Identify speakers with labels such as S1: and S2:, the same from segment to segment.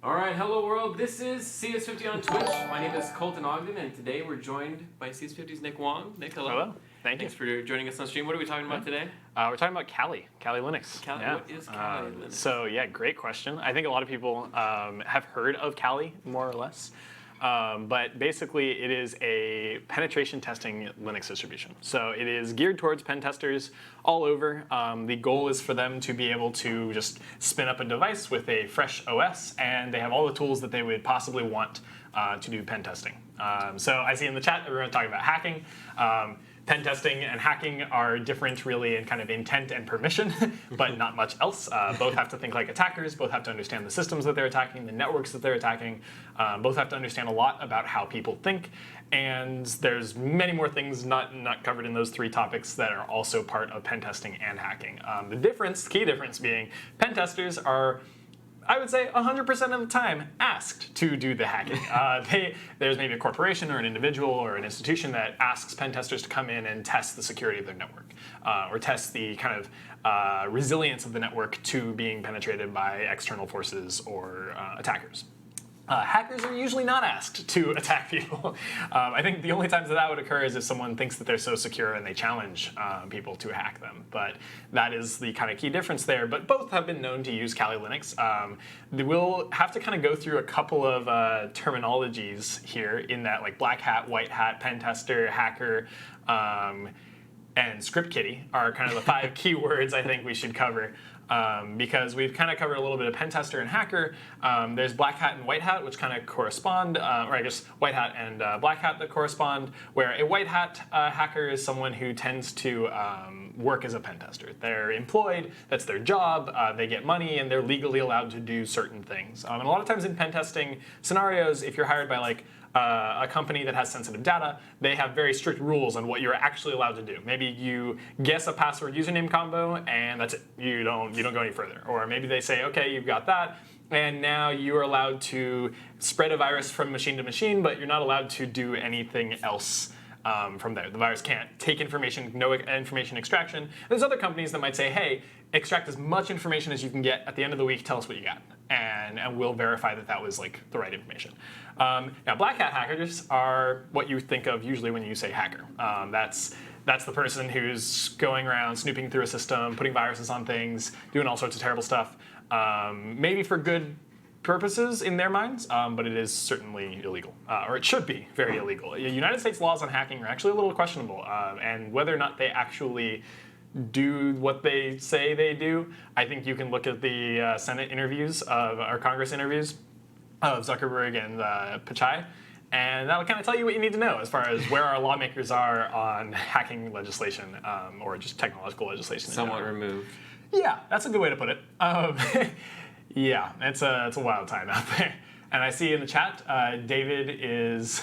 S1: All right, hello world. This is CS50 on Twitch. My name is Colton, and today we're joined by CS50's Nick Wong. Nick, hello.
S2: Hello. Thanks
S1: for joining us on stream. What are we talking about today?
S2: We're talking about Kali Linux.
S1: Kali,
S2: yeah.
S1: What is Kali Linux?
S2: So yeah, great question. I think a lot of people have heard of Kali, more or less. But basically, it is a penetration testing Linux distribution. So it is geared towards pen testers all over. The goal is for them to be able to just spin up a device with a fresh OS, and they have all the tools that they would possibly want to do pen testing. So I see in the chat everyone's talking about hacking. Pen testing and hacking are different really in kind of intent and permission, but not much else. Both have to think like attackers, both have to understand the systems that they're attacking, the networks that they're attacking, both have to understand a lot about how people think, and there's many more things not covered in those three topics that are also part of pen testing and hacking. The key difference being pen testers are, I would say 100% of the time asked to do the hacking. There's maybe a corporation or an individual or an institution that asks pen testers to come in and test the security of their network or test the kind of resilience of the network to being penetrated by external forces or attackers. Hackers are usually not asked to attack people. I think the only times that would occur is if someone thinks that they're so secure and they challenge people to hack them. But that is the kind of key difference there. But both have been known to use Kali Linux. We'll have to kind of go through a couple of terminologies here in that, like black hat, white hat, pen tester, hacker, and script kiddie are kind of the 5 keywords I think we should cover. Because we've kind of covered a little bit of pen tester and hacker. There's black hat and white hat, which kind of correspond, or I guess white hat and black hat that correspond, where a white hat hacker is someone who tends to work as a pen tester. They're employed, that's their job, they get money, and they're legally allowed to do certain things. And a lot of times in pen testing scenarios, if you're hired by like a company that has sensitive data, they have very strict rules on what you're actually allowed to do. Maybe you guess a password username combo and that's it. You don't go any further. Or maybe they say, okay, you've got that, and now you are allowed to spread a virus from machine to machine, but you're not allowed to do anything else from there. The virus can't take information, no information extraction. There's other companies that might say, hey, extract as much information as you can get at the end of the week, tell us what you got. And we'll verify that that was like the right information. Now, black hat hackers are what you think of usually when you say hacker. That's the person who's going around snooping through a system, putting viruses on things, doing all sorts of terrible stuff, maybe for good purposes in their minds, but it is certainly illegal, or it should be very illegal. United States laws on hacking are actually a little questionable, and whether or not they actually do what they say they do, I think you can look at the Senate interviews or Congress interviews of Zuckerberg and Pichai, and that'll kind of tell you what you need to know as far as where our lawmakers are on hacking legislation or just technological legislation.
S1: Somewhat removed.
S2: Yeah, that's a good way to put it. Yeah, it's a wild time out there. And I see in the chat, David is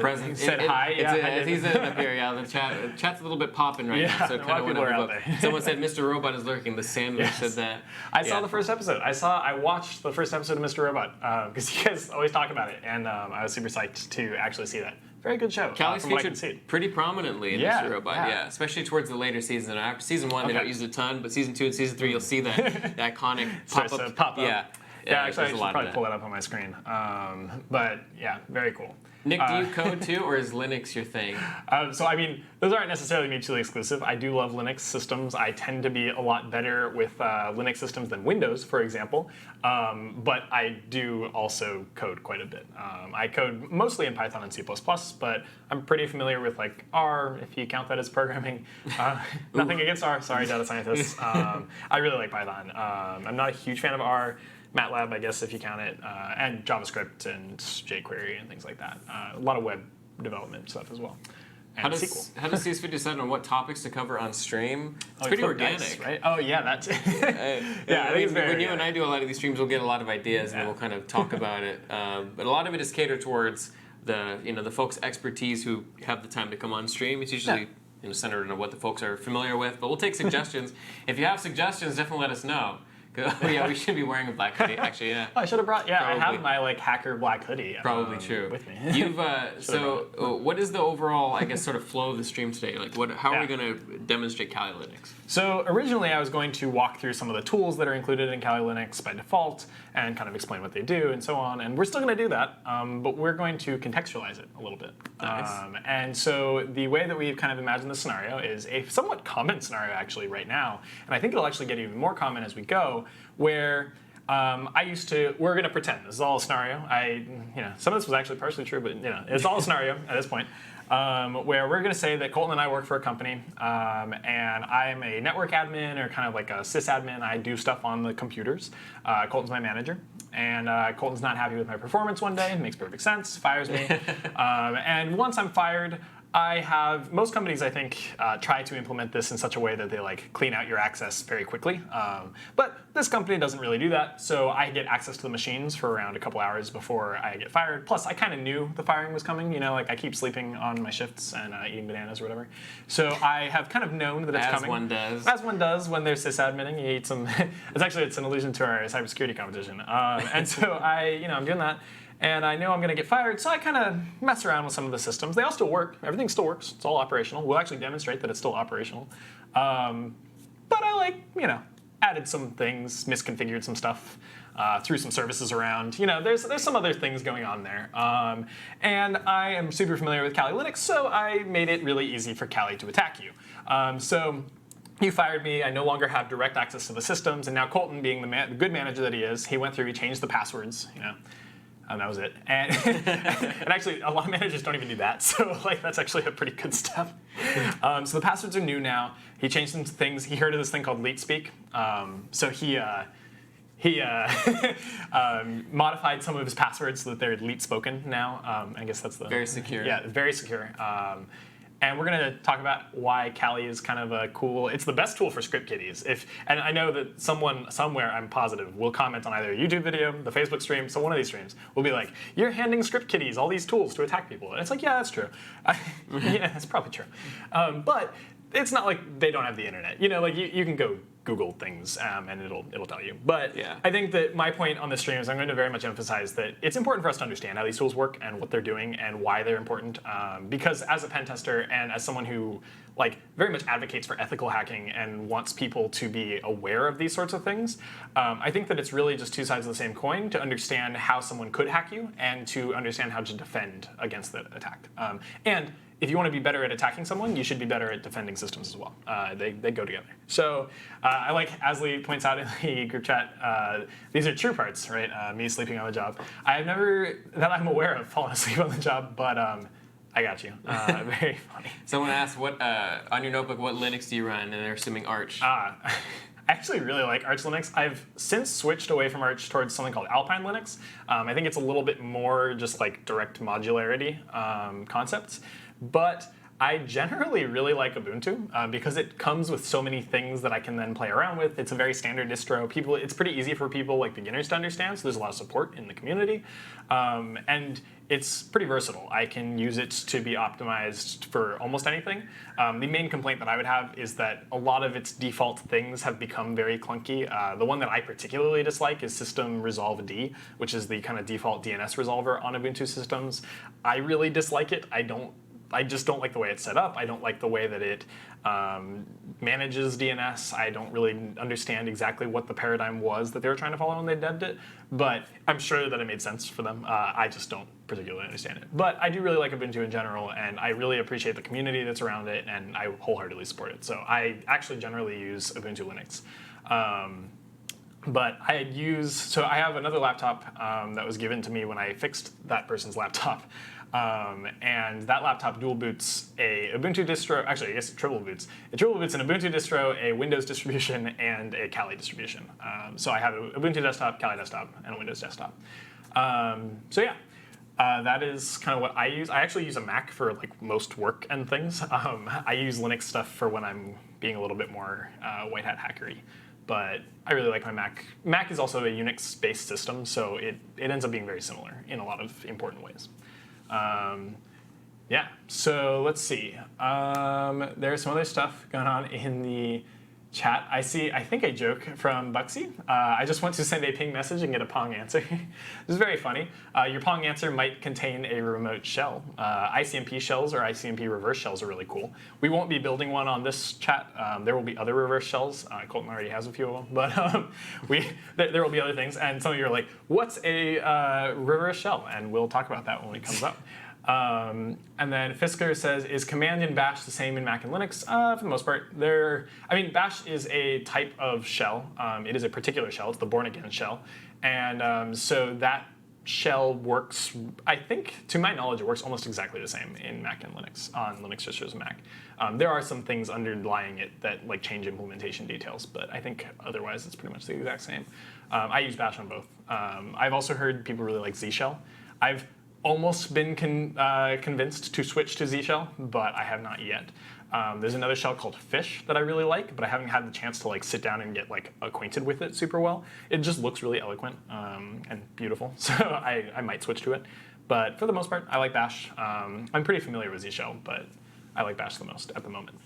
S1: Present.
S2: said hi.
S1: He's up here. Yeah, the chat's a little bit popping right now, so it kind of went up. Someone said Mr. Robot is lurking. The sandwich said that.
S2: I saw the first episode. I watched the first episode of Mr. Robot because you guys always talk about it, and I was super psyched to actually see that. Very good show.
S1: Kali's featured pretty prominently in Mr. Robot, yeah, especially towards the later season. After season 1, they don't use it a ton, but season 2 and season 3, you'll see the iconic pop-up.
S2: Yeah, actually, I should probably pull that up on my screen. But yeah, very cool.
S1: Nick, do you code too, or is Linux your thing?
S2: So I mean, those aren't necessarily mutually exclusive. I do love Linux systems. I tend to be a lot better with Linux systems than Windows, for example. But I do also code quite a bit. I code mostly in Python and C++, but I'm pretty familiar with like R, if you count that as programming. Nothing against R. Sorry, data scientists. I really like Python. I'm not a huge fan of R. MATLAB, I guess, if you count it, and JavaScript and jQuery and things like that. A lot of web development stuff as well. And
S1: how does CS50 decide on what topics to cover on stream? It's pretty organic,
S2: dice, right? Oh yeah, that's
S1: I think it's very when you and I do a lot of these streams, we'll get a lot of ideas and then we'll kind of talk about it. But a lot of it is catered towards the folks' expertise who have the time to come on stream. It's usually centered on what the folks are familiar with. But we'll take suggestions. If you have suggestions, definitely let us know. Oh yeah, we should be wearing a black hoodie. Actually, yeah.
S2: I should have brought. Yeah,
S1: Probably.
S2: I have my like hacker black hoodie.
S1: Probably true.
S2: With me.
S1: You've what is the overall, I guess, sort of flow of the stream today? Like, how are we going to demonstrate Kali Linux?
S2: So originally, I was going to walk through some of the tools that are included in Kali Linux by default and kind of explain what they do and so on. And we're still going to do that, but we're going to contextualize it a little bit.
S1: Nice.
S2: And so the way that we've kind of imagined this scenario is a somewhat common scenario actually right now, and I think it'll actually get even more common as we go, where we're going to pretend this is all a scenario. Some of this was actually partially true, but it's all a scenario at this point, where we're going to say that Colton and I work for a company, and I'm a network admin or kind of like a sysadmin. I do stuff on the computers. Colton's my manager, and Colton's not happy with my performance one day. It makes perfect sense. Fires me, and once I'm fired, most companies, I think, try to implement this in such a way that they like clean out your access very quickly. But this company doesn't really do that, so I get access to the machines for around a couple hours before I get fired. Plus, I kind of knew the firing was coming. Like I keep sleeping on my shifts and eating bananas or whatever. So I have kind of known that it's coming.
S1: As one does.
S2: As one does when there's sysadminning. You eat some. It's an allusion to our cybersecurity competition. And so I'm doing that. And I know I'm going to get fired, so I kind of mess around with some of the systems. They all still work. Everything still works. It's all operational. We'll actually demonstrate that it's still operational. But I added some things, misconfigured some stuff, threw some services around. There's some other things going on there. And I am super familiar with Kali Linux, so I made it really easy for Kali to attack you. So you fired me. I no longer have direct access to the systems. And now Colton, being the good manager that he is, he went through, he changed the passwords, and that was it. And, and actually, a lot of managers don't even do that. So that's actually a pretty good step. So the passwords are new now. He changed some things. He heard of this thing called leet speak. So he modified some of his passwords so that they're leet spoken now. I guess that's the
S1: very secure.
S2: Yeah, very secure. And we're going to talk about why Kali is kind of a cool. It's the best tool for script kiddies. And I know that someone somewhere, I'm positive, will comment on either a YouTube video, the Facebook stream, so one of these streams will be like, "You're handing script kiddies all these tools to attack people." And it's like, yeah, that's true. Yeah, that's probably true. But it's not like they don't have the internet. You can go Google things and it'll tell you. But
S1: yeah.
S2: I think that my point on this stream is I'm going to very much emphasize that it's important for us to understand how these tools work and what they're doing and why they're important. Because as a pen tester and as someone who very much advocates for ethical hacking and wants people to be aware of these sorts of things, I think that it's really just two sides of the same coin to understand how someone could hack you and to understand how to defend against the attack. And if you want to be better at attacking someone, you should be better at defending systems as well. They go together. So I like Asley points out in the group chat, these are true parts, right? Me sleeping on the job. I've never, that I'm aware of, fallen asleep on the job, but I got you. Very funny.
S1: Someone asked, on your notebook, what Linux do you run? And they're assuming Arch.
S2: I actually really like Arch Linux. I've since switched away from Arch towards something called Alpine Linux. I think it's a little bit more just like direct modularity concepts. But I generally really like Ubuntu because it comes with so many things that I can then play around with. It's a very standard distro. It's pretty easy for people like beginners to understand, so there's a lot of support in the community. And it's pretty versatile. I can use it to be optimized for almost anything. The main complaint that I would have is that a lot of its default things have become very clunky. The one that I particularly dislike is System Resolve D, which is the kind of default DNS resolver on Ubuntu systems. I really dislike it. I just don't like the way it's set up. I don't like the way that it manages DNS. I don't really understand exactly what the paradigm was that they were trying to follow when they devved it, but I'm sure that it made sense for them. I just don't particularly understand it. But I do really like Ubuntu in general, and I really appreciate the community that's around it, and I wholeheartedly support it. So I actually generally use Ubuntu Linux. But I have another laptop that was given to me when I fixed that person's laptop. And that laptop dual boots a Ubuntu distro, actually I guess it triple boots. It triple boots an Ubuntu distro, a Windows distribution, and a Kali distribution. So I have a Ubuntu desktop, Kali desktop, and a Windows desktop. That is kind of what I use. I actually use a Mac for most work and things. I use Linux stuff for when I'm being a little bit more white hat hackery. But I really like my Mac. Mac is also a Unix-based system, so it ends up being very similar in a lot of important ways. So let's see. There's some other stuff going on in the Chat, I think a joke from Buxy. I just want to send a ping message and get a Pong answer. This is very funny. Your Pong answer might contain a remote shell. ICMP shells or ICMP reverse shells are really cool. We won't be building one on this chat. There will be other reverse shells. Colton already has a few of them, but there will be other things. And some of you are like, what's a reverse shell? And we'll talk about that when it comes up. And then Fisker says, is command in bash the same in Mac and Linux? For the most part, bash is a type of shell. It is a particular shell. It's the born again shell. And so that shell works, I think, to my knowledge, it works almost exactly the same in Mac and Linux, on Linux distros and Mac. There are some things underlying it that like change implementation details, but I think otherwise it's pretty much the exact same. I use bash on both. I've also heard people really like Z shell. I've almost been convinced to switch to Z shell, but I have not yet. There's another shell called Fish that I really like, but I haven't had the chance to like sit down and get like acquainted with it super well. It just looks really eloquent and beautiful, so I might switch to it. But for the most part, I like bash. I'm pretty familiar with Z shell, but I like bash the most at the moment.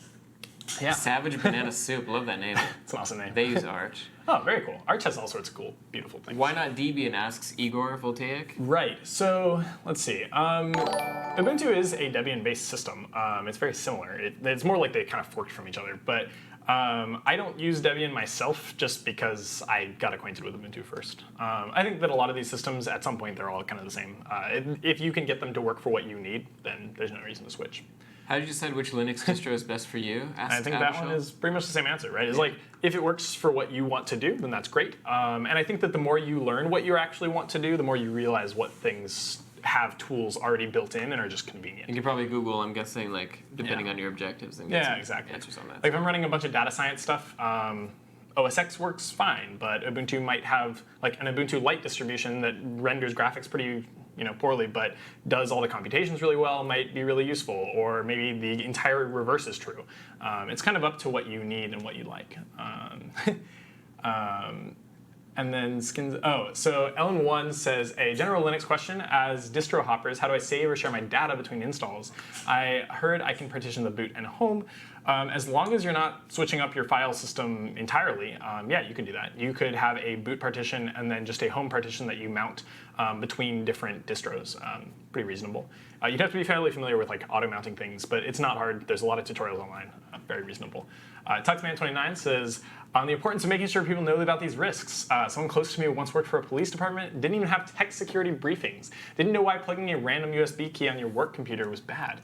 S2: Yeah.
S1: Savage Banana Soup, love that name.
S2: It's an awesome name.
S1: They use Arch.
S2: Oh, very cool. Arch has all sorts of cool, beautiful things.
S1: Why not Debian, asks Igor Voltaic.
S2: Right, so let's see. Ubuntu is a Debian-based system. It's very similar. It's more like they kind of forked from each other, but I don't use Debian myself just because I got acquainted with Ubuntu first. I think that a lot of these systems, at some point, they're all kind of the same. If you can get them to work for what you need, then there's no reason to switch.
S1: How did you decide which Linux distro is best for you?
S2: I think that one is pretty much the same answer, right? It's like, if it works for what you want to do, then that's great. And I think that the more you learn what you actually want to do, the more you realize what things have tools already built in and are just convenient.
S1: You can probably Google, I'm guessing, like, depending on your objectives. And get some
S2: exactly.
S1: answers on that.
S2: Like if I'm running a bunch of data science stuff, OS X works fine, but Ubuntu might have like an Ubuntu Lite distribution that renders graphics pretty poorly, but does all the computations really well, might be really useful, or maybe the entire reverse is true. It's kind of up to what you need and what you like. And then skins. Oh, so Ellen1 says, a general Linux question. As distro hoppers, how do I save or share my data between installs? I heard I can partition the boot and home. As long as you're not switching up your file system entirely, yeah, you can do that. You could have a boot partition and then just a home partition that you mount between different distros. Pretty reasonable. You'd have to be fairly familiar with like auto mounting things, but it's not hard. There's a lot of tutorials online. Very reasonable. Tuxman29 says, on the importance of making sure people know about these risks. Someone close to me once worked for a police department, didn't even have tech security briefings, didn't know why plugging a random USB key on your work computer was bad.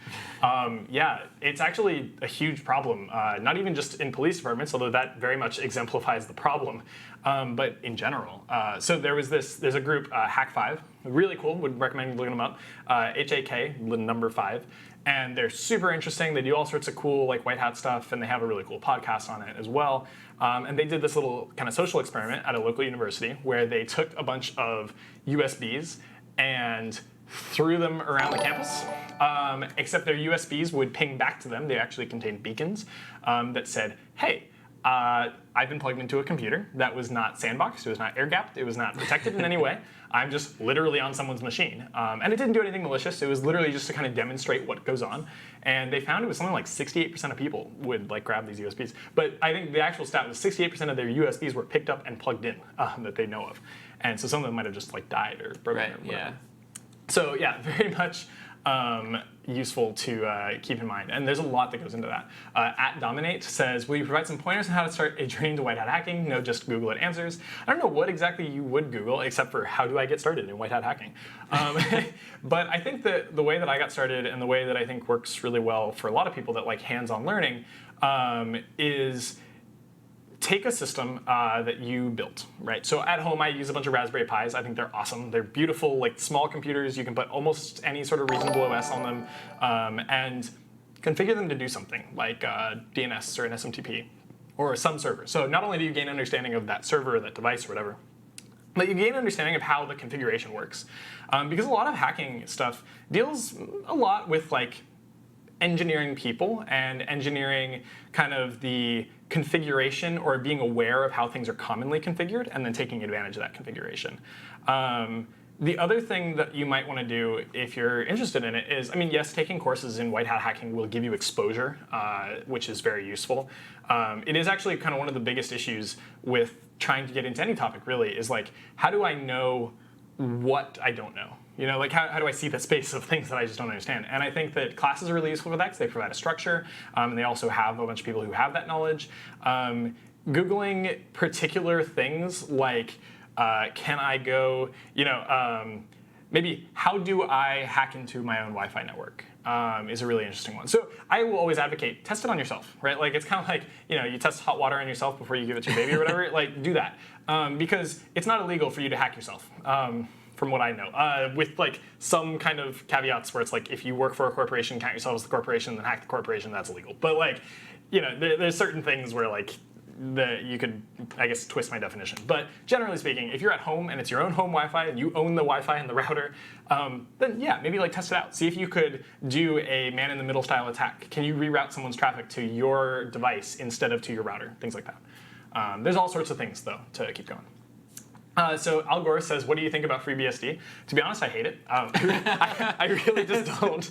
S2: Yeah, it's actually a huge problem, not even just in police departments, although that very much exemplifies the problem, but in general. So there's a group, Hack5, really cool, would recommend looking them up, HAK, number 5. And they're super interesting. They do all sorts of cool like white hat stuff, and they have a really cool podcast on it as well. And they did this little kind of social experiment at a local university where they took a bunch of USBs and threw them around the campus, except their USBs would ping back to them. They actually contained beacons that said, hey, I've been plugged into a computer that was not sandboxed, it was not air-gapped, it was not protected in any way. I'm just literally on someone's machine. And it didn't do anything malicious, it was literally just to kind of demonstrate what goes on. And they found it was something like 68% of people would like grab these USBs. But I think the actual stat was 68% of their USBs were picked up and plugged in that they know of. And so some of them might have just like died or broken or whatever. Yeah. So yeah, very much useful to keep in mind. And there's a lot that goes into that. @Dominate says, will you provide some pointers on how to start a journey into white hat hacking? No, just Google it answers. I don't know what exactly you would Google, except for how do I get started in white hat hacking? But I think that the way that I got started and the way that I think works really well for a lot of people that like hands-on learning is take a system that you built, right? So at home, I use a bunch of Raspberry Pis. I think they're awesome. They're beautiful, like small computers. You can put almost any sort of reasonable OS on them and configure them to do something like DNS or an SMTP or some server. So not only do you gain understanding of that server or that device or whatever, but you gain understanding of how the configuration works. Because a lot of hacking stuff deals a lot with like engineering people and engineering kind of the configuration or being aware of how things are commonly configured and then taking advantage of that configuration. The other thing that you might want to do if you're interested in it is, I mean, yes, taking courses in white hat hacking will give you exposure, which is very useful. It is actually kind of one of the biggest issues with trying to get into any topic, really, is like, how do I know what I don't know? You know, like how do I see the space of things that I just don't understand? And I think that classes are really useful for that because they provide a structure, and they also have a bunch of people who have that knowledge. Googling particular things like, can I go, maybe how do I hack into my own Wi-Fi network is a really interesting one. So I will always advocate, test it on yourself, right? Like it's kind of like, you test hot water on yourself before you give it to your baby or whatever, like do that. Because it's not illegal for you to hack yourself. From what I know, with like some kind of caveats where it's like if you work for a corporation, count yourself as the corporation, then hack the corporation, that's illegal. But like, there's certain things where like you could, I guess, twist my definition. But generally speaking, if you're at home and it's your own home Wi-Fi and you own the Wi-Fi and the router, then yeah, maybe like test it out. See if you could do a man-in-the-middle style attack. Can you reroute someone's traffic to your device instead of to your router? Things like that. There's all sorts of things, though, to keep going. So Al Gore says, what do you think about FreeBSD? To be honest, I hate it. I really just don't.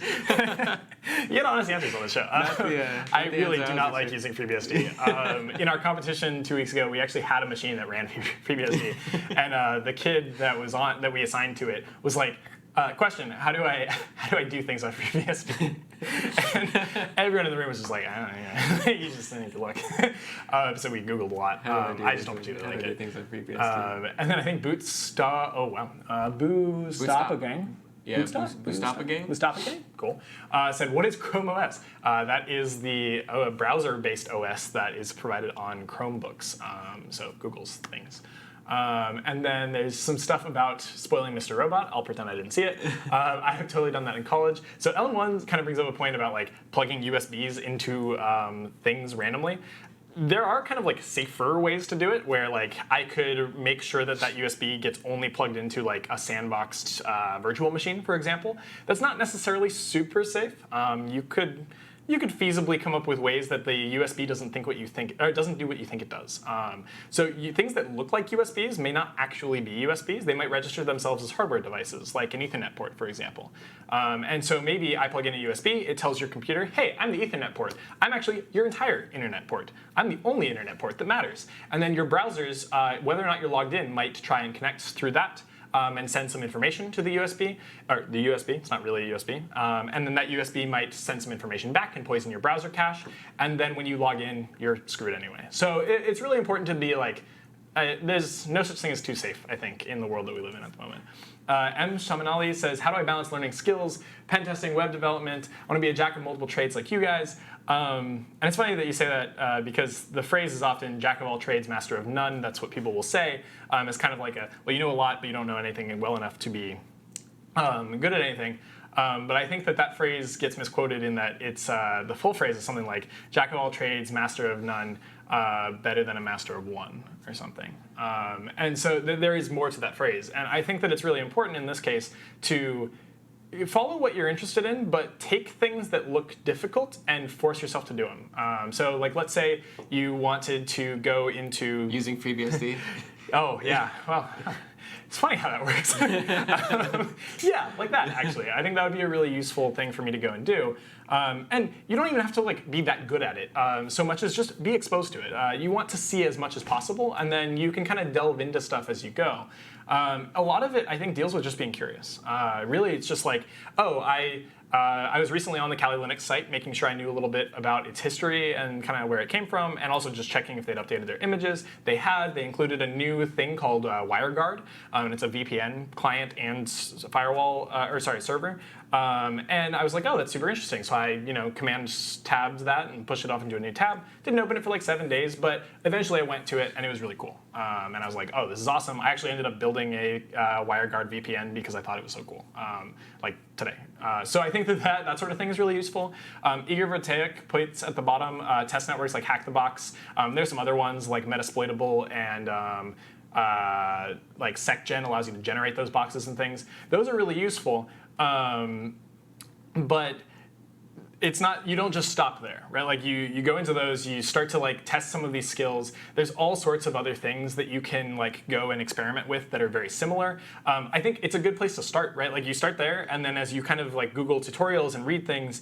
S2: You get honest answers on the show. I really do not like using FreeBSD. In our competition 2 weeks ago, we actually had a machine that ran FreeBSD. And the kid that we assigned to it was like, question, how do I do things on FreeBSD? And everyone in the room was just like, I don't know, you just need to look. So we Googled a lot. I just don't particularly like it.
S1: Things on FreeBSD.
S2: And then I think Boostoppagang.
S1: Yeah,
S2: Boostoppagang? Cool. Said, what is Chrome OS? That is the browser-based OS that is provided on Chromebooks, so Google's things. And then there's some stuff about spoiling Mr. Robot. I'll pretend I didn't see it. I have totally done that in college. So Ellen1 kind of brings up a point about like plugging USBs into things randomly. There are kind of like safer ways to do it where like I could make sure that USB gets only plugged into like a sandboxed virtual machine, for example. That's not necessarily super safe. You could feasibly come up with ways that the USB doesn't do what you think it does. So things that look like USBs may not actually be USBs. They might register themselves as hardware devices, like an Ethernet port, for example. And so maybe I plug in a USB, it tells your computer, hey, I'm the Ethernet port. I'm actually your entire internet port. I'm the only internet port that matters. And then your browsers, whether or not you're logged in, might try and connect through that. And send some information to the USB, or the USB, it's not really a USB, and then that USB might send some information back and poison your browser cache, and then when you log in, you're screwed anyway. So it's really important to be like, there's no such thing as too safe, I think, in the world that we live in at the moment. M. Shamanali says, how do I balance learning skills, pen testing, web development? I want to be a jack of multiple trades like you guys. And it's funny that you say that because the phrase is often jack of all trades, master of none. That's what people will say. It's kind of like well, you know a lot, but you don't know anything well enough to be good at anything. But I think that phrase gets misquoted in that it's the full phrase is something like jack of all trades, master of none, better than a master of one or something. And so there is more to that phrase. And I think that it's really important in this case to follow what you're interested in, but take things that look difficult and force yourself to do them. So like, let's say you wanted to go into...
S1: Using FreeBSD?
S2: Oh, yeah. Well... It's funny how that works. Yeah, like that, actually. I think that would be a really useful thing for me to go and do. And you don't even have to like be that good at it so much as just be exposed to it. You want to see as much as possible, and then you can kind of delve into stuff as you go. A lot of it, I think, deals with just being curious. Really, it's just like, oh, I was recently on the Kali Linux site, making sure I knew a little bit about its history and kind of where it came from, and also just checking if they'd updated their images. They included a new thing called WireGuard, and it's a VPN client and firewall, server. And I was like, oh, that's super interesting. So I, command tabbed that and pushed it off into a new tab. Didn't open it for like 7 days, but eventually I went to it and it was really cool. And I was like, oh, this is awesome. I actually ended up building a WireGuard VPN because I thought it was so cool, like today. So I think that sort of thing is really useful. Igor Votek puts at the bottom test networks like Hack the Box. There's some other ones like Metasploitable and like SecGen allows you to generate those boxes and things. Those are really useful. But it's not, you don't just stop there, right? Like you go into those, you start to like test some of these skills. There's all sorts of other things that you can like go and experiment with that are very similar. I think it's a good place to start, right? Like you start there, and then as you kind of like Google tutorials and read things,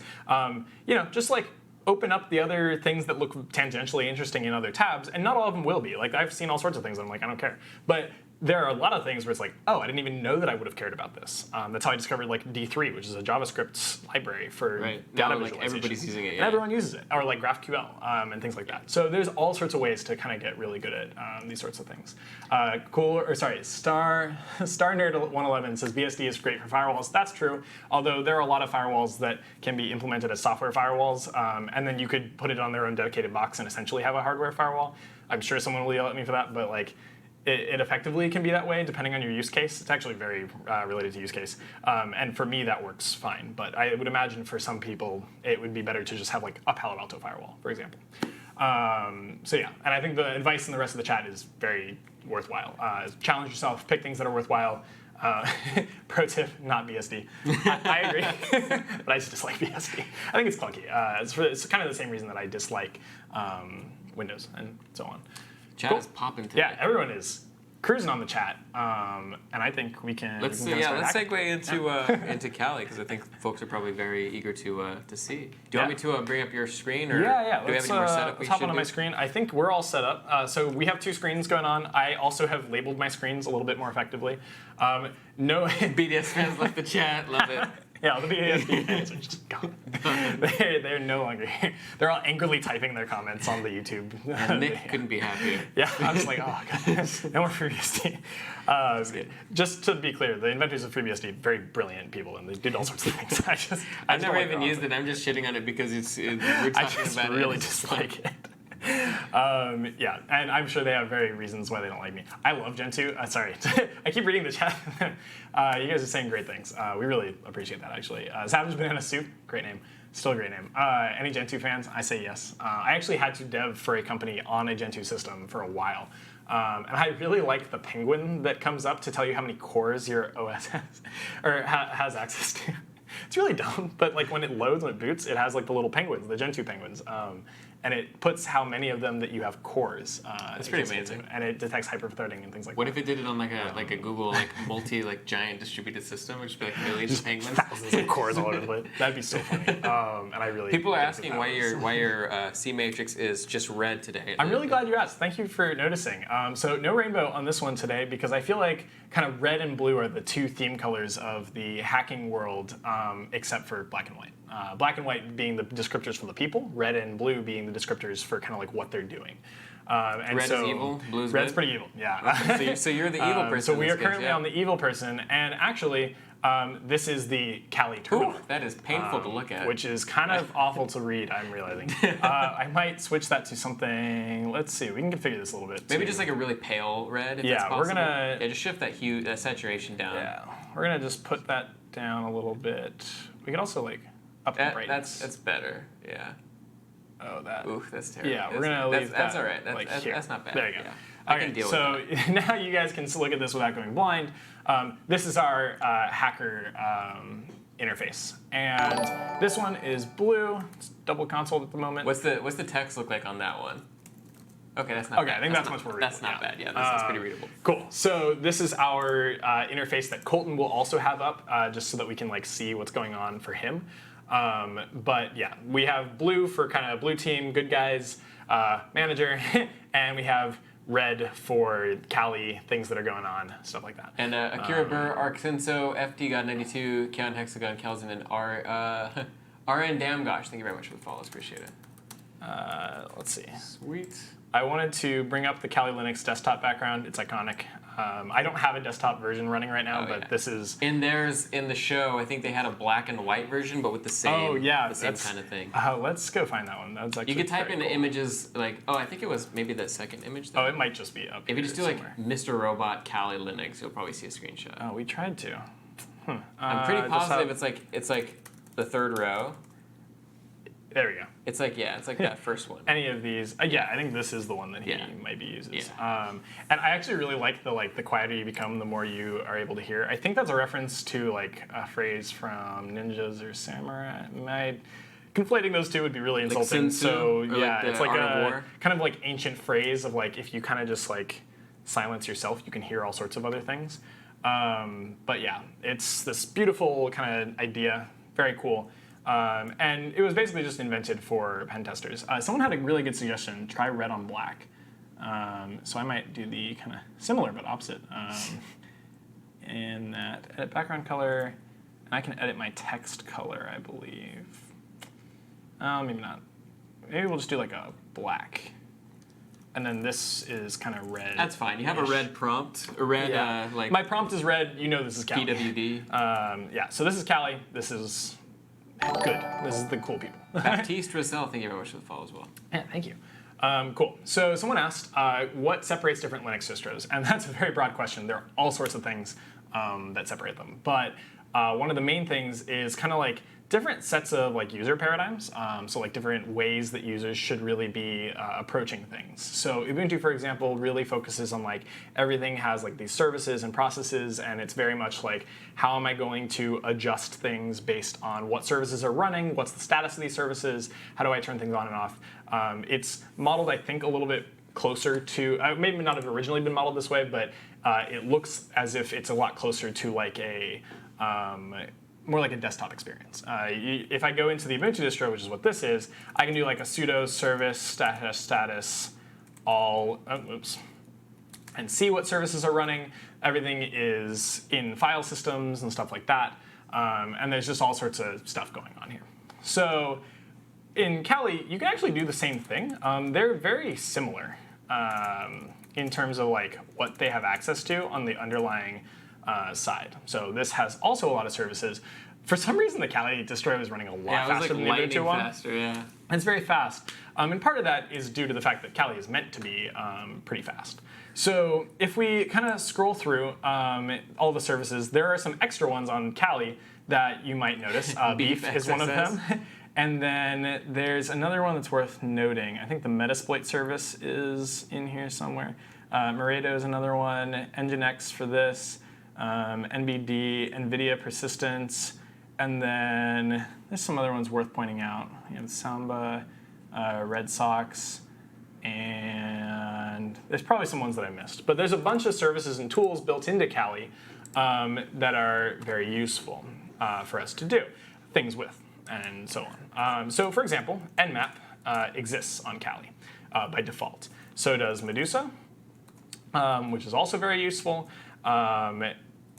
S2: just like open up the other things that look tangentially interesting in other tabs, and not all of them will be. Like I've seen all sorts of things, and I'm like, I don't care. But there are a lot of things where it's like, oh, I didn't even know that I would have cared about this. That's how I discovered like D3, which is a JavaScript library for data visualization.
S1: Like everybody's using it.
S2: And everyone uses it, or like GraphQL and things like that. So there's all sorts of ways to kind of get really good at these sorts of things. Star Nerd 111 says BSD is great for firewalls. That's true. Although there are a lot of firewalls that can be implemented as software firewalls, and then you could put it on their own dedicated box and essentially have a hardware firewall. I'm sure someone will yell at me for that, but like. It effectively can be that way depending on your use case. It's actually very related to use case. And for me, that works fine. But I would imagine for some people, it would be better to just have like a Palo Alto firewall, for example. So yeah, and I think the advice in the rest of the chat is very worthwhile. Challenge yourself, pick things that are worthwhile. Pro tip, not BSD. I agree, but I just dislike BSD. I think it's clunky. It's kind of the same reason that I dislike Windows and so on.
S1: Chat is popping today.
S2: Yeah, everyone is cruising on the chat, and I think we can.
S1: Let's segue into Kali, because I think folks are probably very eager to see. Do you want me to bring up your screen, or
S2: yeah?
S1: Do we have any more setup?
S2: Let's hop on my screen. I think we're all set up. So we have two screens going on. I also have labeled my screens a little bit more effectively. No
S1: BDS fans left the chat. Love it.
S2: Yeah, the BSD fans are just gone. They're no longer here. They're all angrily typing their comments on the YouTube.
S1: Nick couldn't be happier.
S2: Yeah, I was like, oh god, no more Freebsd. Just to be clear, the inventors of Freebsd, very brilliant people, and they did all sorts of things.
S1: I've never even used it. I'm just shitting on it because we're talking about it.
S2: I really dislike it. Yeah, and I'm sure they have very reasons why they don't like me. I love Gen 2. Sorry, I keep reading the chat. You guys are saying great things. We really appreciate that, actually. Savage Banana Soup, great name. Still a great name. Any Gen 2 fans? I say yes. I actually had to dev for a company on a Gen 2 system for a while. And I really like the penguin that comes up to tell you how many cores your OS has, or has access to. It's really dumb, but like when it loads, when it boots, it has like the little penguins, the Gen 2 penguins. And it puts how many of them that you have cores.
S1: That's pretty amazing.
S2: And it detects hyperthreading and things like that.
S1: What if it did it on like a Google giant distributed system, which would be like millions of penguins?
S2: Thousands of cores all over the place. That'd be so funny. And I really
S1: people are asking why your C matrix is just red today.
S2: I'm really glad you asked. Thank you for noticing. So no rainbow on this one today because I feel like kind of red and blue are the two theme colors of the hacking world, except for black and white. Black and white being the descriptors for the people, red and blue being the descriptors for kind of like what they're doing. And
S1: red is evil, blue's
S2: red's
S1: good?
S2: pretty evil, yeah.
S1: Okay, so you're the evil person.
S2: So we are currently on the evil person, and actually, this is the Kali terminal.
S1: Ooh, that is painful to look at.
S2: Which is kind of awful to read, I'm realizing. I might switch that to something, let's see, we can configure this a little bit.
S1: Maybe just like a really pale red, if that's possible.
S2: We're gonna...
S1: Yeah, just shift that hue, that saturation down.
S2: Yeah, we're gonna just put that down a little bit. We can also like up the brightness.
S1: That's better, yeah.
S2: Oh, that.
S1: Oof, that's terrible.
S2: Yeah, we're gonna leave
S1: that's
S2: that.
S1: all right. That's not bad.
S2: There you go.
S1: Yeah. I can deal with
S2: that. So now you guys can look at this without going blind. This is our hacker interface, and this one is blue. It's double console at the moment.
S1: What's the text look like on that one? Okay, that's not bad.
S2: I think that's much more readable.
S1: That's not bad. Yeah, that's pretty readable.
S2: Cool. So this is our interface that Colton will also have up, just so that we can like see what's going on for him. But yeah, we have blue for kind of blue team, good guys, manager, and we have red for Kali, things that are going on, stuff like that.
S1: And Akira Burr, Arcsenso, FD God 92, Keon Hexagon, Kelvin, and RN Damgosh. Thank you very much for the follows. Appreciate it.
S2: Let's see.
S1: Sweet.
S2: I wanted to bring up the Kali Linux desktop background. It's iconic. I don't have a desktop version running right now, but this is...
S1: In the show, I think they had a black and white version, but with the same, same kind of thing.
S2: Let's go find that one. That's actually
S1: you could type in the images, like, I think it was maybe that second image there.
S2: Oh, it might just be up
S1: If you just do
S2: somewhere.
S1: like Mr. Robot Kali Linux, you'll probably see a screenshot.
S2: Oh, we tried to.
S1: I'm pretty positive it's like the third row.
S2: There we go.
S1: It's like that first one.
S2: Any of these, I think this is the one that he maybe uses. And I actually really like the quieter you become, the more you are able to hear. I think that's a reference to like a phrase from ninjas or samurai. conflating those two would be really
S1: Like
S2: insulting.
S1: Sun Tzu,
S2: So
S1: or
S2: yeah,
S1: like the
S2: it's like
S1: Art of
S2: a
S1: War?
S2: kind of like ancient phrase of like if you kind of just like silence yourself, you can hear all sorts of other things. But yeah, it's this beautiful kind of idea, very cool. And it was basically just invented for pen testers. Someone had a really good suggestion, try red on black. So I might do the kind of similar but opposite. In that edit background color, and I can edit my text color, I believe. Maybe not. Maybe we'll just do like a black. And then this is kind of red.
S1: That's fine. You have a red prompt, a red like
S2: my prompt is red. You know this is Callie.
S1: PWD.
S2: Yeah. So this is Callie. This is good. This is the cool people.
S1: Baptiste Rosell, thank you very much for the follow as well.
S2: Yeah, thank you. Cool. So someone asked, what separates different Linux distros? And that's a very broad question. There are all sorts of things that separate them. But one of the main things is kind of like different sets of like user paradigms. So like different ways that users should really be approaching things. So Ubuntu, for example, really focuses on like everything has like these services and processes, and it's very much like how am I going to adjust things based on what services are running, what's the status of these services, how do I turn things on and off. It's modeled, I think, a little bit closer to, maybe not have originally been modeled this way, but it looks as if it's a lot closer to like a, more like a desktop experience. If I go into the Ubuntu distro, which is what this is, I can do like a sudo service status all, and see what services are running. Everything is in file systems and stuff like that. And there's just all sorts of stuff going on here. So in Callie, you can actually do the same thing. They're very similar in terms of like what they have access to on the underlying side. So this has also a lot of services. For some reason, the Callie distro is running a lot faster than the Ubuntu one.
S1: Faster, yeah.
S2: It's very fast. And part of that is due to the fact that Callie is meant to be pretty fast. So if we kind of scroll through all the services, there are some extra ones on Callie that you might notice. Beef is one of them. And then there's another one that's worth noting. I think the Metasploit service is in here somewhere. Moredo is another one. Nginx for this. NBD, NVIDIA persistence. And then there's some other ones worth pointing out. You have Samba, Red Sox, and there's probably some ones that I missed. But there's a bunch of services and tools built into Callie that are very useful for us to do things with, and so on. So for example, Nmap exists on Callie by default. So does Medusa, which is also very useful.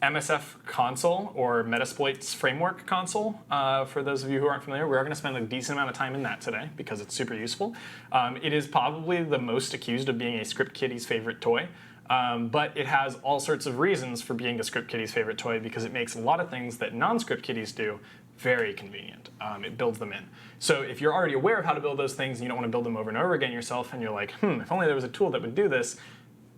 S2: MSF console, or Metasploit's framework console, for those of you who aren't familiar, we're going to spend a decent amount of time in that today because it's super useful. It is probably the most accused of being a script kiddie's favorite toy, but it has all sorts of reasons for being a script kiddie's favorite toy because it makes a lot of things that non-script kiddies do very convenient. It builds them in. So if you're already aware of how to build those things and you don't want to build them over and over again yourself, and you're like, if only there was a tool that would do this,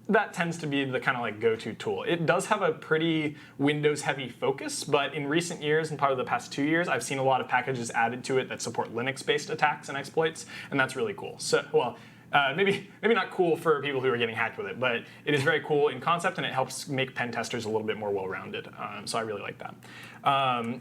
S2: that tends to be the kind of like go-to tool. It does have a pretty Windows-heavy focus, but in recent years, and probably the past 2 years, I've seen a lot of packages added to it that support Linux-based attacks and exploits, and that's really cool. So, well, maybe not cool for people who are getting hacked with it, but it is very cool in concept, and it helps make pen testers a little bit more well-rounded. So I really like that.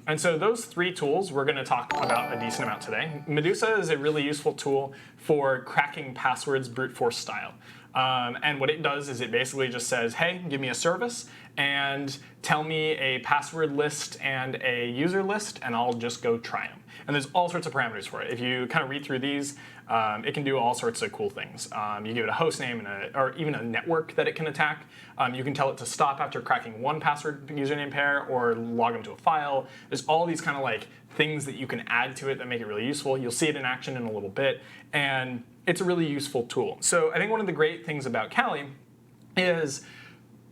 S2: And so those three tools we're going to talk about a decent amount today. Medusa is a really useful tool for cracking passwords brute force style. And what it does is it basically just says, hey, give me a service and tell me a password list and a user list, and I'll just go try them. And there's all sorts of parameters for it. If you kind of read through these, it can do all sorts of cool things. You give it a host name or even a network that it can attack. You can tell it to stop after cracking one password username pair or log them to a file. There's all these kind of like things that you can add to it that make it really useful. You'll see it in action in a little bit, and it's a really useful tool. So I think one of the great things about Callie is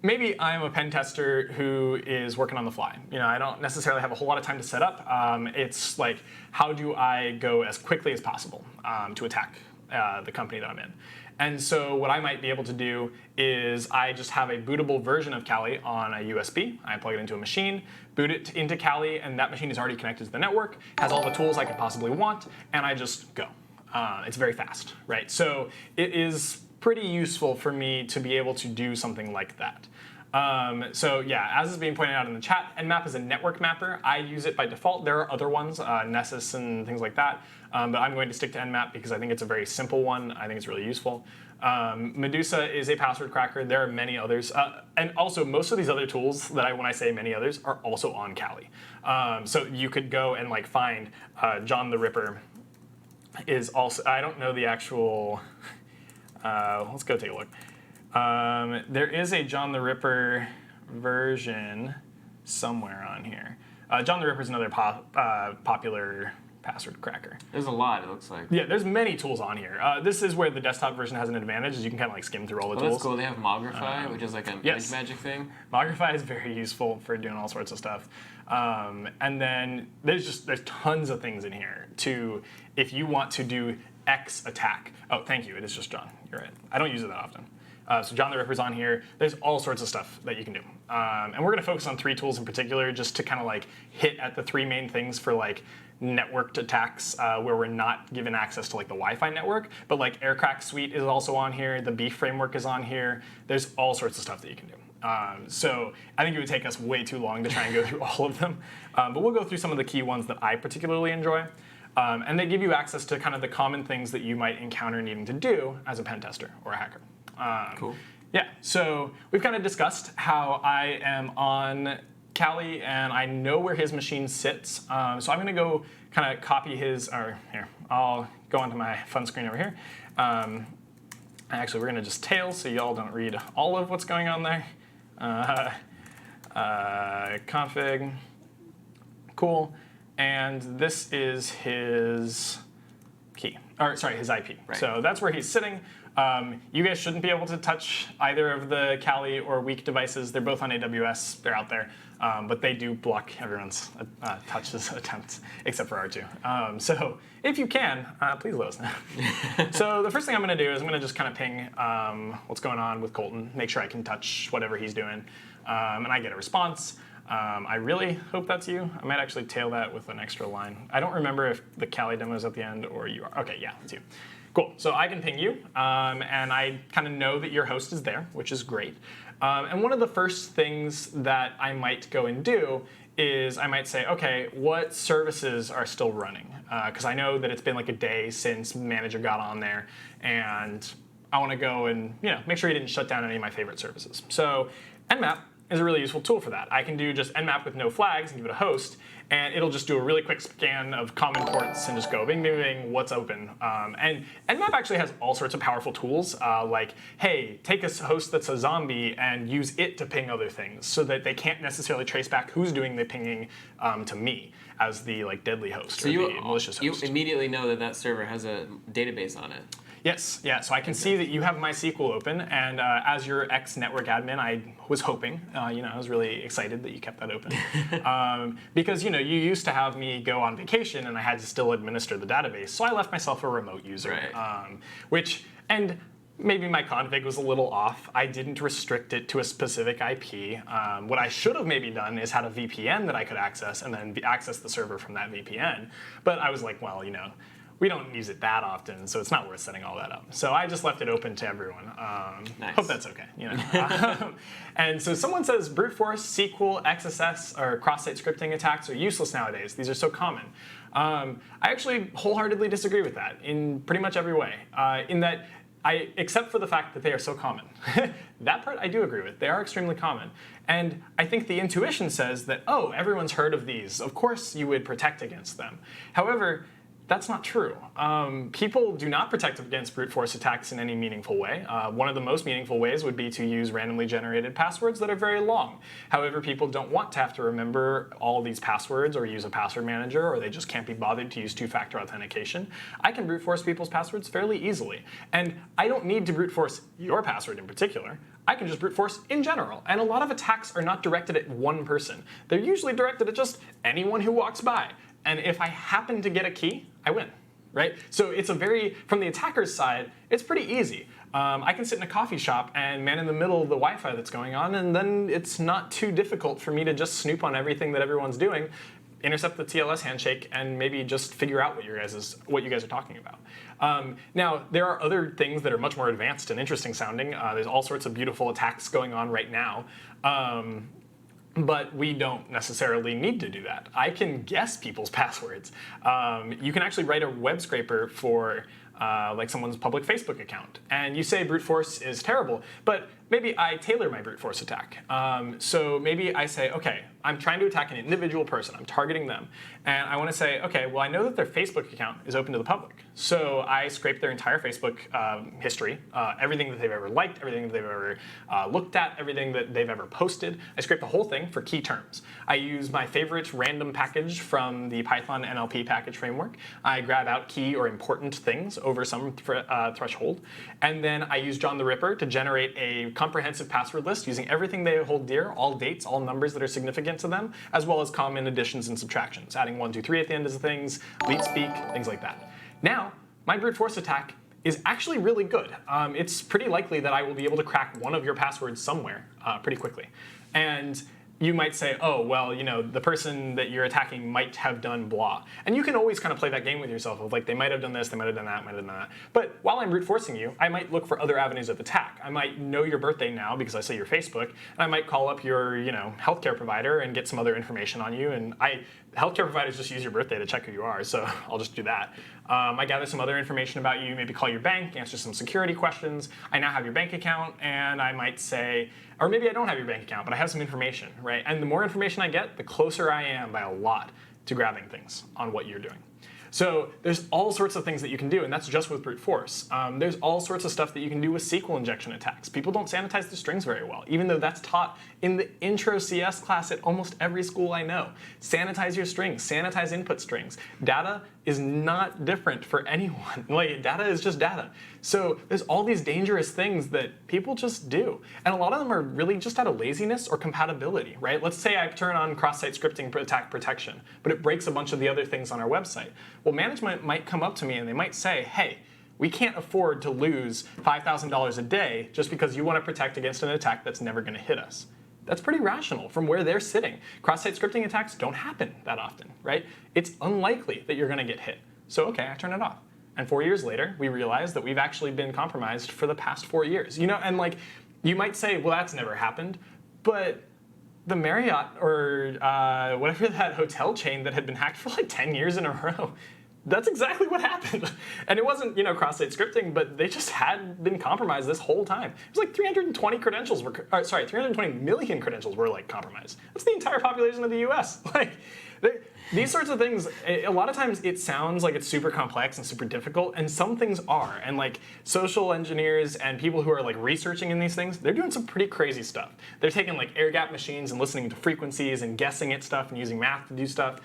S2: maybe I'm a pen tester who is working on the fly. You know, I don't necessarily have a whole lot of time to set up. It's like, how do I go as quickly as possible to attack the company that I'm in? And so what I might be able to do is I just have a bootable version of Callie on a USB. I plug it into a machine, boot it into Callie, and that machine is already connected to the network, has all the tools I could possibly want, and I just go. It's very fast, right? So it is pretty useful for me to be able to do something like that. So yeah, as is being pointed out in the chat, Nmap is a network mapper. I use it by default. There are other ones, Nessus and things like that, but I'm going to stick to Nmap because I think it's a very simple one. I think it's really useful. Medusa is a password cracker. There are many others, and also most of these other tools that when I say many others are also on Kali. So you could go and like find John the Ripper is also. I don't know the actual. Let's go take a look. There is a John the Ripper version somewhere on here. John the Ripper is another popular password cracker.
S1: There's a lot, it looks like.
S2: Yeah, there's many tools on here. This is where the desktop version has an advantage, is you can kind of like skim through all the tools.
S1: That's cool. They have Mogrify, which is like an image magic thing.
S2: Mogrify is very useful for doing all sorts of stuff. And then there's tons of things in here if you want to do X attack. Oh, thank you. It is just John. You're right. I don't use it that often. So John the Ripper's on here. There's all sorts of stuff that you can do. And we're going to focus on 3 tools in particular just to kind of like hit at the 3 main things for like networked attacks where we're not given access to like the Wi-Fi network. But like Aircrack Suite is also on here. The Beef framework is on here. There's all sorts of stuff that you can do. So I think it would take us way too long to try and go through all of them. But we'll go through some of the key ones that I particularly enjoy. And they give you access to kind of the common things that you might encounter needing to do as a pen tester or a hacker.
S1: Cool.
S2: Yeah, so we've kind of discussed how I am on Kali and I know where his machine sits. So I'm going to go kind of copy here, I'll go onto my fun screen over here. Actually, we're going to just tail so y'all don't read all of what's going on there. Config. Cool. And this is his key, his IP. Right. So that's where he's sitting. You guys shouldn't be able to touch either of the Kali or Weak devices. They're both on AWS. They're out there. But they do block everyone's touches attempts, except for R2. So if you can, please let us know. So the first thing I'm going to do is I'm going to just kind of ping what's going on with Colton, make sure I can touch whatever he's doing, and I get a response. I really hope that's you. I might actually tail that with an extra line. I don't remember if the Kali demo is at the end or you are. Okay, yeah, it's you. Cool, so I can ping you, and I kind of know that your host is there, which is great. And one of the first things that I might go and do is I might say, okay, what services are still running? Because I know that it's been like a day since manager got on there, and I want to go and make sure he didn't shut down any of my favorite services. So Nmap is a really useful tool for that. I can do just Nmap with no flags and give it a host, and it'll just do a really quick scan of common ports and just go bing, bing, bing, what's open. And Nmap actually has all sorts of powerful tools, like, hey, take a host that's a zombie and use it to ping other things so that they can't necessarily trace back who's doing the pinging to me as the deadly host or the malicious host.
S1: You immediately know that server has a database on it.
S2: Yes, yeah, so I can see that you have MySQL open, and as your ex-network admin, I was hoping, I was really excited that you kept that open. Because, you used to have me go on vacation, and I had to still administer the database, so I left myself a remote user, right. And maybe my config was a little off. I didn't restrict it to a specific IP. What I should have maybe done is had a VPN that I could access, and then access the server from that VPN, but I was like, well, we don't use it that often, so it's not worth setting all that up. So I just left it open to everyone.
S1: Nice.
S2: Hope that's okay. And so someone says brute force, SQL, XSS, or cross-site scripting attacks are useless nowadays. These are so common. I actually wholeheartedly disagree with that in pretty much every way. In that, except for the fact that they are so common. That part I do agree with. They are extremely common. And I think the intuition says that, oh, everyone's heard of these. Of course you would protect against them. However, that's not true. People do not protect against brute force attacks in any meaningful way. One of the most meaningful ways would be to use randomly generated passwords that are very long. However, people don't want to have to remember all these passwords or use a password manager, or they just can't be bothered to use two-factor authentication. I can brute force people's passwords fairly easily. And I don't need to brute force your password in particular. I can just brute force in general. And a lot of attacks are not directed at one person. They're usually directed at just anyone who walks by. And if I happen to get a key, I win, right? So it's from the attacker's side, it's pretty easy. I can sit in a coffee shop and man in the middle of the Wi-Fi that's going on, and then it's not too difficult for me to just snoop on everything that everyone's doing intercept the TLS handshake and maybe just figure out what you guys are talking about. Now, there are other things that are much more advanced and interesting sounding. There's all sorts of beautiful attacks going on right now. But we don't necessarily need to do that. I can guess people's passwords. You can actually write a web scraper for like someone's public Facebook account. And you say brute force is terrible, but maybe I tailor my brute force attack. So maybe I say, okay, I'm trying to attack an individual person. I'm targeting them. And I want to say, okay, well, I know that their Facebook account is open to the public. So I scrape their entire Facebook history, everything that they've ever liked, everything that they've ever looked at, everything that they've ever posted. I scrape the whole thing for key terms. I use my favorite random package from the Python NLP package framework. I grab out key or important things over some threshold. And then I use John the Ripper to generate a comprehensive password list using everything they hold dear, all dates, all numbers that are significant to them, as well as common additions and subtractions, adding 1, 2, 3 at the end of things, leet speak, things like that. Now, my brute force attack is actually really good. It's pretty likely that I will be able to crack one of your passwords somewhere pretty quickly. And you might say, oh, well, you know, the person that you're attacking might have done blah. And you can always kind of play that game with yourself of like, they might have done this, they might have done that, might have done that. But while I'm brute forcing you, I might look for other avenues of attack. I might know your birthday now because I say your Facebook, and I might call up your, you know, healthcare provider and get some other information on you. And healthcare providers just use your birthday to check who you are, so I'll just do that. I gather some other information about you, maybe call your bank, answer some security questions. I now have your bank account, and I might say, or maybe I don't have your bank account, but I have some information, right? And the more information I get, the closer I am by a lot to grabbing things on what you're doing. So there's all sorts of things that you can do, and that's just with brute force. There's all sorts of stuff that you can do with SQL injection attacks. People don't sanitize the strings very well, even though that's taught in the intro CS class at almost every school I know. Sanitize your strings, sanitize input strings. Data is not different for anyone. Like, data is just data. So there's all these dangerous things that people just do. And a lot of them are really just out of laziness or compatibility, right? Let's say I turn on cross-site scripting attack protection, but it breaks a bunch of the other things on our website. Well, management might come up to me and they might say, hey, we can't afford to lose $5,000 a day just because you want to protect against an attack that's never going to hit us. That's pretty rational from where they're sitting. Cross-site scripting attacks don't happen that often, right? It's unlikely that you're going to get hit. So, okay, I turn it off. And 4 years later, we realize that we've actually been compromised for the past 4 years. You know, and like, you might say, well, that's never happened. But the Marriott or whatever that hotel chain that had been hacked for like 10 years in a row, that's exactly what happened. And it wasn't, you know, cross-site scripting, but they just had been compromised this whole time. It was like 320 million credentials were like compromised. That's the entire population of the US. Like, these sorts of things, a lot of times it sounds like it's super complex and super difficult, and some things are. And like social engineers and people who are like researching in these things, they're doing some pretty crazy stuff. They're taking like air-gapped machines and listening to frequencies and guessing at stuff and using math to do stuff.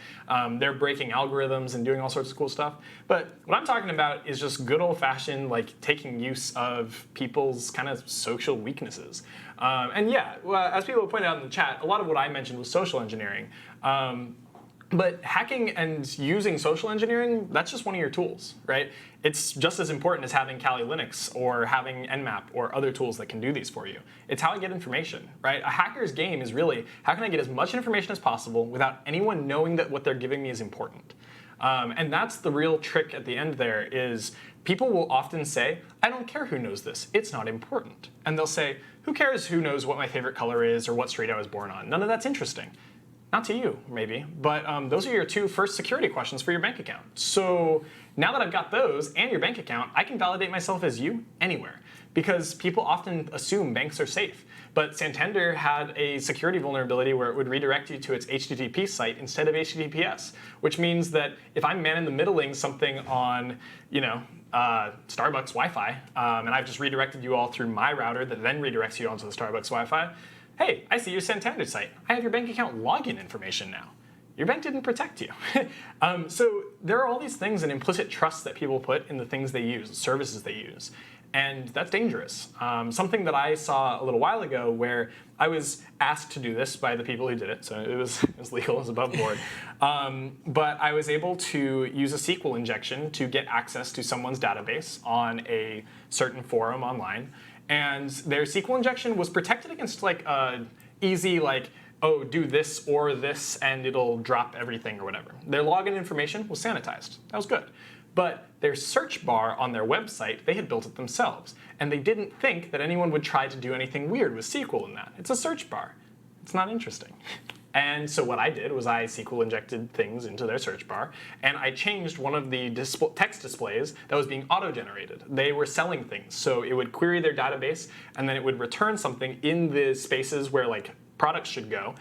S2: They're breaking algorithms and doing all sorts of cool stuff. But what I'm talking about is just good old-fashioned like taking use of people's kind of social weaknesses. And yeah, well, as people pointed out in the chat, a lot of what I mentioned was social engineering. But hacking and using social engineering, that's just one of your tools, right? It's just as important as having Kali Linux or having Nmap or other tools that can do these for you. It's how I get information, right? A hacker's game is really, how can I get as much information as possible without anyone knowing that what they're giving me is important? And that's the real trick at the end there is people will often say, I don't care who knows this, it's not important. And they'll say, who cares who knows what my favorite color is or what street I was born on? None of that's interesting. Not to you, maybe, but those are your two first security questions for your bank account. So now that I've got those and your bank account, I can validate myself as you anywhere because people often assume banks are safe. But Santander had a security vulnerability where it would redirect you to its HTTP site instead of HTTPS, which means that if I'm man-in-the-middling something on, you know, Starbucks Wi-Fi, and I've just redirected you all through my router that then redirects you onto the Starbucks Wi-Fi, hey, I see your Santander site. I have your bank account login information now. Your bank didn't protect you. So there are all these things and implicit trust that people put in the things they use, the services they use. And that's dangerous. Something that I saw a little while ago where I was asked to do this by the people who did it, so it was legal, it was above board. But I was able to use a SQL injection to get access to someone's database on a certain forum online. And their SQL injection was protected against like easy like oh, do this or this and it'll drop everything or whatever. Their login information was sanitized. That was good. But their search bar on their website, they had built it themselves. And they didn't think that anyone would try to do anything weird with SQL in that. It's a search bar. It's not interesting. And so what I did was I SQL injected things into their search bar, and I changed one of the text displays that was being auto-generated. They were selling things, so it would query their database, and then it would return something in the spaces where like products should go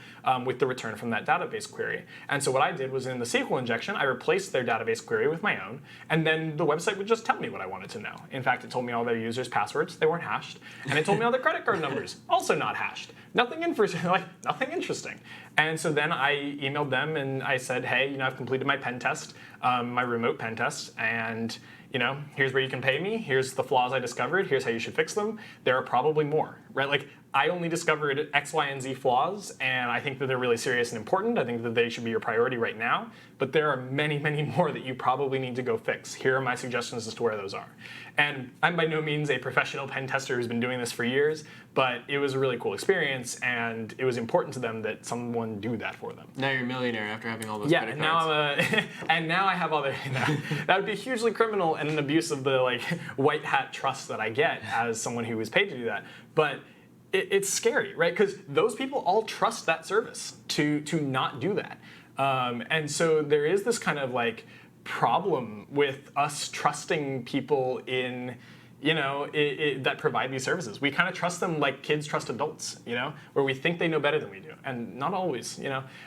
S2: with the return from that database query. And so what I did was in the SQL injection, I replaced their database query with my own, and then the website would just tell me what I wanted to know. In fact, it told me all their users' passwords, they weren't hashed, and it told me all their credit card numbers, also not hashed. Nothing interesting. And so then I emailed them and I said, hey, I've completed my pen test, my remote pen test, and here's where you can pay me. Here's the flaws I discovered. Here's how you should fix them. There are probably more, right? Like I only discovered X, Y, and Z flaws, and I think that they're really serious and important. I think that they should be your priority right now. But there are many, many more that you probably need to go fix. Here are my suggestions as to where those are. And I'm by no means a professional pen tester who's been doing this for years, but it was a really cool experience, and it was important to them that someone do that for them.
S1: Now you're a millionaire after having all those
S2: Yeah,
S1: credit cards.
S2: and now I have all the. That would be hugely criminal and an abuse of the white hat trust that I get as someone who is paid to do that. But it's scary, right? Because those people all trust that service to not do that, and so there is this kind of problem with us trusting people in that provide these services. We kind of trust them like kids trust adults, where we think they know better than we do, and not always.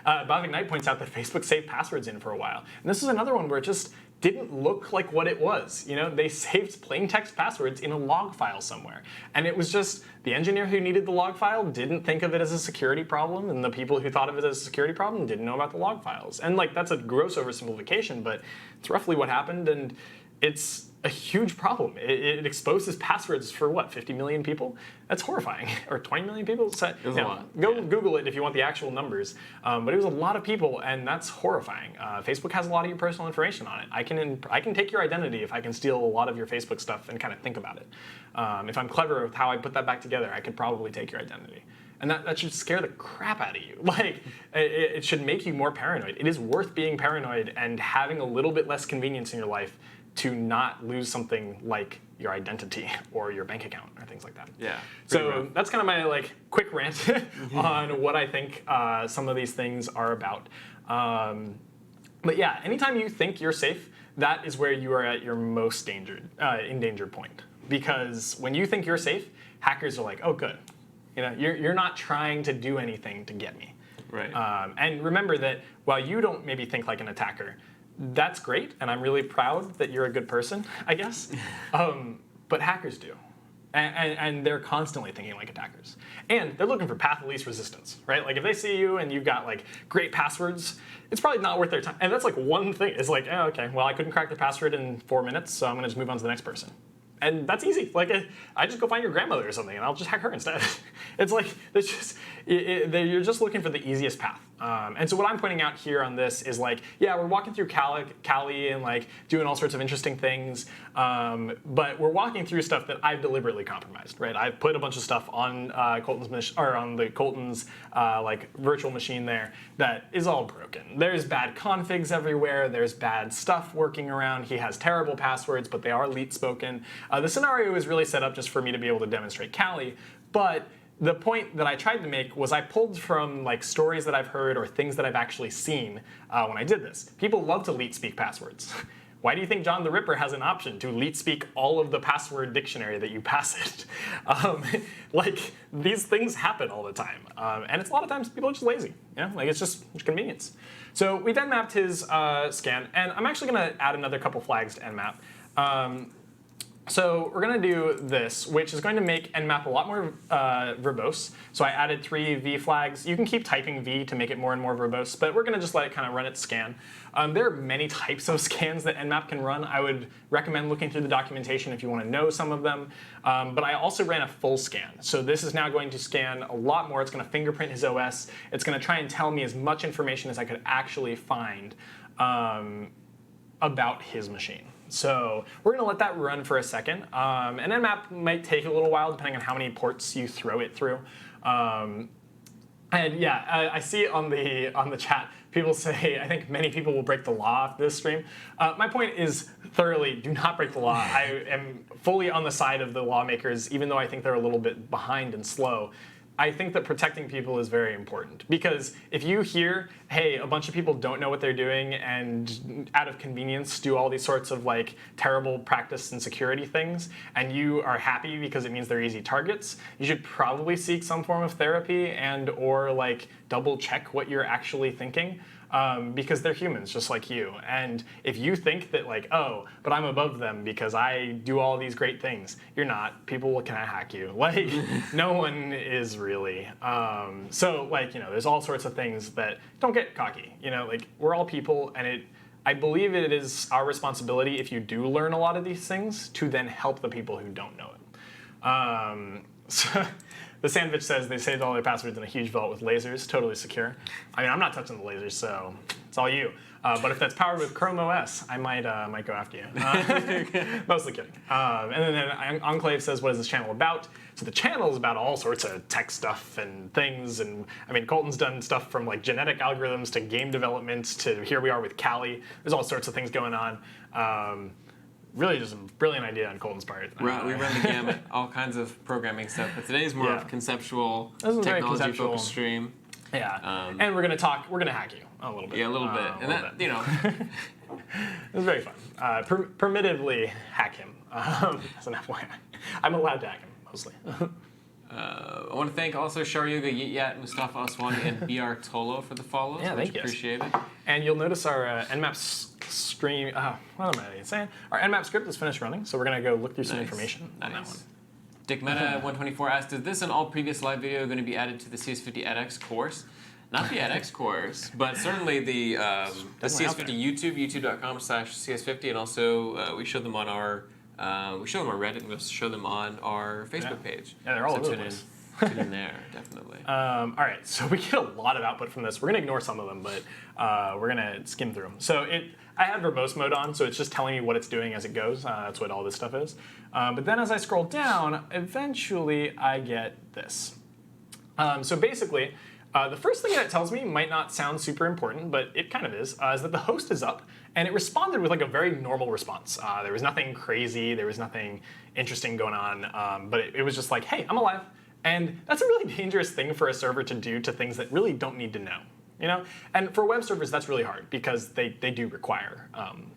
S2: Bob Knight points out that Facebook saved passwords in for a while, and this is another one where it just didn't look like what it was. They saved plain text passwords in a log file somewhere, and it was just the engineer who needed the log file didn't think of it as a security problem, and the people who thought of it as a security problem didn't know about the log files. And that's a gross oversimplification, but it's roughly what happened, and it's a huge problem. It exposes passwords for what, 50 million people? That's horrifying. Or 20 million people? So,
S1: it was a lot.
S2: Go Google it if you want the actual numbers. But it was a lot of people, and that's horrifying. Facebook has a lot of your personal information on it. I can take your identity if I can steal a lot of your Facebook stuff and kind of think about it. If I'm clever with how I put that back together, I could probably take your identity. And that should scare the crap out of you. It should make you more paranoid. It is worth being paranoid and having a little bit less convenience in your life to not lose something like your identity or your bank account or things like that.
S1: Yeah.
S2: So that's kind of my quick rant on what I think some of these things are about. But yeah, anytime you think you're safe, that is where you are at your most endangered point. Because when you think you're safe, hackers are like, oh, good. You're not trying to do anything to get me.
S1: Right.
S2: And remember that while you don't maybe think like an attacker, that's great, and I'm really proud that you're a good person, I guess. But hackers do. And they're constantly thinking like attackers. And they're looking for path of least resistance, right? If they see you and you've got great passwords, it's probably not worth their time. And that's one thing. It's oh, okay, well, I couldn't crack the password in 4 minutes, so I'm gonna just move on to the next person. And that's easy. I just go find your grandmother or something, and I'll just hack her instead. You're just looking for the easiest path. And so what I'm pointing out here on this is yeah, we're walking through Kali and doing all sorts of interesting things, but we're walking through stuff that I've deliberately compromised, right? I've put a bunch of stuff on Colton's virtual machine there that is all broken. There's bad configs everywhere. There's bad stuff working around. He has terrible passwords, but they are leet spoken. The scenario is really set up just for me to be able to demonstrate Kali, but the point that I tried to make was I pulled from stories that I've heard or things that I've actually seen when I did this. People love to leet speak passwords. Why do you think John the Ripper has an option to leet speak all of the password dictionary that you pass it? These things happen all the time. And it's a lot of times people are just lazy. It's just convenience. So we then mapped his scan, and I'm actually gonna add another couple flags to Nmap. So we're going to do this, which is going to make Nmap a lot more verbose. So I added 3 V flags. You can keep typing V to make it more and more verbose, but we're going to just let it kind of run its scan. There are many types of scans that Nmap can run. I would recommend looking through the documentation if you want to know some of them. But I also ran a full scan. So this is now going to scan a lot more. It's going to fingerprint his OS. It's going to try and tell me as much information as I could actually find about his machine. So we're going to let that run for a second. And Nmap might take a little while depending on how many ports you throw it through. And And yeah, I see on the chat, people say, I think many people will break the law after this stream. My point is thoroughly, do not break the law. I am fully on the side of the lawmakers, even though I think they're a little bit behind and slow. I think that protecting people is very important, because if you hear, hey, a bunch of people don't know what they're doing and out of convenience do all these sorts of like terrible practice and security things, and you are happy because it means they're easy targets, you should probably seek some form of therapy and or like double check what you're actually thinking. Because they're humans just like you. And if you think that like, oh, but I'm above them because I do all these great things, you're not. People can hack you. Like, no one is really. So like, you know, there's all sorts of things that don't get cocky. You know, like we're all people, and I believe it is our responsibility, if you do learn a lot of these things, to then help the people who don't know it. So the Sandwich says they saved all their passwords in a huge vault with lasers, totally secure. I mean, I'm not touching the lasers, so it's all you. But if that's powered with Chrome OS, I might go after you. Mostly kidding. And then Enclave says, what is this channel about? So the channel is about all sorts of tech stuff and things. And I mean, Colton's done stuff from like genetic algorithms to game development to here we are with Kali. There's all sorts of things going on. Really just a brilliant idea on Colton's part.
S1: We run the gamut, all kinds of programming stuff. But today's more of a conceptual, technology-focused stream.
S2: Yeah, and we're gonna hack you a little bit.
S1: Yeah, a little bit. And that, you know.
S2: It was very fun. Permittively hack him. As an FYI. I'm allowed to hack him, mostly.
S1: I want to thank also Sharyuga, Yityat, Mustafa Aswani, and BR Tolo for the follows.
S2: Yeah,
S1: much
S2: thank you.
S1: Appreciated.
S2: And you'll notice our Nmap stream. What am I saying? Our Nmap script is finished running, so we're gonna go look through some information on that one.
S1: Dick Meta 124 asked, is this and all previous live video going to be added to the CS50 edX course? Not the edX course, but certainly the CS50 YouTube, youtube.com/CS50, and also we show them on our Reddit, and we'll show them on our Facebook page.
S2: Yeah, they're all over the place.
S1: Tune in there, definitely.
S2: All right, so we get a lot of output from this. We're going to ignore some of them, but we're going to skim through them. So I have verbose mode on, so it's just telling me what it's doing as it goes. That's what all this stuff is. But then as I scroll down, eventually I get this. So basically, the first thing that it tells me might not sound super important, but it kind of is that the host is up, and it responded with like a very normal response. There was nothing crazy, there was nothing interesting going on, but it was just like, hey, I'm alive. And that's a really dangerous thing for a server to do to things that really don't need to know, you know? And for web servers, that's really hard because they do require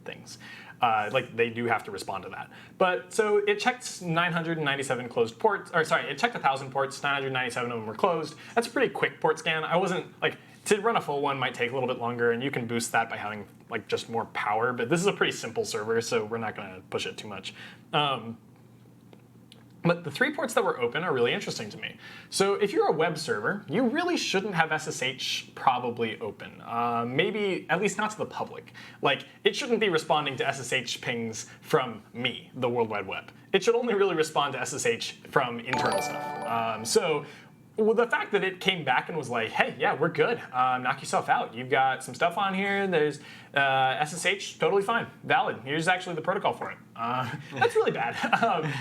S2: things. Like they do have to respond to that. But so it checked 997 closed ports, or sorry, it checked 1,000 ports, 997 of them were closed. That's a pretty quick port scan. I wasn't, like, to run a full one might take a little bit longer, and you can boost that by having like just more power, but this is a pretty simple server, so we're not gonna push it too much. But the 3 ports that were open are really interesting to me. So if you're a web server, you really shouldn't have SSH probably open. Maybe, at least not to the public. Like, it shouldn't be responding to SSH pings from me, the World Wide Web. It should only really respond to SSH from internal stuff. So well, the fact that it came back and was like, hey, yeah, we're good. Knock yourself out. You've got some stuff on here. There's SSH, totally fine, valid. Here's actually the protocol for it. That's really bad.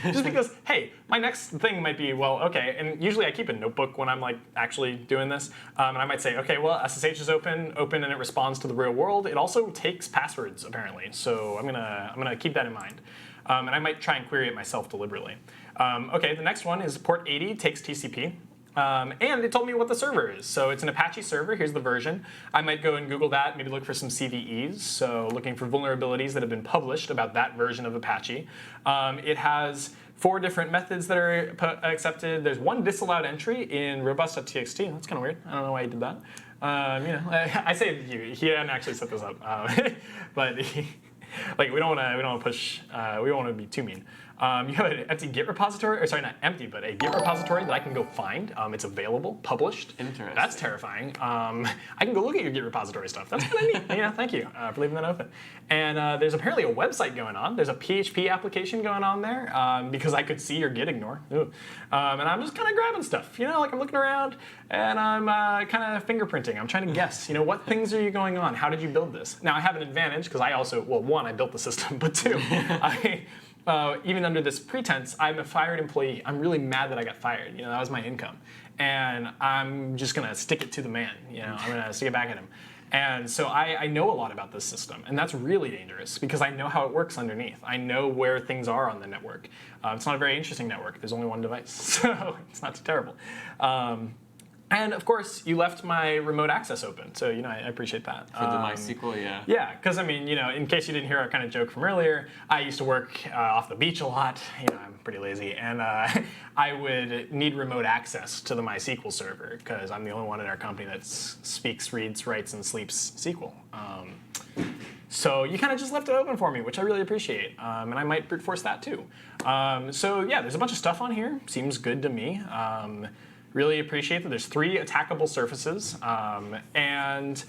S2: Just because, hey, my next thing might be, well, okay, and usually I keep a notebook when I'm like actually doing this, and I might say, okay, well, SSH is open, and it responds to the real world. It also takes passwords apparently, so I'm gonna keep that in mind, and I might try and query it myself deliberately. Okay, the next one is port 80 takes TCP. And it told me what the server is. So it's an Apache server. Here's the version. I might go and Google that, maybe look for some CVEs, so looking for vulnerabilities that have been published about that version of Apache. It has 4 different methods that are accepted. There's 1 disallowed entry in robust.txt. That's kind of weird. I don't know why he did that. You know, I say he hadn't actually set this up, but like we don't want to push. We don't want to be too mean. You have an empty Git repository, or sorry, not empty, but a Git repository that I can go find. It's available, published.
S1: Interesting. That's
S2: terrifying. I can go look at your Git repository stuff. That's kind of neat. Yeah, thank you for leaving that open. And there's apparently a website going on. There's a PHP application going on there because I could see your Git ignore. And I'm just kind of grabbing stuff. You know, like I'm looking around and I'm kind of fingerprinting. I'm trying to guess, you know, what things are you going on? How did you build this? Now I have an advantage because I also, well, 1, I built the system, but 2, even under this pretense, I'm a fired employee. I'm really mad that I got fired. You know, that was my income. and I'm just gonna stick it to the man. I'm gonna stick it back at him. And so I know a lot about this system, and that's really dangerous because I know how it works underneath. I know where things are on the network. It's not a very interesting network. There's only one device, so it's not too terrible. And of course, you left my remote access open, so I appreciate that.
S1: For the MySQL, yeah.
S2: Yeah, because in case you didn't hear our kind of joke from earlier, I used to work off the beach a lot. I'm pretty lazy, and I would need remote access to the MySQL server because I'm the only one in our company that speaks, reads, writes, and sleeps SQL. So you kind of just left it open for me, which I really appreciate, and I might brute force that too. So yeah, there's a bunch of stuff on here. Seems good to me. Really appreciate that there's 3 attackable surfaces, and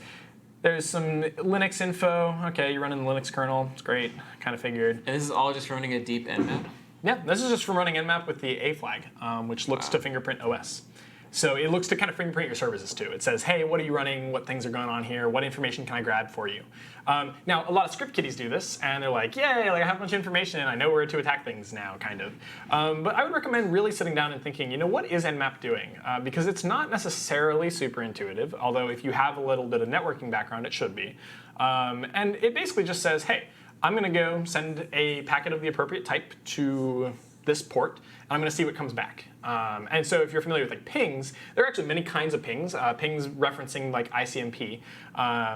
S2: there's some Linux info. Okay, you're running the Linux kernel. It's great. Kind of figured.
S1: And this is all just running a deep Nmap?
S2: Yeah, this is just from running Nmap with the A flag, which looks to fingerprint OS. So it looks to kind of fingerprint your services too. It says, hey, what are you running? What things are going on here? What information can I grab for you? Now, a lot of script kiddies do this, and they're like, yay, I have a bunch of information, and I know where to attack things now, kind of. But I would recommend really sitting down and thinking, what is Nmap doing? Because it's not necessarily super intuitive, although if you have a little bit of networking background, it should be. And it basically just says, hey, I'm going to go send a packet of the appropriate type to this port, and I'm going to see what comes back. And so if you're familiar with pings, there are actually many kinds of pings. Pings referencing ICMP,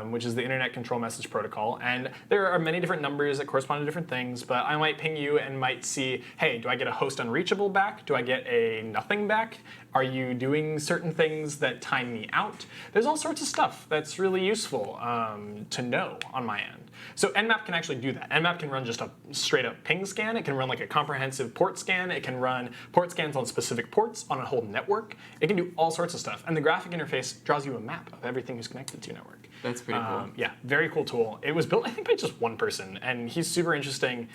S2: which is the Internet Control Message Protocol. And there are many different numbers that correspond to different things, but I might ping you and might see, hey, do I get a host unreachable back? Do I get a nothing back? Are you doing certain things that time me out? There's all sorts of stuff that's really useful to know on my end. So Nmap can actually do that. Nmap can run just a straight up ping scan. It can run a comprehensive port scan. It can run port scans on specific ports on a whole network. It can do all sorts of stuff. And the graphic interface draws you a map of everything who's connected to your network.
S1: That's pretty cool.
S2: Yeah, very cool tool. It was built, I think, by just one person, and he's super interesting.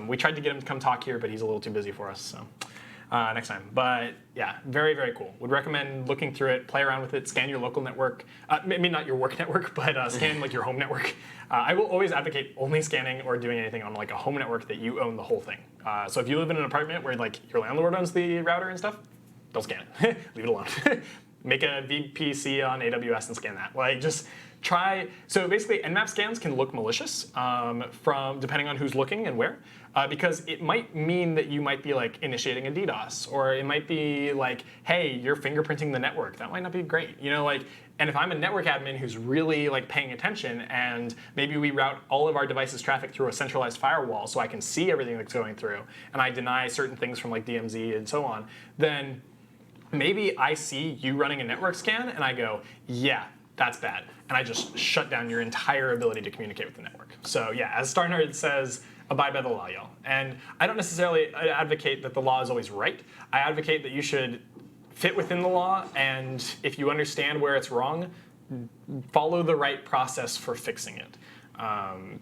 S2: We tried to get him to come talk here, but he's a little too busy for us, so next time. But yeah, very, very cool. Would recommend looking through it, play around with it, scan your local network. Maybe not your work network, but scan your home network. I will always advocate only scanning or doing anything on a home network that you own the whole thing. So if you live in an apartment where your landlord owns the router and stuff, don't scan it. Leave it alone. Make a VPC on AWS and scan that. Just try. So basically, Nmap scans can look malicious from depending on who's looking and where, because it might mean that you might be initiating a DDoS, or it might be hey, you're fingerprinting the network. That might not be great. And if I'm a network admin who's really paying attention, and maybe we route all of our devices' traffic through a centralized firewall so I can see everything that's going through, and I deny certain things from DMZ and so on, then maybe I see you running a network scan and I go, yeah, that's bad. And I just shut down your entire ability to communicate with the network. So yeah, as StarNerd says, abide by the law, y'all. And I don't necessarily advocate that the law is always right. I advocate that you should fit within the law, and if you understand where it's wrong, follow the right process for fixing it.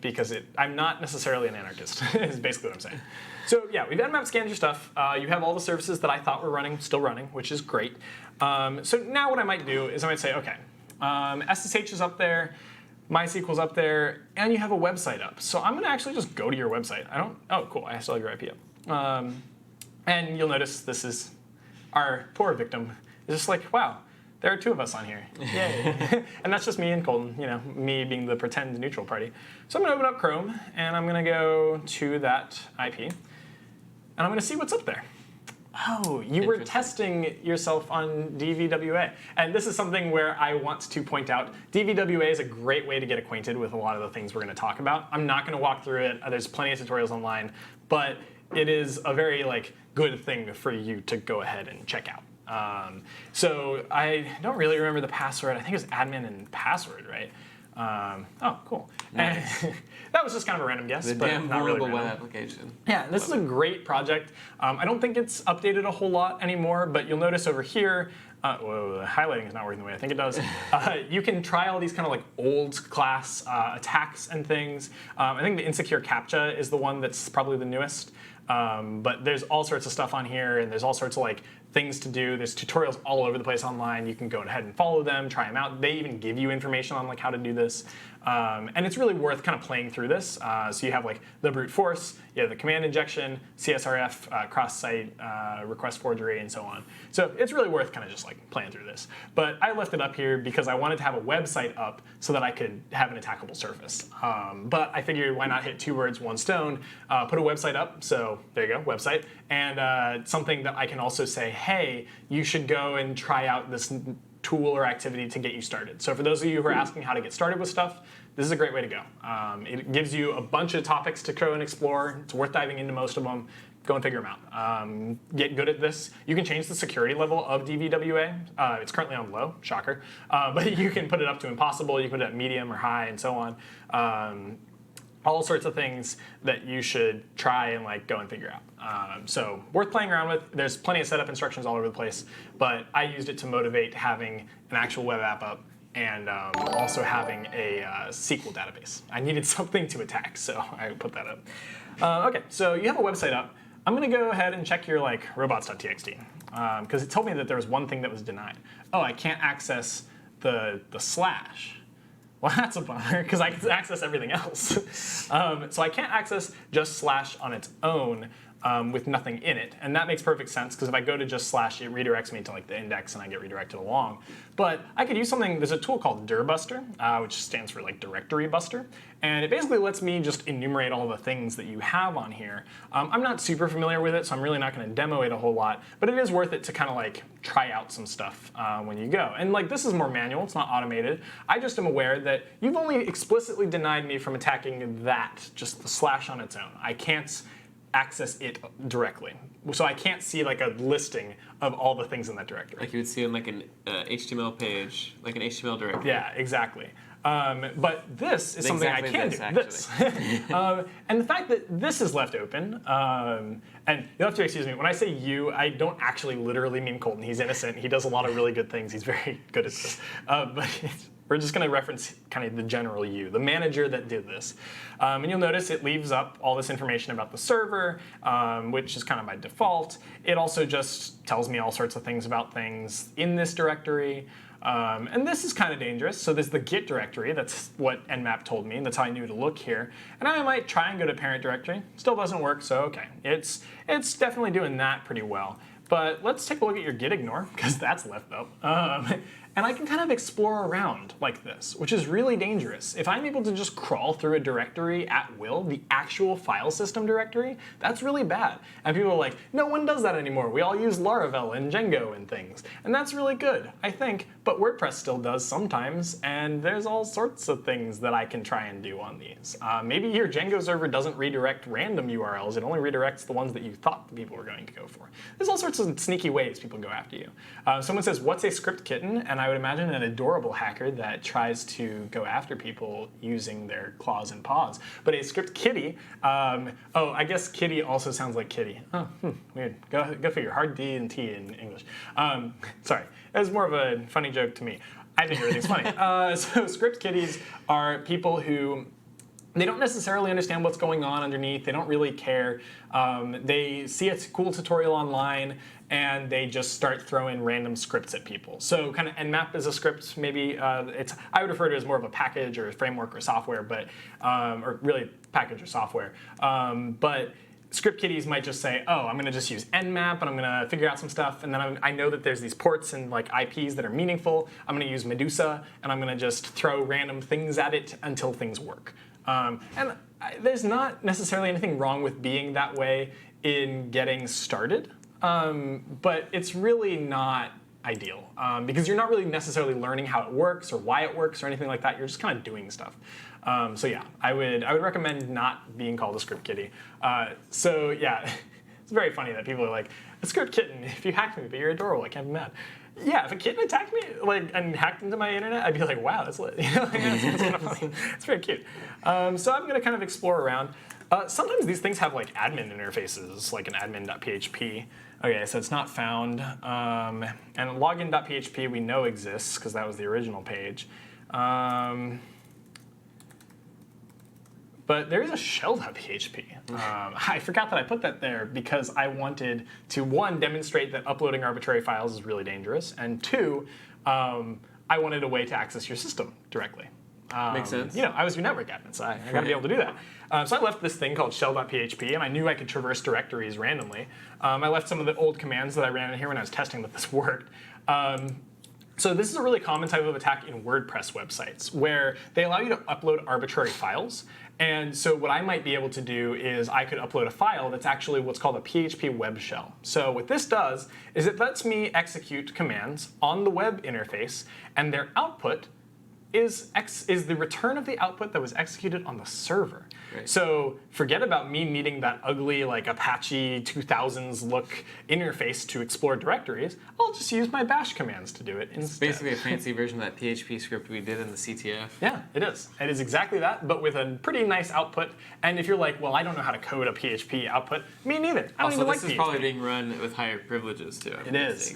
S2: Because I'm not necessarily an anarchist, is basically what I'm saying. So yeah, we've Nmap scanned your stuff. You have all the services that I thought were running, still running, which is great. So now what I might do is I might say, okay, SSH is up there, MySQL's up there, and you have a website up. So I'm going to actually just go to your website. Oh, cool, I still have your IP up. And you'll notice this is our poor victim. It's just wow, there are 2 of us on here. Yay. And that's just me and Colton, me being the pretend neutral party. So I'm going to open up Chrome, and I'm going to go to that IP, and I'm going to see what's up there. Oh, you were testing yourself on DVWA. And this is something where I want to point out, DVWA is a great way to get acquainted with a lot of the things we're going to talk about. I'm not going to walk through it. There's plenty of tutorials online, but it is a very good thing for you to go ahead and check out. So I don't really remember the password. I think it was admin and password, right? Oh, cool.
S1: Nice.
S2: That was just kind of a random guess,
S1: the
S2: but
S1: damn
S2: not really
S1: vulnerable
S2: random.
S1: web application.
S2: Yeah, this is a great project. I don't think it's updated a whole lot anymore, but you'll notice over here, whoa, the highlighting is not working the way I think it does. You can try all these kind of old class attacks and things. I think the insecure CAPTCHA is the one that's probably the newest. But there's all sorts of stuff on here, and there's all sorts of things to do. There's tutorials all over the place online. You can go ahead and follow them, try them out. They even give you information on like how to do this. And it's really worth kind of playing through this. So you have like the brute force, you have the command injection, CSRF, cross-site request forgery, and so on. So it's really worth kind of just like playing through this. But I left it up here because I wanted to have a website up so that I could have an attackable surface. But I figured why not hit two birds, one stone, put a website up. So there you go, website. And something that I can also say, hey, you should go and try out this tool or activity to get you started. So for those of you who are asking how to get started with stuff, this is a great way to go. It gives you a bunch of topics to go and explore. It's worth diving into most of them. Go and figure them out. Get good at this. You can change the security level of DVWA. It's currently on low, shocker. But you can put it up to impossible. You can put it at medium or high and so on. All sorts of things that you should try and like go and figure out. So worth playing around with. There's plenty of setup instructions all over the place, but I used it to motivate having an actual web app up and also having a SQL database. I needed something to attack, so I put that up. Okay, so you have a website up. I'm gonna go ahead and check your like robots.txt because it told me that there was one thing that was denied. Oh, I can't access the slash. Well, that's a bummer, because I can access everything else. So I can't access just slash on its own with nothing in it. And that makes perfect sense, because if I go to just slash, it redirects me to like the index, and I get redirected along. But I could use something, there's a tool called dirbuster, which stands for like directory buster. And it basically lets me just enumerate all the things that you have on here. I'm not super familiar with it, so I'm really not going to demo it a whole lot. But it is worth it to kind of like try out some stuff when you go. And like this is more manual, it's not automated. I just am aware that you've only explicitly denied me from attacking that, just the slash on its own. I can't access it directly. So I can't see like a listing of all the things in that directory.
S1: Like you would see in like an HTML page, like an HTML directory.
S2: Yeah, exactly. But this is something I can do. This. And the fact that this is left open, and you'll have to excuse me, when I say you, I don't actually literally mean Colton. He's innocent. He does a lot of really good things. He's very good at this. But we're just going to reference kind of the general you, the manager that did this. And you'll notice it leaves up all this information about the server, which is kind of by default. It also just tells me all sorts of things about things in this directory. And this is kind of dangerous. So there's the Git directory. That's what Nmap told me. That's how I knew to look here. And I might try and go to parent directory. Still doesn't work, so okay. It's definitely doing that pretty well. But let's take a look at your git ignore, because that's left up. And I can kind of explore around like this, which is really dangerous. If I'm able to just crawl through a directory at will, the actual file system directory, that's really bad. And people are like, no one does that anymore. We all use Laravel and Django and things. And that's really good, I think. But WordPress still does sometimes, and there's all sorts of things that I can try and do on these. Maybe your Django server doesn't redirect random URLs. It only redirects the ones that you thought the people were going to go for. There's all sorts of sneaky ways people go after you. Someone says, what's a script kitten? And I would imagine an adorable hacker that tries to go after people using their claws and paws. But a script kitty, oh, I guess kitty also sounds like kitty. Oh, weird. Go figure. Hard D and T in English. Sorry, that was more of a funny joke to me. I think everything's funny. So script kitties are people who they don't necessarily understand what's going on underneath. They don't really care. They see a cool tutorial online, and they just start throwing random scripts at people. So kind of Nmap is a script, maybe. I would refer to it as more of a package or a framework or software, but or really package or software. But script kiddies might just say, oh, I'm going to just use Nmap, and I'm going to figure out some stuff, and then I know that there's these ports and like IPs that are meaningful. I'm going to use Medusa, and I'm going to just throw random things at it until things work. There's not necessarily anything wrong with being that way in getting started, but it's really not ideal because you're not really necessarily learning how it works or why it works or anything like that. You're just kind of doing stuff. So yeah, I would recommend not being called a script kiddie. So yeah, it's very funny that people are like, a script kitten, if you hacked me, but you're adorable, I can't be mad. Yeah, if a kitten attacked me and hacked into my internet, I'd be like, wow, that's lit. You know, that's kind of funny. It's very cute. So I'm going to kind of explore around. Sometimes these things have like admin interfaces, like an admin.php. Okay, so it's not found. And login.php we know exists because that was the original page. But But there is a shell.php. I forgot that I put that there because I wanted to, one, demonstrate that uploading arbitrary files is really dangerous, and two, I wanted a way to access your system directly.
S1: Makes sense.
S2: You know, I was your network admin, so I got to be able to do that. So I left this thing called shell.php, and I knew I could traverse directories randomly. I left some of the old commands that I ran in here when I was testing that this worked. So this is a really common type of attack in WordPress websites, where they allow you to upload arbitrary files. And so what I might be able to do is I could upload a file that's actually what's called a PHP web shell. So what this does is it lets me execute commands on the web interface, and their output is the return of the output that was executed on the server. Right. So forget about me needing that ugly like Apache 2000s look interface to explore directories. I'll just use my bash commands to do it instead.
S1: It's basically a fancy version of that PHP script we did in the CTF.
S2: Yeah, it is. It is exactly that, but with a pretty nice output. And if you're like, well, I don't know how to code a PHP output, me neither. I don't even like PHP.
S1: This is probably being run with higher privileges too.
S2: It is.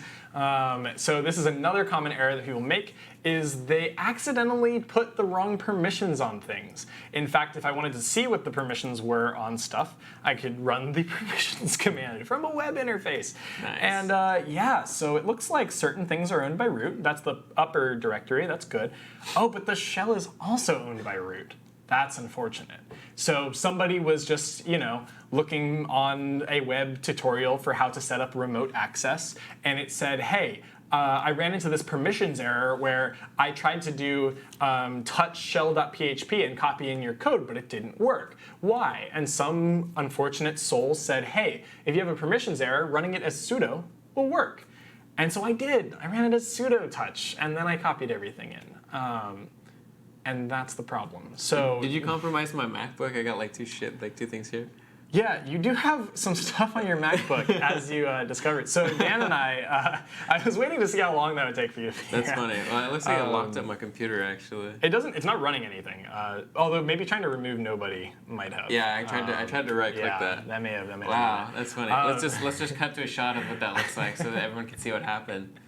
S2: So this is another common error that people make, is they accidentally put the wrong permissions on things. In fact, if I wanted to see what the permissions were on stuff, I could run the permissions command from a web interface.
S1: Nice.
S2: And yeah, so it looks like certain things are owned by root. That's the upper directory, that's good. Oh, but the shell is also owned by root. That's unfortunate. So somebody was just, you know, looking on a web tutorial for how to set up remote access, and it said, hey, I ran into this permissions error where I tried to do touch shell.php and copy in your code, but it didn't work. Why? And some unfortunate soul said, hey, if you have a permissions error, running it as sudo will work. And so I did. I ran it as sudo touch, and then I copied everything in. And that's the problem. So
S1: did you compromise my MacBook? I got like two things here.
S2: Yeah, you do have some stuff on your MacBook, as you discovered. So Dan and I was waiting to see how long that would take for you to figure
S1: That's funny. Well, it looks like I locked up my computer, actually.
S2: It doesn't. It's not running anything. Although maybe trying to remove nobody might have.
S1: Yeah, I tried to right-click
S2: yeah,
S1: that.
S2: That may have.
S1: Wow, that's funny. Let's just cut to a shot of what that looks like so that everyone can see what happened.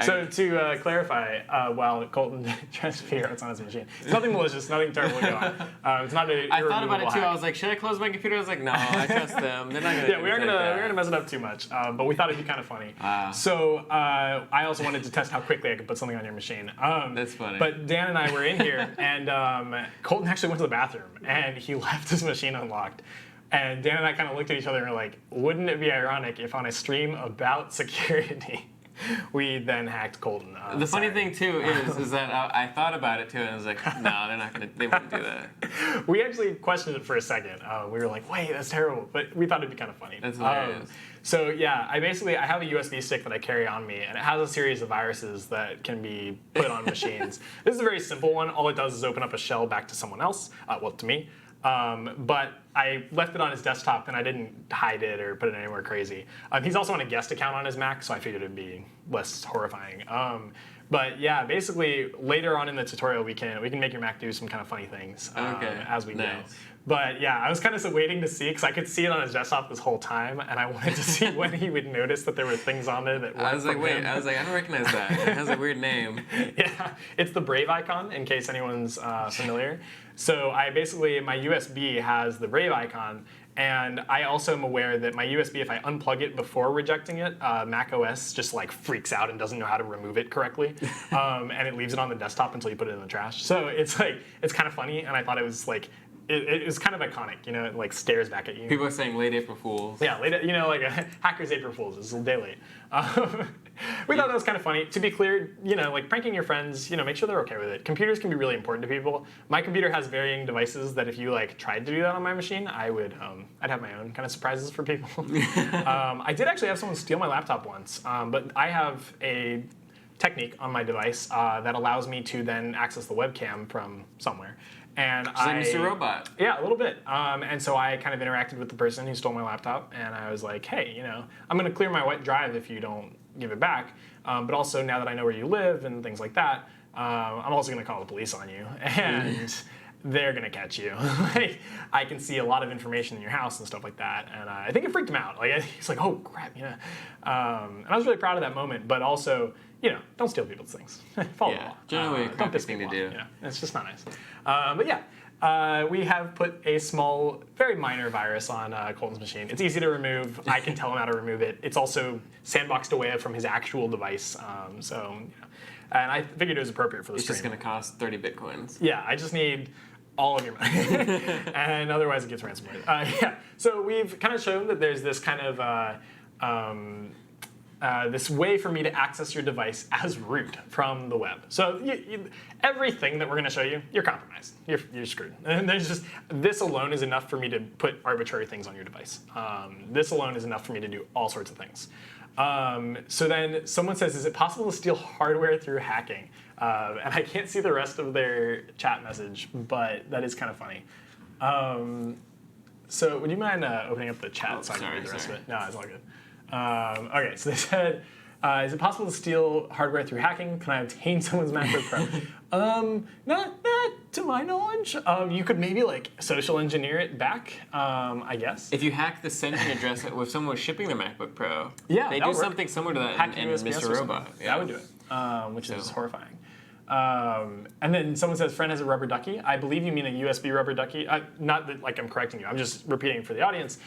S2: So to clarify, while Colton tries to figure out what's on his machine, it's nothing malicious, nothing terrible going on. It's not a
S1: I thought about it too.
S2: hack.
S1: I was like, should I close my computer? I was like, no, I trust them. They're not gonna.
S2: Yeah, we're gonna mess it up too much, but we thought it'd be kind of funny. So I also wanted to test how quickly I could put something on your machine.
S1: That's funny.
S2: But Dan and I were in here, and Colton actually went to the bathroom, and he left his machine unlocked. And Dan and I kind of looked at each other and were like, wouldn't it be ironic if on a stream about security, we then hacked Colton?
S1: The funny thing too is that I thought about it too, and I was like, no, they wouldn't do that.
S2: We actually questioned it for a second. We were like, wait, that's terrible, but we thought it'd be kind of funny.
S1: That's hilarious.
S2: So yeah, I have a USB stick that I carry on me, and it has a series of viruses that can be put on machines. This is a very simple one. All it does is open up a shell back to someone else, well, to me. But I left it on his desktop, and I didn't hide it or put it anywhere crazy. He's also on a guest account on his Mac, so I figured it'd be less horrifying. But yeah, basically later on in the tutorial, we can make your Mac do some kind of funny things as we go. But yeah, I was kind of waiting to see, because I could see it on his desktop this whole time, and I wanted to see when he would notice that there were things on there that weren't
S1: I was like, I don't recognize that. It has a weird name.
S2: Yeah, it's the Brave icon, in case anyone's familiar. So my USB has the Brave icon, and I also am aware that my USB, if I unplug it before rejecting it, Mac OS just like freaks out and doesn't know how to remove it correctly, and it leaves it on the desktop until you put it in the trash. So it's kind of funny, and I thought it was like, it was kind of iconic, you know, it like stares back at you.
S1: People are saying late April Fools.
S2: Yeah, like a hacker's April Fools. It's a day late. We thought that was kind of funny. To be clear, you know, like pranking your friends, you know, make sure they're okay with it. Computers can be really important to people. My computer has varying devices that if you like tried to do that on my machine, I'd have my own kind of surprises for people. I did actually have someone steal my laptop once, but I have a technique on my device that allows me to then access the webcam from somewhere. And
S1: like Mr. Robot.
S2: Yeah, a little bit. And so I kind of interacted with the person who stole my laptop, and I was like, hey, you know, I'm going to clear my wet drive if you don't give it back. But also, now that I know where you live and things like that, I'm also going to call the police on you. And they're going to catch you. Like, I can see a lot of information in your house and stuff like that. And I think it freaked him out. Like, he's like, oh, crap, you know. And I was really proud of that moment, but also, you know, don't steal people's things. Follow the law.
S1: Generally a
S2: don't
S1: crappy
S2: piss
S1: thing to
S2: people
S1: do.
S2: off. You know, it's just not nice. But yeah, we have put a small, very minor virus on Colton's machine. It's easy to remove. I can tell him how to remove it. It's also sandboxed away from his actual device. And I figured it was appropriate for the stream.
S1: It's just going to cost 30 bitcoins.
S2: Yeah, I just need all of your money. And otherwise it gets ransomware. Yeah, so we've kind of shown that there's this kind of this way for me to access your device as root from the web. So everything that we're going to show you, you're compromised. You're screwed. And there's just, this alone is enough for me to put arbitrary things on your device. This alone is enough for me to do all sorts of things. So then someone says, is it possible to steal hardware through hacking? And I can't see the rest of their chat message, but that is kind of funny. So would you mind opening up the chat so I can read the rest of it? No, it's all good. Okay, so they said, is it possible to steal hardware through hacking? Can I obtain someone's MacBook Pro? Not to my knowledge. You could maybe like social engineer it back, I guess.
S1: If you hack the sending address if someone was shipping their MacBook Pro,
S2: yeah,
S1: they do something similar to that
S2: hack
S1: in
S2: USPS
S1: Mr. Robot.
S2: Yeah. That would do it, which is horrifying. And then someone says, friend has a rubber ducky. I believe you mean a USB rubber ducky. Not that like I'm correcting you. I'm just repeating for the audience.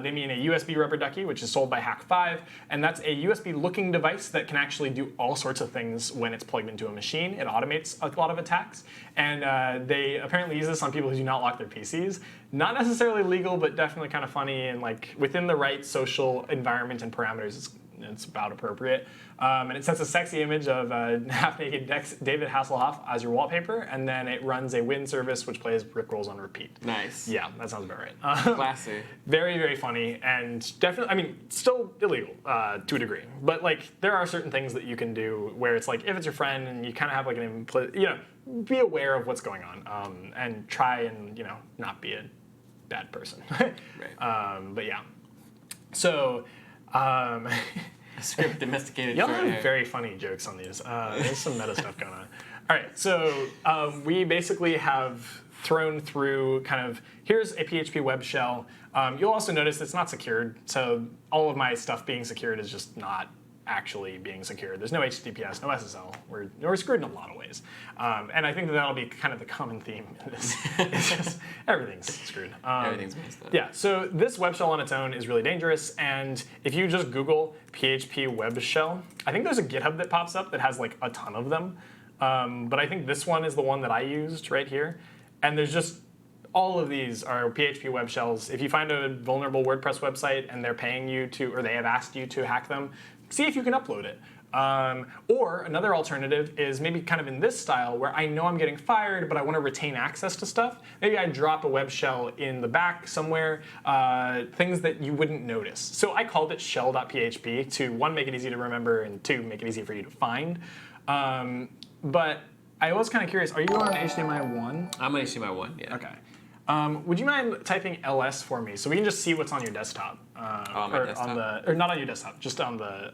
S2: They mean a USB rubber ducky, which is sold by Hack5. And that's a USB-looking device that can actually do all sorts of things when it's plugged into a machine. It automates a lot of attacks. And they apparently use this on people who do not lock their PCs. Not necessarily legal, but definitely kind of funny. And like within the right social environment and parameters, it's about appropriate. And it sets a sexy image of half-naked David Hasselhoff as your wallpaper, and then it runs a Win service which plays Rickrolls on repeat.
S1: Nice.
S2: Yeah, that sounds about right.
S1: Classy.
S2: Very, very funny, and definitely, I mean, still illegal to a degree. But like, there are certain things that you can do where it's like, if it's your friend and you kind of have like an be aware of what's going on, and try and not be a bad person.
S1: Right.
S2: But yeah. So.
S1: Script domesticated.
S2: Y'all have very funny jokes on these. There's some meta stuff going on. All right, so we basically have thrown through kind of, here's a PHP web shell. You'll also notice it's not secured. So all of my stuff being secured is just not actually being secured. There's no HTTPS, no SSL. We're screwed in a lot of ways. And I think that'll be kind of the common theme in this. It's just, everything's screwed.
S1: Everything's messed up.
S2: Yeah, so this web shell on its own is really dangerous. And if you just Google PHP web shell, I think there's a GitHub that pops up that has like a ton of them. But I think this one is the one that I used right here. And there's just, all of these are PHP web shells. If you find a vulnerable WordPress website and they're paying you to, or they have asked you to hack them, see if you can upload it. Or another alternative is maybe kind of in this style where I know I'm getting fired, but I want to retain access to stuff. Maybe I drop a web shell in the back somewhere, things that you wouldn't notice. So I called it shell.php to, one, make it easy to remember, and two, make it easy for you to find. But I was kind of curious, are you on HDMI 1?
S1: I'm on HDMI 1, yeah.
S2: Okay. Would you mind typing ls for me so we can just see what's on your desktop?
S1: On my desktop?
S2: Or not on your desktop, just on the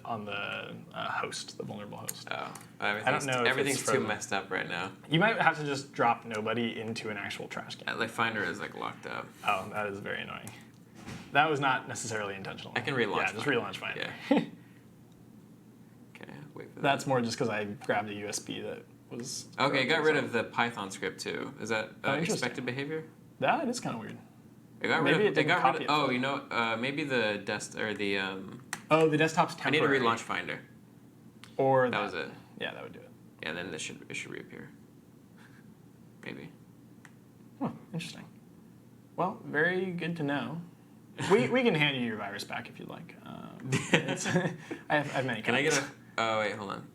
S2: host, the vulnerable host.
S1: Oh,
S2: I don't know if
S1: everything's too messed up right now.
S2: You might have to just drop nobody into an actual trash can.
S1: Like Finder is like locked up.
S2: Oh, that is very annoying. That was not necessarily intentional.
S1: I can relaunch.
S2: Yeah, just relaunch Finder.
S1: Yeah. Okay, wait for that.
S2: That's more just because I grabbed a USB that was.
S1: Okay, got rid of the Python script too. Is that expected behavior?
S2: That is kind of weird.
S1: It got
S2: Maybe
S1: rid
S2: it
S1: of,
S2: didn't
S1: got
S2: copy
S1: rid
S2: it.
S1: of, oh, you know, maybe the
S2: Oh, the desktop's
S1: I need
S2: temporary.
S1: to relaunch Finder.
S2: Or
S1: that was it.
S2: Yeah, that would do it.
S1: Yeah, then it should reappear. Maybe.
S2: Oh, interesting. Well, very good to know. We can hand you your virus back if you'd like. I have many.
S1: Can I get a? Oh wait, hold on.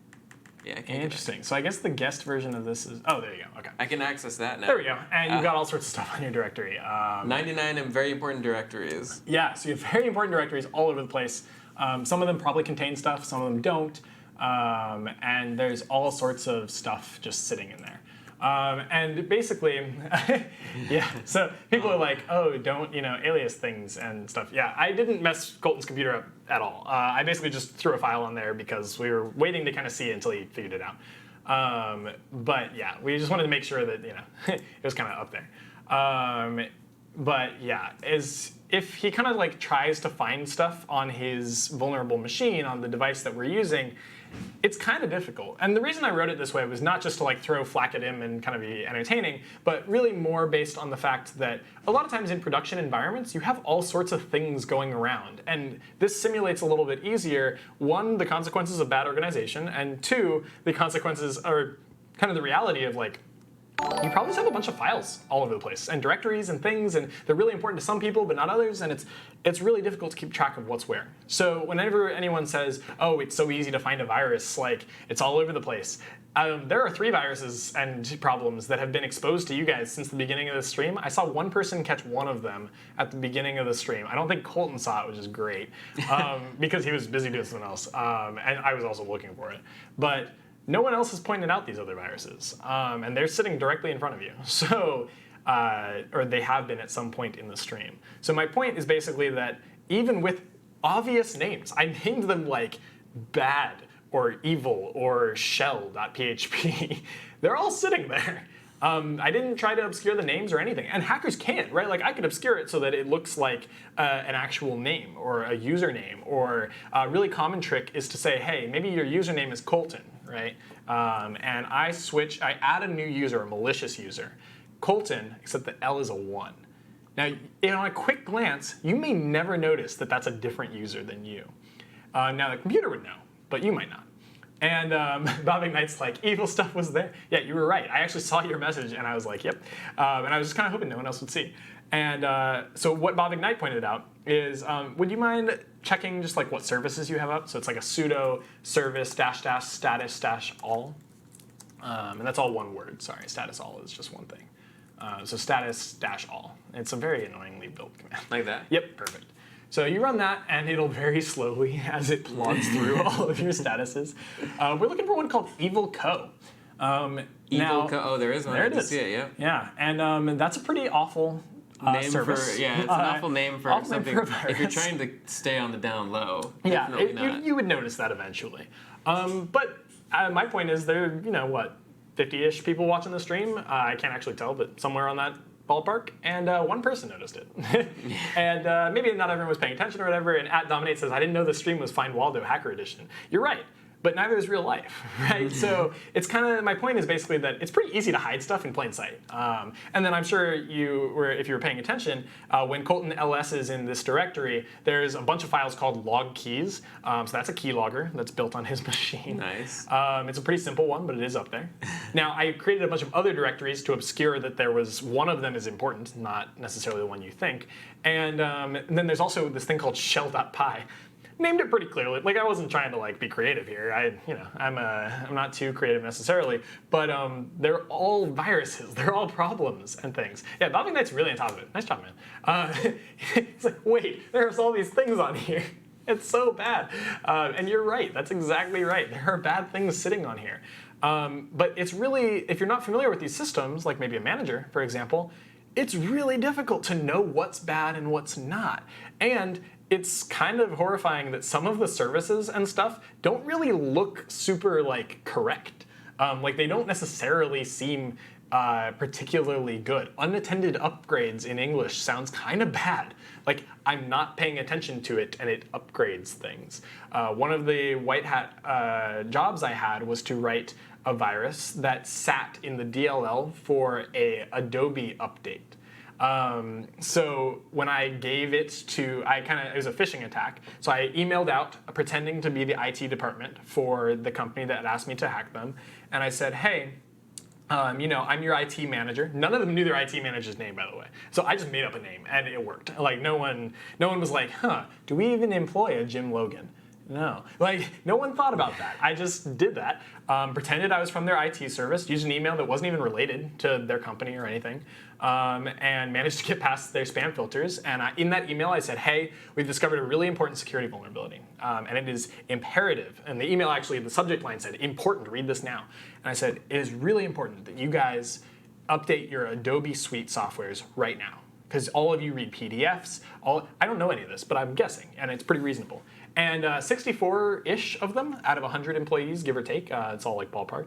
S1: Yeah, I can't.
S2: Interesting. So I guess the guest version of this is. Oh, there you go. Okay.
S1: I can access that now.
S2: There we go. And you've got all sorts of stuff on your directory.
S1: 99 and very important directories.
S2: Yeah. So you have very important directories all over the place. Some of them probably contain stuff. Some of them don't. And there's all sorts of stuff just sitting in there. And basically, yeah, so people are like, oh, don't, alias things and stuff. Yeah, I didn't mess Colton's computer up at all. I basically just threw a file on there because we were waiting to kind of see it until he figured it out. But yeah, we just wanted to make sure that, it was kind of up there. But yeah, if he kind of like tries to find stuff on his vulnerable machine, on the device that we're using, it's kind of difficult. And the reason I wrote it this way was not just to like throw flack at him and kind of be entertaining, but really more based on the fact that a lot of times in production environments, you have all sorts of things going around. And this simulates a little bit easier, one, the consequences of bad organization, and two, the consequences are kind of the reality of like, you probably just have a bunch of files all over the place and directories and things, and they're really important to some people but not others, and it's really difficult to keep track of what's where. So whenever anyone says, oh, it's so easy to find a virus, like it's all over the place, there are 3 viruses and problems that have been exposed to you guys since the beginning of the stream. I saw one person catch one of them at the beginning of the stream. I don't think Colton saw it, which is great, because he was busy doing something else, and I was also looking for it. But no one else has pointed out these other viruses, and they're sitting directly in front of you. So, or they have been at some point in the stream. So my point is basically that even with obvious names, I named them like bad or evil or shell.php, they're all sitting there. I didn't try to obscure the names or anything, and hackers can, right? Like I could obscure it so that it looks like an actual name or a username, or a really common trick is to say, hey, maybe your username is Colton, right? And I add a new user, a malicious user, Colton, except the L is a 1. Now, on a quick glance, you may never notice that that's a different user than you. Now, the computer would know, but you might not. And Bob Ignite's like, evil stuff was there. Yeah, you were right. I actually saw your message, and I was like, yep. And I was just kind of hoping no one else would see. And so what Bob Ignite pointed out is, would you mind checking just like what services you have up? So it's like a sudo service -- status - all. And that's all one word. Sorry, status all is just one thing. So status - all. It's a very annoyingly built command.
S1: Like that?
S2: Yep, perfect. So you run that, and it'll very slowly, as it plods through all of your statuses. We're looking for one called Evil Co.
S1: Evil Co. Oh, there is one.
S2: There
S1: I
S2: it
S1: can
S2: is.
S1: see it, yeah.
S2: Yeah, and that's a pretty awful
S1: Name
S2: service.
S1: for, yeah, it's an awful name for
S2: awful name
S1: something.
S2: for a virus.
S1: If you're trying to stay on the down low,
S2: Yeah,
S1: definitely not.
S2: you would notice that eventually. But my point is there, 50-ish people watching the stream. I can't actually tell, but somewhere on that ballpark, and one person noticed it. And maybe not everyone was paying attention or whatever, and @Dominate says, I didn't know the stream was Find Waldo Hacker Edition. You're right. But neither is real life, right? So it's kind of, my point is basically that it's pretty easy to hide stuff in plain sight. And then I'm sure if you were paying attention, when Colton ls is in this directory, there's a bunch of files called log keys. So that's a keylogger that's built on his machine.
S1: Nice.
S2: It's a pretty simple one, but it is up there. Now, I created a bunch of other directories to obscure that there was one of them is important, not necessarily the one you think. And then there's also this thing called shell.py. Named it pretty clearly. Like I wasn't trying to be creative here. I'm not too creative necessarily, but they're all viruses. They're all problems and things. Yeah, Bob Ignite's really on top of it. Nice job, man. It's like, wait, there's all these things on here. It's so bad. And you're right. That's exactly right. There are bad things sitting on here. But it's really, if you're not familiar with these systems, like maybe a manager, for example, it's really difficult to know what's bad and what's not. And it's kind of horrifying that some of the services and stuff don't really look super correct. They don't necessarily seem particularly good. Unattended upgrades in English sounds kind of bad. Like I'm not paying attention to it and it upgrades things. One of the white hat jobs I had was to write a virus that sat in the DLL for a Adobe update. So when I gave it to, it was a phishing attack. So I emailed out pretending to be the IT department for the company that asked me to hack them. And I said, hey, I'm your IT manager. None of them knew their IT manager's name, by the way. So I just made up a name and it worked. No one was like, do we even employ a Jim Logan? No. No one thought about that. I just did that. Pretended I was from their IT service, used an email that wasn't even related to their company or anything, and managed to get past their spam filters. And in that email, I said, hey, we've discovered a really important security vulnerability, and it is imperative. And the email actually, the subject line said, important, read this now. And I said, it is really important that you guys update your Adobe Suite softwares right now. Because all of you read PDFs. I don't know any of this, but I'm guessing, and it's pretty reasonable. And 64-ish of them out of 100 employees, give or take, it's all ballpark,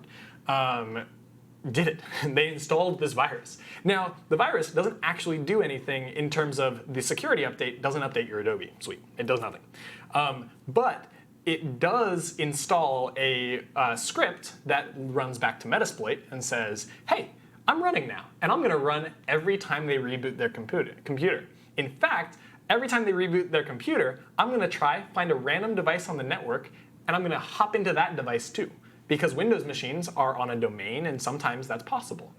S2: did it. They installed this virus. Now, the virus doesn't actually do anything in terms of the security update, doesn't update your Adobe suite. It does nothing. But it does install a script that runs back to Metasploit and says, hey, I'm running now, and I'm going to run every time they reboot their computer. In fact, every time they reboot their computer, I'm going to find a random device on the network, and I'm going to hop into that device too, because Windows machines are on a domain, and sometimes that's possible.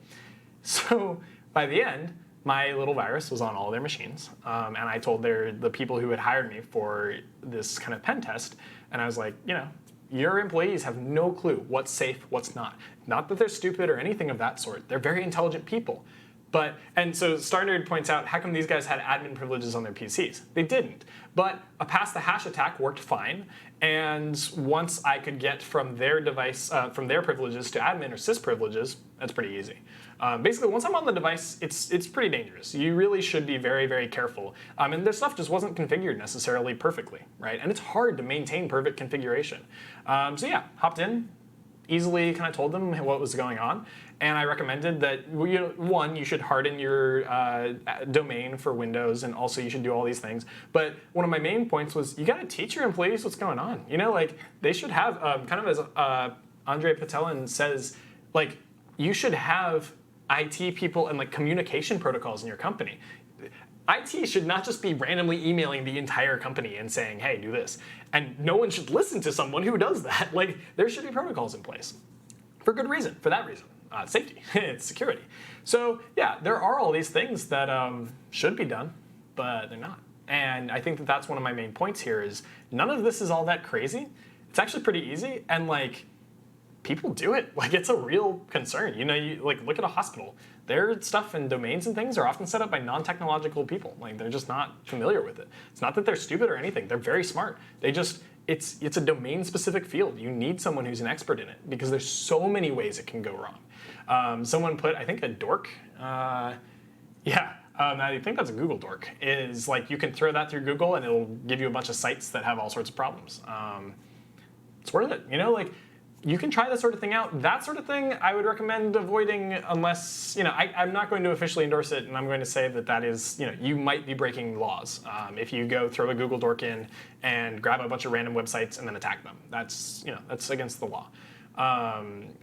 S2: So by the end, my little virus was on all their machines, and I told the people who had hired me for this kind of pen test, and I was like, your employees have no clue what's safe, what's not. Not that they're stupid or anything of that sort. They're very intelligent people. And so StarNerd points out, how come these guys had admin privileges on their PCs? They didn't. But a pass the hash attack worked fine. And once I could get from their device, from their privileges to admin or sys privileges, that's pretty easy. Basically, once I'm on the device, it's pretty dangerous. You really should be very, very careful. And their stuff just wasn't configured necessarily perfectly, right? And it's hard to maintain perfect configuration. So yeah, hopped in, easily kind of told them what was going on. And I recommended that, one, you should harden your domain for Windows, and also you should do all these things. But one of my main points was, you got to teach your employees what's going on. They should have, kind of as Andrei Patelin says, you should have IT people and communication protocols in your company. IT should not just be randomly emailing the entire company and saying, hey, do this. And no one should listen to someone who does that. There should be protocols in place. For good reason, for that reason. Safety, it's security. So yeah, there are all these things that should be done, but they're not. And I think that's one of my main points here is none of this is all that crazy. It's actually pretty easy, and people do it. It's a real concern. You look at a hospital. Their stuff and domains and things are often set up by non-technological people. They're just not familiar with it. It's not that they're stupid or anything. They're very smart. It's a domain-specific field. You need someone who's an expert in it because there's so many ways it can go wrong. Someone put, I think, a dork. I think that's a Google dork. Is you can throw that through Google and it'll give you a bunch of sites that have all sorts of problems. It's worth it. You can try that sort of thing out. That sort of thing I would recommend avoiding unless, I'm not going to officially endorse it, and I'm going to say that is, you might be breaking laws if you go throw a Google dork in and grab a bunch of random websites and then attack them. That's against the law.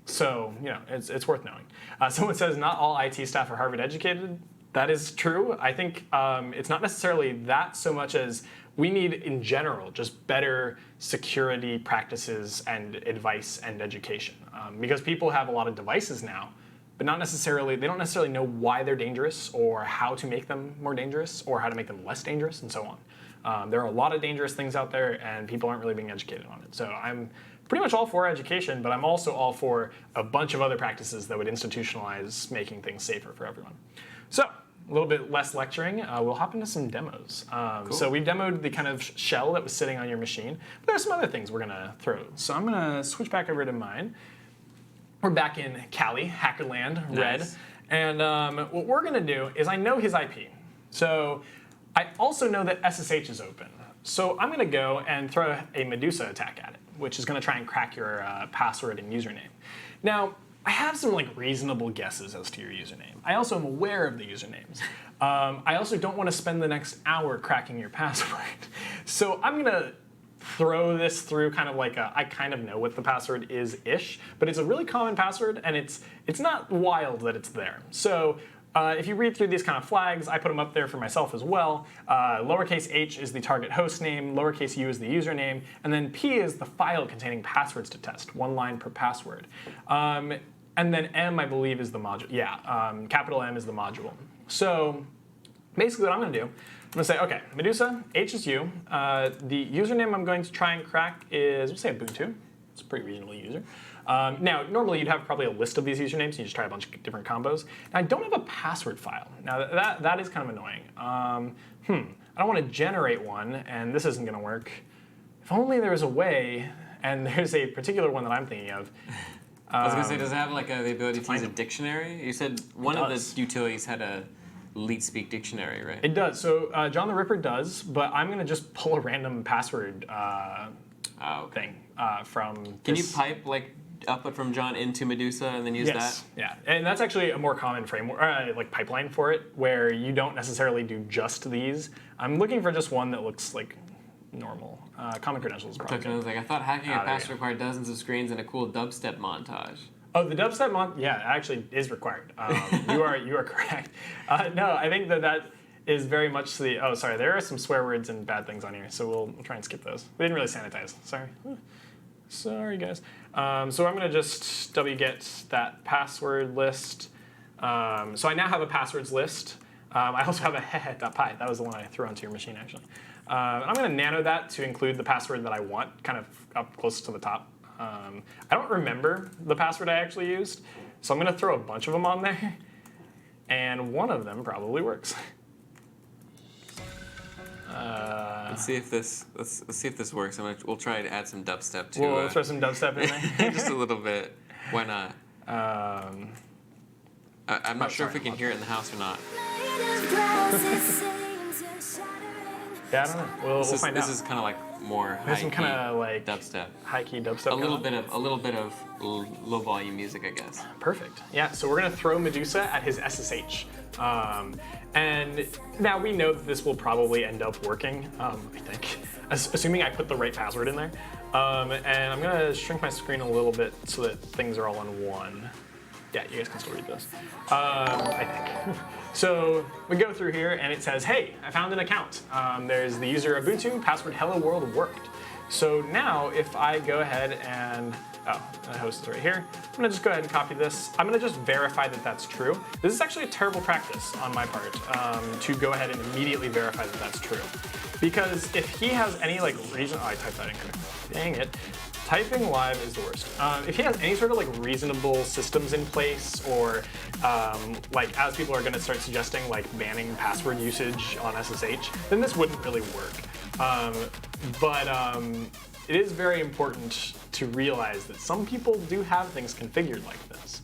S2: It's worth knowing. Someone says not all IT staff are Harvard educated. That is true. I think it's not necessarily that so much as we need, in general, just better security practices and advice and education. Because people have a lot of devices now, but they don't necessarily know why they're dangerous or how to make them more dangerous or how to make them less dangerous and so on. There are a lot of dangerous things out there and people aren't really being educated on it. So I'm pretty much all for education, but I'm also all for a bunch of other practices that would institutionalize making things safer for everyone. So, a little bit less lecturing, we'll hop into some demos.
S1: Cool.
S2: So we demoed the kind of shell that was sitting on your machine, but there's some other things we're gonna throw. So I'm gonna switch back over to mine. We're back in Cali, Hackerland, Red.
S1: Nice.
S2: And what we're gonna do is I know his IP. So I also know that SSH is open. So I'm gonna go and throw a Medusa attack at it, which is gonna try and crack your password and username. Now, I have some reasonable guesses as to your username. I also am aware of the usernames. I also don't want to spend the next hour cracking your password. So I'm gonna throw this through kind of I kind of know what the password is-ish, but it's a really common password and it's not wild that it's there. So if you read through these kind of flags, I put them up there for myself as well. Lowercase h is the target host name, lowercase u is the username, and then p is the file containing passwords to test, 1 line per password. And then m, I believe, is the module. Yeah, capital M is the module. So basically what I'm going to do, I'm going to say, OK, Medusa, h is you. The username I'm going to try and crack is, we'll say Ubuntu. It's a pretty reasonable user. Now, normally you'd have probably a list of these usernames, and you just try a bunch of different combos. Now, I don't have a password file. Now, that is kind of annoying. I don't want to generate one, and this isn't going to work. If only there was a way, and there's a particular one that I'm thinking of.
S1: I was going to say, does it have the ability to use a dictionary? You said one of the utilities had a LeetSpeak dictionary, right?
S2: It does. So John the Ripper does, but I'm going to just pull a random password thing from
S1: Can you pipe output from John into Medusa and then use that?
S2: Yeah, and that's actually a more common framework, pipeline for it, where you don't necessarily do just these. I'm looking for just one that looks normal. Common credentials.
S1: Took another thing. I thought hacking a
S2: there you
S1: password required dozens of screens and a cool dubstep montage.
S2: Oh, the dubstep yeah, actually is required. You are correct. No, I think that is very much the. Oh, sorry. There are some swear words and bad things on here, so we'll try and skip those. We didn't really sanitize. Sorry, guys. So I'm gonna just wget that password list. So I now have a passwords list. I also have a hehe.py. That was the one I threw onto your machine, actually. I'm going to nano that to include the password that I want, kind of up close to the top. I don't remember the password I actually used, so I'm going to throw a bunch of them on there, and one of them probably works.
S1: Let's see if this works. We'll try to add some dubstep to.
S2: We'll throw some dubstep in there.
S1: Just a little bit. Why not? I'm not sure if we can hear it in the house or not.
S2: Yeah, I don't know. We'll find out.
S1: This is kind of like more high-key
S2: kind of like
S1: dubstep.
S2: High-key dubstep.
S1: A little bit of low-volume music, I guess.
S2: Perfect. Yeah. So we're gonna throw Medusa at his SSH, and now we know that this will probably end up working. I think, assuming I put the right password in there. And I'm gonna shrink my screen a little bit so that things are all on one. Yeah, you guys can still read this, I think. So we go through here and it says, hey, I found an account. There's the user Ubuntu, password hello world worked. So now if I go ahead and, the host is right here. I'm gonna just go ahead and copy this. I'm gonna just verify that that's true. This is actually a terrible practice on my part to go ahead and immediately verify that that's true. Because if he has any reason, I typed that incorrect. Dang it. Typing live is the worst. If he has any sort of reasonable systems in place, or as people are going to start suggesting banning password usage on SSH, then this wouldn't really work. But it is very important to realize that some people do have things configured like this.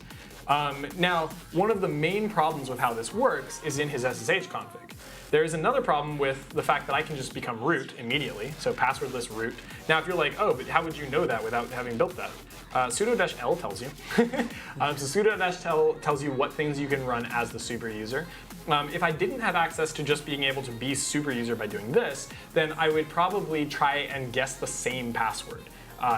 S2: Now, one of the main problems with how this works is in his SSH config. There is another problem with the fact that I can just become root immediately, so passwordless root. Now, if you're like, oh, but how would you know that without having built that? Sudo-l tells you. So sudo-l tells you what things you can run as the super user. If I didn't have access to just being able to be super user by doing this, then I would probably try and guess the same password.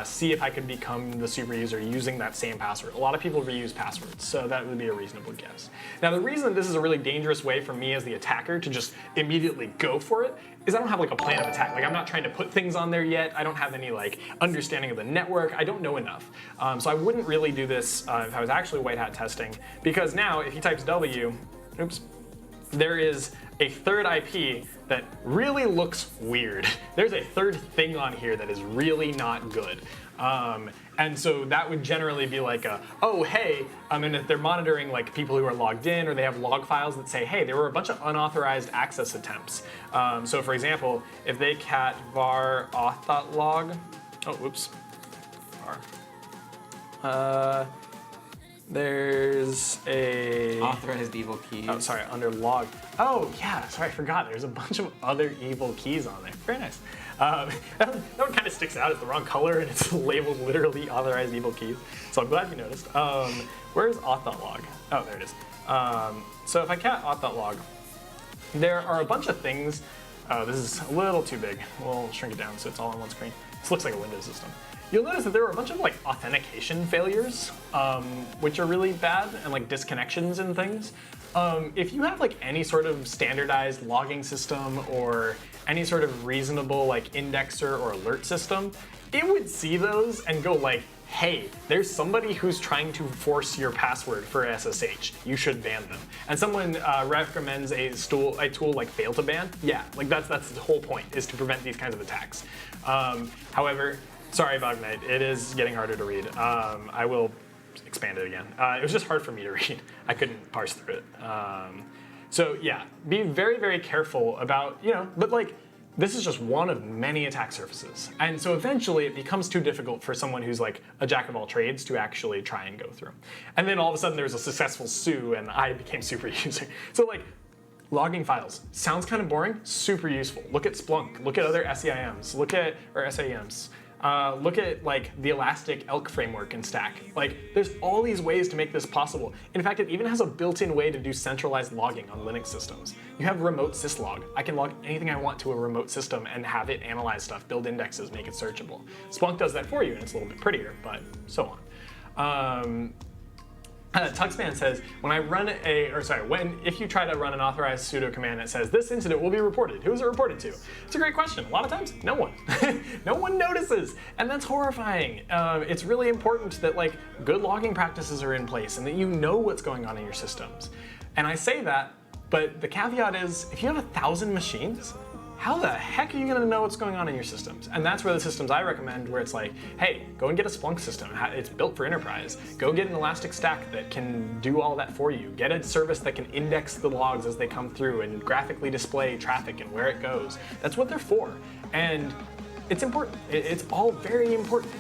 S2: See if I could become the super user using that same password. A lot of people reuse passwords, so that would be a reasonable guess. Now, the reason this is a really dangerous way for me as the attacker to just immediately go for it is I don't have a plan of attack. I'm not trying to put things on there yet. I don't have any understanding of the network. I don't know enough. So I wouldn't really do this if I was actually white hat testing, because now if he types W, oops, there is a third IP that really looks weird. There's a third thing on here that is really not good. And so that would generally be oh, hey, and if they're monitoring people who are logged in, or they have log files that say, hey, there were a bunch of unauthorized access attempts. So for example, if they cat var auth.log, oh, whoops, there's a
S1: authorized evil keys.
S2: Oh, sorry, under log. Oh, yeah, sorry, I forgot. There's a bunch of other evil keys on there. Very nice. That one kind of sticks out. It's the wrong color, and it's labeled literally authorized evil keys. So I'm glad you noticed. Where's auth.log? Oh, there it is. So if I cat auth.log, there are a bunch of things. This is a little too big. We'll shrink it down so it's all on one screen. This looks like a Windows system. You'll notice that there are a bunch of authentication failures, which are really bad, and disconnections and things. If you have any sort of standardized logging system or any sort of reasonable indexer or alert system, it would see those and go hey, there's somebody who's trying to force your password for SSH. You should ban them. And someone recommends a tool like fail to ban. Yeah, that's the whole point, is to prevent these kinds of attacks. However, sorry, Bognight, it is getting harder to read. I will expand it again. It was just hard for me to read. I couldn't parse through it. So yeah, be very, very careful about, but this is just one of many attack surfaces. And so eventually it becomes too difficult for someone who's a jack of all trades to actually try and go through. And then all of a sudden there's a successful sue and I became super user. So logging files sounds kind of boring, super useful. Look at Splunk, look at other SEIMs, SAEMs. Look at like the Elastic Elk framework in Stack. Like there's all these ways to make this possible. In fact, it even has a built-in way to do centralized logging on Linux systems. You have remote syslog. I can log anything I want to a remote system and have it analyze stuff, build indexes, make it searchable. Splunk does that for you, and it's a little bit prettier, but so on. Tuxman says, if you try to run an authorized sudo command that says this incident will be reported, who is it reported to? It's a great question. A lot of times, no one. No one notices, and that's horrifying. It's really important that like good logging practices are in place and that you know what's going on in your systems. And I say that, but the caveat is, if you have 1,000 machines, how the heck are you going to know what's going on in your systems? And that's where the systems I recommend, where it's like, hey, go and get a Splunk system. It's built for enterprise. Go get an Elastic Stack that can do all that for you. Get a service that can index the logs as they come through and graphically display traffic and where it goes. That's what they're for. And it's important. It's all very important.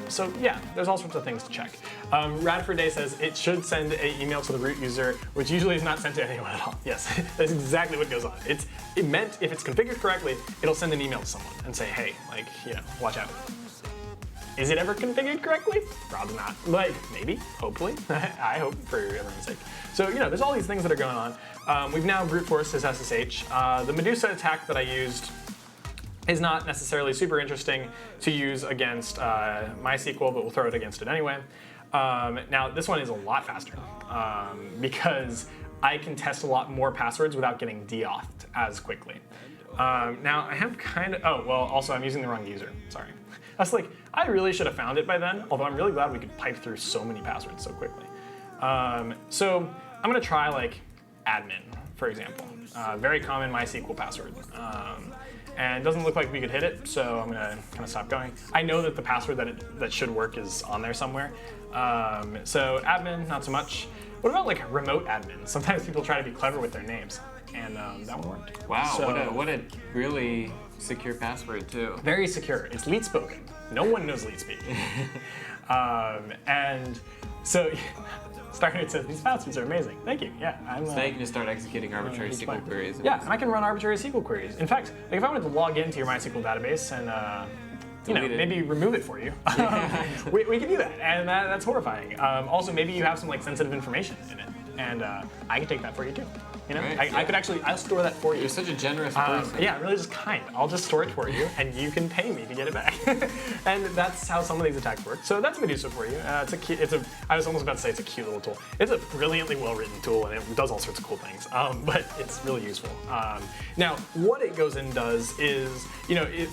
S2: So yeah, there's all sorts of things to check. Radford Day says it should send an email to the root user, which usually is not sent to anyone at all. Yes, that's exactly what goes on. It meant if it's configured correctly, it'll send an email to someone and say, hey, like, you know, watch out. Is it ever configured correctly? Probably not. Like, maybe, hopefully. I hope for everyone's sake. So, you know, there's all these things that are going on. We've now brute forced his SSH. The Medusa attack that I used is not necessarily super interesting to use against MySQL, but we'll throw it against it anyway. Now, this one is a lot faster because I can test a lot more passwords without getting deauthed as quickly. Now, I have also I'm using the wrong user, sorry. That's like, I really should have found it by then, although I'm really glad we could pipe through so many passwords so quickly. So I'm gonna try like admin, for example. Very common MySQL password. And it doesn't look like we could hit it, so I'm gonna kind of stop going. I know that the password that should work is on there somewhere. So admin, not so much. What about like remote admin? Sometimes people try to be clever with their names, and that one worked.
S1: Wow,
S2: so,
S1: what a really secure password too.
S2: Very secure. It's leet spoken. No one knows leet speak. And so. Started says these passwords are amazing. Thank you. Yeah,
S1: now you can just start executing arbitrary SQL queries.
S2: Yeah, and I can run arbitrary SQL queries. In fact, like if I wanted to log into your MySQL database and maybe remove it for you, we can do that, and that's horrifying. Also, maybe you have some like sensitive information in it, and I can take that for you too. You know,
S1: right,
S2: I could actually, I'll store that for you.
S1: You're such a generous person.
S2: Yeah, really just kind. I'll just store it for you, and you can pay me to get it back. And that's how some of these attacks work. So that's Medusa for you. I was almost about to say it's a cute little tool. It's a brilliantly well-written tool, and it does all sorts of cool things. But it's really useful. Now, what it goes and does is,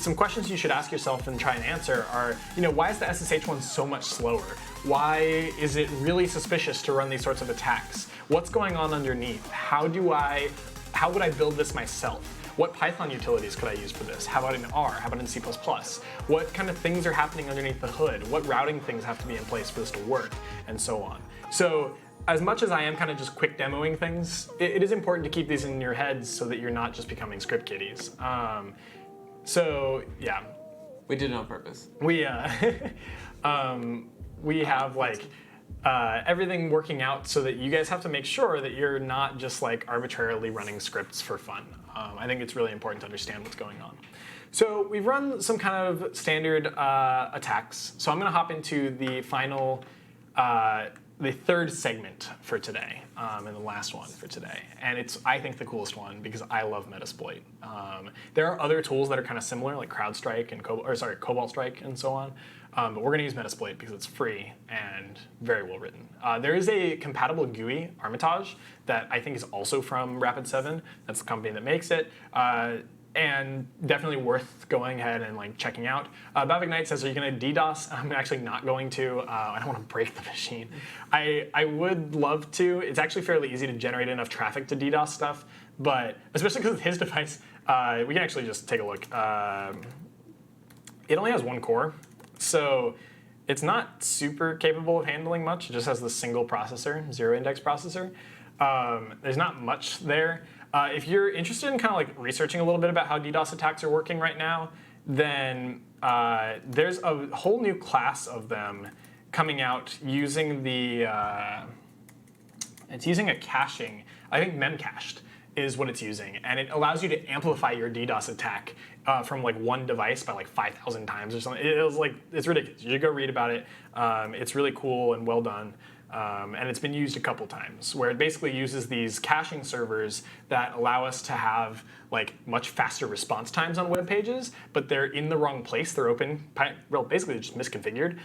S2: some questions you should ask yourself and try and answer are, why is the SSH one so much slower? Why is it really suspicious to run these sorts of attacks? What's going on underneath? How would I build this myself? What Python utilities could I use for this? How about in R? How about in C++? What kind of things are happening underneath the hood? What routing things have to be in place for this to work? And so on. So as much as I am kind of just quick demoing things, it is important to keep these in your heads so that you're not just becoming script kiddies. So yeah.
S1: We did it on purpose.
S2: We have like everything working out so that you guys have to make sure that you're not just like arbitrarily running scripts for fun. I think it's really important to understand what's going on. So we've run some kind of standard attacks. So I'm going to hop into the final, the third segment for today, and the last one for today. And it's, I think, the coolest one because I love Metasploit. There are other tools that are kind of similar, like CrowdStrike and Cobalt Strike and so on. But we're going to use Metasploit because it's free and very well written. There is a compatible GUI, Armitage, that I think is also from Rapid7. That's the company that makes it. And definitely worth going ahead and like checking out. Bavik Knight says, are you going to DDoS? I'm actually not going to. I don't want to break the machine. I would love to. It's actually fairly easy to generate enough traffic to DDoS stuff, but especially because of his device, we can actually just take a look. It only has one core. So it's not super capable of handling much. It just has the single processor, zero index processor. There's not much there. If you're interested in kind of like researching a little bit about how DDoS attacks are working right now, then there's a whole new class of them coming out using it's using a caching, I think memcached is what it's using, and it allows you to amplify your DDoS attack from like one device by like 5,000 times or something. It's ridiculous. You should go read about it. It's really cool and well done. And it's been used a couple times, where it basically uses these caching servers that allow us to have like much faster response times on web pages, but they're in the wrong place. They're open, well, basically just misconfigured,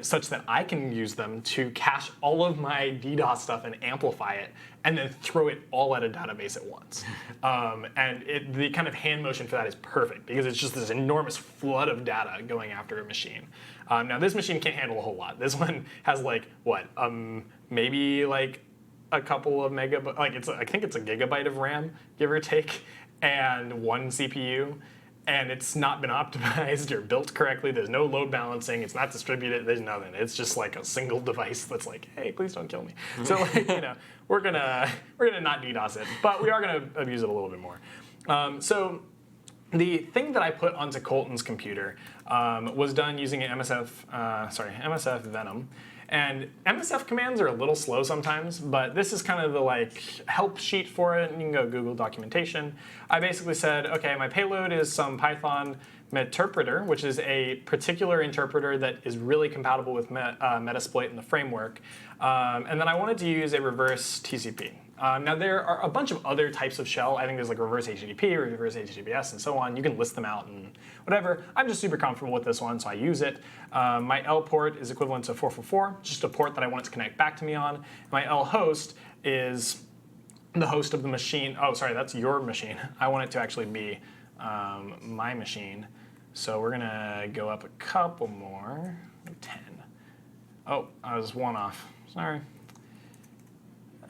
S2: such that I can use them to cache all of my DDoS stuff and amplify it, and then throw it all at a database at once. And the kind of hand motion for that is perfect, because it's just this enormous flood of data going after a machine. Now this machine can't handle a whole lot. This one has like, what, maybe like a couple of megabytes, like I think it's a gigabyte of RAM, give or take, and one CPU. And it's not been optimized or built correctly. There's no load balancing. It's not distributed. There's nothing. It's just like a single device that's like, hey, please don't kill me. So like, we're gonna not DDoS it, but we are gonna abuse it a little bit more. So the thing that I put onto Colton's computer was done using an MSF Venom. And MSF commands are a little slow sometimes, but this is kind of the like help sheet for it. And you can go Google documentation. I basically said, okay, my payload is some Python Meterpreter, which is a particular interpreter that is really compatible with Metasploit in the framework. And then I wanted to use a reverse TCP. Now there are a bunch of other types of shell. I think there's like reverse HTTP, reverse HTTPS, and so on. You can list them out and whatever. I'm just super comfortable with this one, so I use it. My L port is equivalent to 444, just a port that I want it to connect back to me on. My L host is the host of the machine. Oh, sorry, that's your machine. I want it to actually be my machine. So we're gonna go up a couple more, 10. Oh, I was one off, sorry.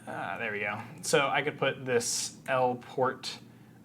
S2: There we go. So I could put this L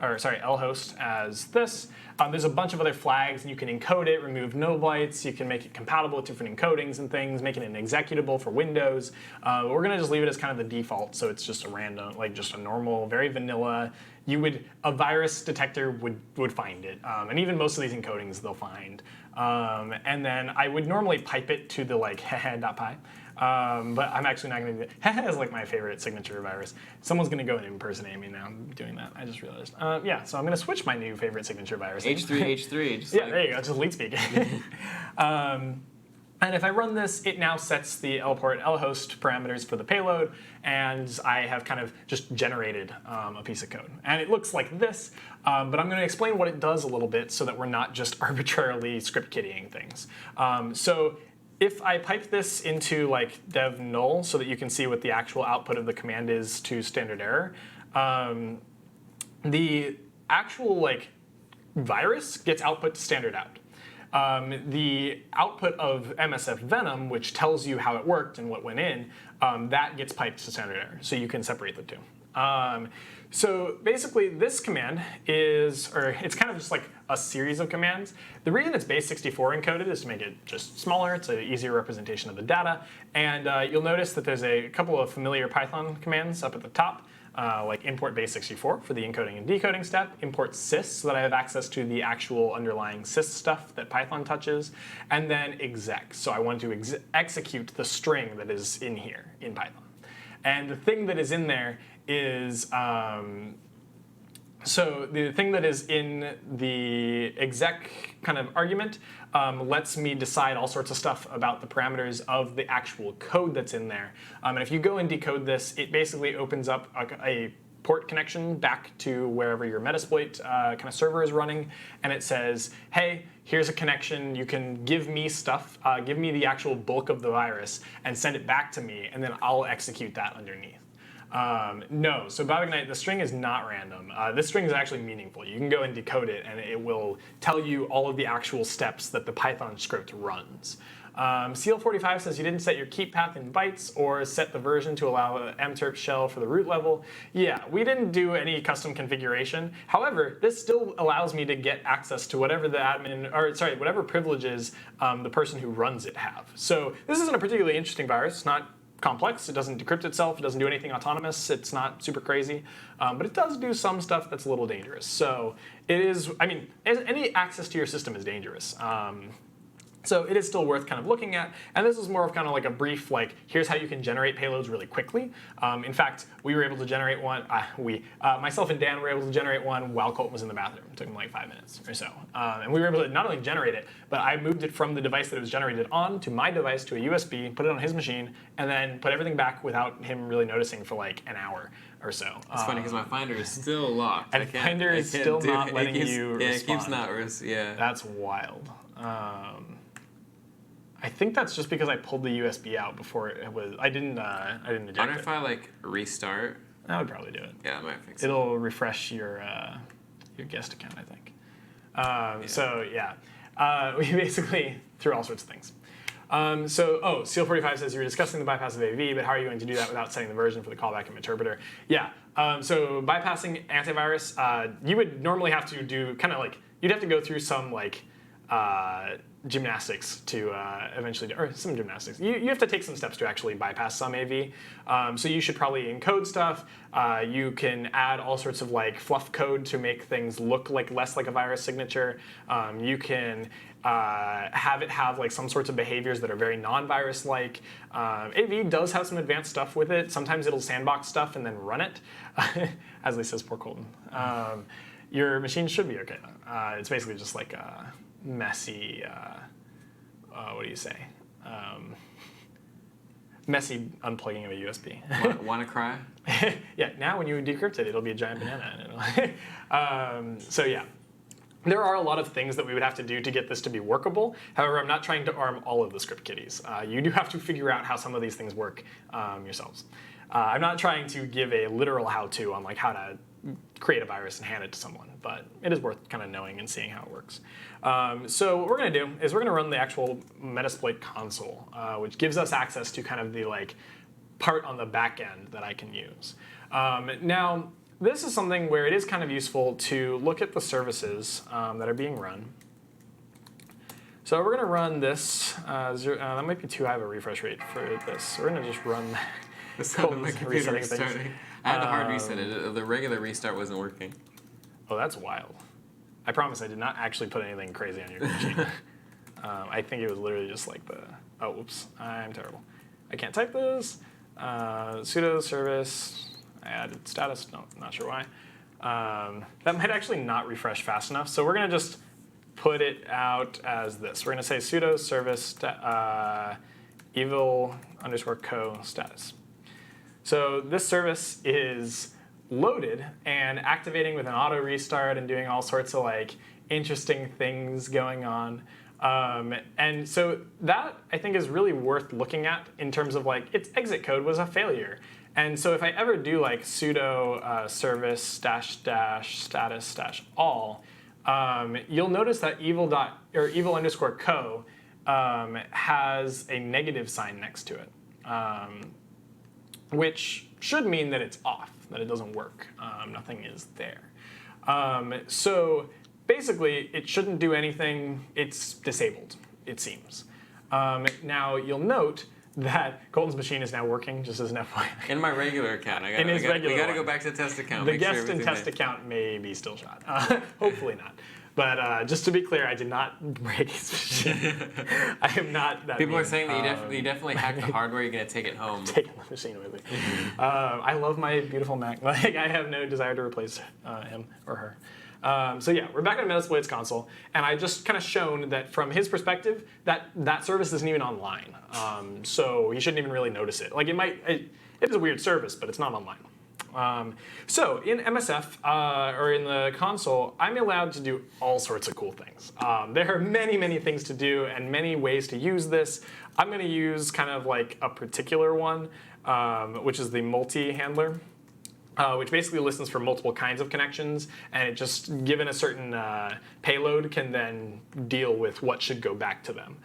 S2: host as this. There's a bunch of other flags, and you can encode it, remove no bytes. You can make it compatible with different encodings and things, making it executable for Windows. But we're gonna just leave it as kind of the default, so it's just a random, like just a normal, very vanilla. A virus detector would find it, and even most of these encodings they'll find. And then I would normally pipe it to the like hehe.py. But I'm actually not going to do that. Hehe is like my favorite signature virus. Someone's going to go and impersonate me now doing that. I just realized. Yeah, so I'm going to switch my new favorite signature virus.
S1: H3.
S2: Just yeah, there you go. Just lead speak. And if I run this, it now sets the L port L host parameters for the payload, and I have kind of just generated a piece of code. And it looks like this, but I'm going to explain what it does a little bit so that we're not just arbitrarily script kiddieing things. So if I pipe this into like dev null so that you can see what the actual output of the command is to standard error, the actual like virus gets output to standard out. The output of MSF Venom, which tells you how it worked and what went in, that gets piped to standard error, so you can separate the two. So basically this command is, or it's kind of just like a series of commands. The reason it's base64 encoded is to make it just smaller. It's an easier representation of the data. And you'll notice that there's a couple of familiar Python commands up at the top, like import base64 for the encoding and decoding step, import sys so that I have access to the actual underlying sys stuff that Python touches, and then exec. So I want to execute the string that is in here in Python. And the thing that is in there is, so the thing that is in the exec kind of argument lets me decide all sorts of stuff about the parameters of the actual code that's in there. And if you go and decode this, it basically opens up a port connection back to wherever your Metasploit kind of server is running, and it says, hey, here's a connection, you can give me stuff, give me the actual bulk of the virus, and send it back to me, and then I'll execute that underneath. No, so Babignite, the string is not random. This string is actually meaningful. You can go and decode it, and it will tell you all of the actual steps that the Python script runs. CL45 says you didn't set your keep path in bytes or set the version to allow an mterp shell for the root level. Yeah, we didn't do any custom configuration. However, this still allows me to get access to whatever the admin, or sorry, whatever privileges the person who runs it have. So this isn't a particularly interesting virus. It's not complex. It doesn't decrypt itself. It doesn't do anything autonomous. It's not super crazy, but it does do some stuff that's a little dangerous. So it is, I mean, any access to your system is dangerous. So it is still worth kind of looking at, and this is more of kind of like a brief, like, here's how you can generate payloads really quickly. In fact, we were able to generate one, myself and Dan were able to generate one while Colton was in the bathroom. It took him like 5 minutes or so. And we were able to not only generate it, but I moved it from the device that it was generated on to my device to a USB, put it on his machine, and then put everything back without him really noticing for like an hour or so.
S1: It's funny because my Finder is still locked.
S2: And Finder is still not letting you respond.
S1: Yeah, it keeps not, yeah.
S2: That's wild. I think that's just because I pulled the USB out before it was. I didn't eject
S1: I wonder
S2: it.
S1: if I like restart.
S2: That would probably do it.
S1: Yeah, it might fix it.
S2: It'll refresh your guest account, I think. So yeah, we basically threw all sorts of things. Seal45 says you were discussing the bypass of AV, but how are you going to do that without setting the version for the callback and interpreter? Yeah. So bypassing antivirus, you would normally have to do kind of like you'd have to go through some like gymnastics to eventually, or some gymnastics. You have to take some steps to actually bypass some AV. So you should probably encode stuff. You can add all sorts of like fluff code to make things look like less like a virus signature. You can have it have like some sorts of behaviors that are very non-virus-like. AV does have some advanced stuff with it. Sometimes it'll sandbox stuff and then run it, as Lee says, poor Colton. Your machine should be okay. It's basically just like a messy, what do you say? Messy unplugging of a USB.
S1: Want to cry?
S2: Yeah, now when you decrypt it, it'll be a giant banana. So yeah. There are a lot of things that we would have to do to get this to be workable. However, I'm not trying to arm all of the script kiddies. You do have to figure out how some of these things work yourselves. I'm not trying to give a literal how-to on like how to create a virus and hand it to someone, but it is worth kind of knowing and seeing how it works. So what we're going to do is we're going to run the actual Metasploit Console, which gives us access to kind of the like part on the back end that I can use. Now, this is something where it is kind of useful to look at the services that are being run. So we're going to run this. That might be too high of a refresh rate for this. So we're going to just run that.
S1: This sounded like computer restarting. I had to hard reset it. The regular restart wasn't working.
S2: Oh, that's wild. I promise I did not actually put anything crazy on your machine. I think it was literally just like the, oh, whoops, I'm terrible. I can't type this. Sudo service, I added status, no, not sure why. That might actually not refresh fast enough. So we're gonna just put it out as this. We're gonna say sudo service evil_co status. So this service is loaded and activating with an auto restart and doing all sorts of like interesting things going on. And so that I think is really worth looking at in terms of like its exit code was a failure. And so if I ever do like sudo service -- all, you'll notice that evil_co has a negative sign next to it. Which should mean that it's off, that it doesn't work. Nothing is there. So basically, it shouldn't do anything. It's disabled, it seems. Now, you'll note that Colton's machine is now working, just as an FYI.
S1: In my regular account. We got to go back to the test account.
S2: The guest and test account may be still shot. Hopefully not. But just to be clear, I did not break his machine. I am not that
S1: People
S2: mean.
S1: are saying that you definitely hacked the hardware. You're going to take it home.
S2: Taking the machine with me. I love my beautiful Mac. Like, I have no desire to replace him or her. So yeah, we're back on Metasploit's console, and I just kind of shown that from his perspective, that service isn't even online. So he shouldn't even really notice it. Like it is a weird service, but it's not online. So in MSF, or in the console, I'm allowed to do all sorts of cool things. There are many, many things to do and many ways to use this. I'm going to use kind of like a particular one, which is the multi-handler. Which basically listens for multiple kinds of connections, and it just, given a certain payload, can then deal with what should go back to them.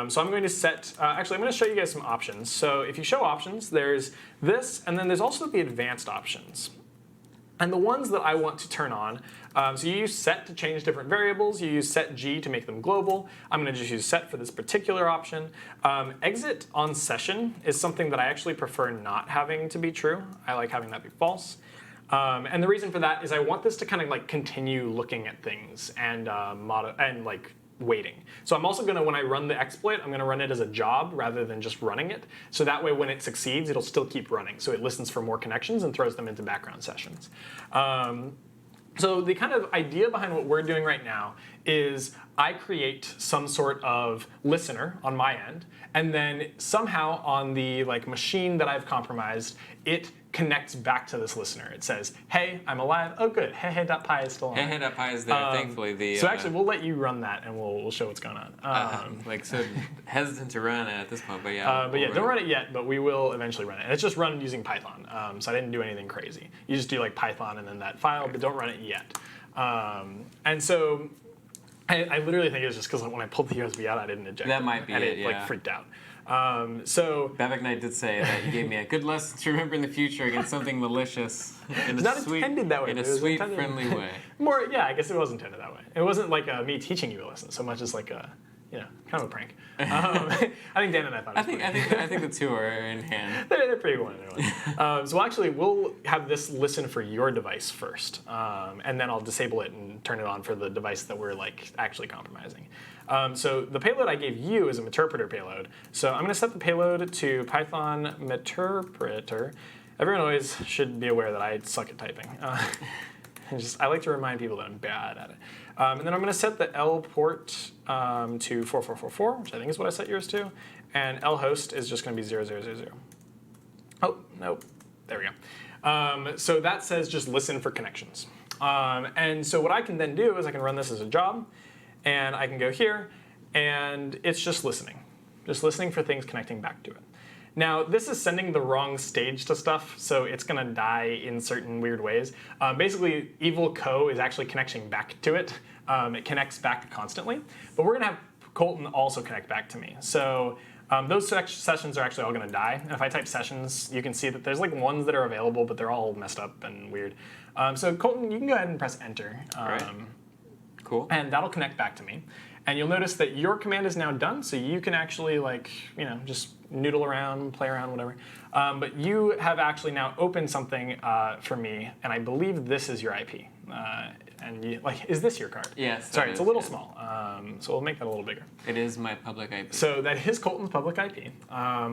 S2: So I'm going to set, actually I'm going to show you guys some options. So if you show options, there's this, and then there's also the advanced options. And the ones that I want to turn on, so you use set to change different variables, you use set G to make them global. I'm going to just use set for this particular option. Exit on session is something that I actually prefer not having to be true. I like having that be false. And the reason for that is I want this to kind of like continue looking at things and like waiting. So I'm also going to, when I run the exploit, I'm going to run it as a job rather than just running it. So that way when it succeeds, it'll still keep running. So it listens for more connections and throws them into background sessions. So the kind of idea behind what we're doing right now is I create some sort of listener on my end, and then somehow on the machine that I've compromised, it connects back to this listener. It says, hey, I'm alive. Oh, good. Hey.py is still on.
S1: Hey.py is there, thankfully.
S2: So actually, we'll let you run that, and we'll show what's going on.
S1: So hesitant to run it at this point, but yeah.
S2: But yeah, don't run it yet, but we will eventually run it. And it's just run using Python, so I didn't do anything crazy. You just do Python and then that file, but don't run it yet. And so I literally think it was just because when I pulled the USB out, I didn't eject
S1: that might be
S2: and
S1: it,
S2: it freaked out. So
S1: Babak Knight did say that you gave me a good lesson to remember in the future against something malicious in a
S2: not
S1: sweet,
S2: intended that way.
S1: in a sweet, friendly way.
S2: More, yeah, I guess it was intended that way. It wasn't me teaching you a lesson so much as kind of a prank. I think Dan and I thought it was funny.
S1: I think the two are in hand.
S2: They're pretty one. So actually, we'll have this listen for your device first, and then I'll disable it and turn it on for the device that we're actually compromising. So the payload I gave you is a meterpreter payload. So I'm going to set the payload to Python meterpreter. Everyone always should be aware that I suck at typing. I like to remind people that I'm bad at it. And then I'm going to set the L port to 4444, which I think is what I set yours to. And L host is just going to be 0000. Oh, nope. There we go. So that says just listen for connections. And so what I can then do is I can run this as a job. And I can go here. And it's just listening for things connecting back to it. Now, this is sending the wrong stage to stuff, so it's going to die in certain weird ways. Basically, evil co is actually connecting back to it. It connects back constantly. But we're going to have Colton also connect back to me. So those sessions are actually all going to die. And if I type sessions, you can see that there's ones that are available, but they're all messed up and weird. So Colton, you can go ahead and press enter.
S1: Right. Cool.
S2: And that'll connect back to me. And you'll notice that your command is now done, so you can actually just noodle around, play around, whatever. But you have actually now opened something for me, and I believe this is your IP. And is this your card?
S1: Yes.
S2: Sorry, it's a little small, so we'll make that a little bigger.
S1: It is my public IP.
S2: So that is Colton's public IP,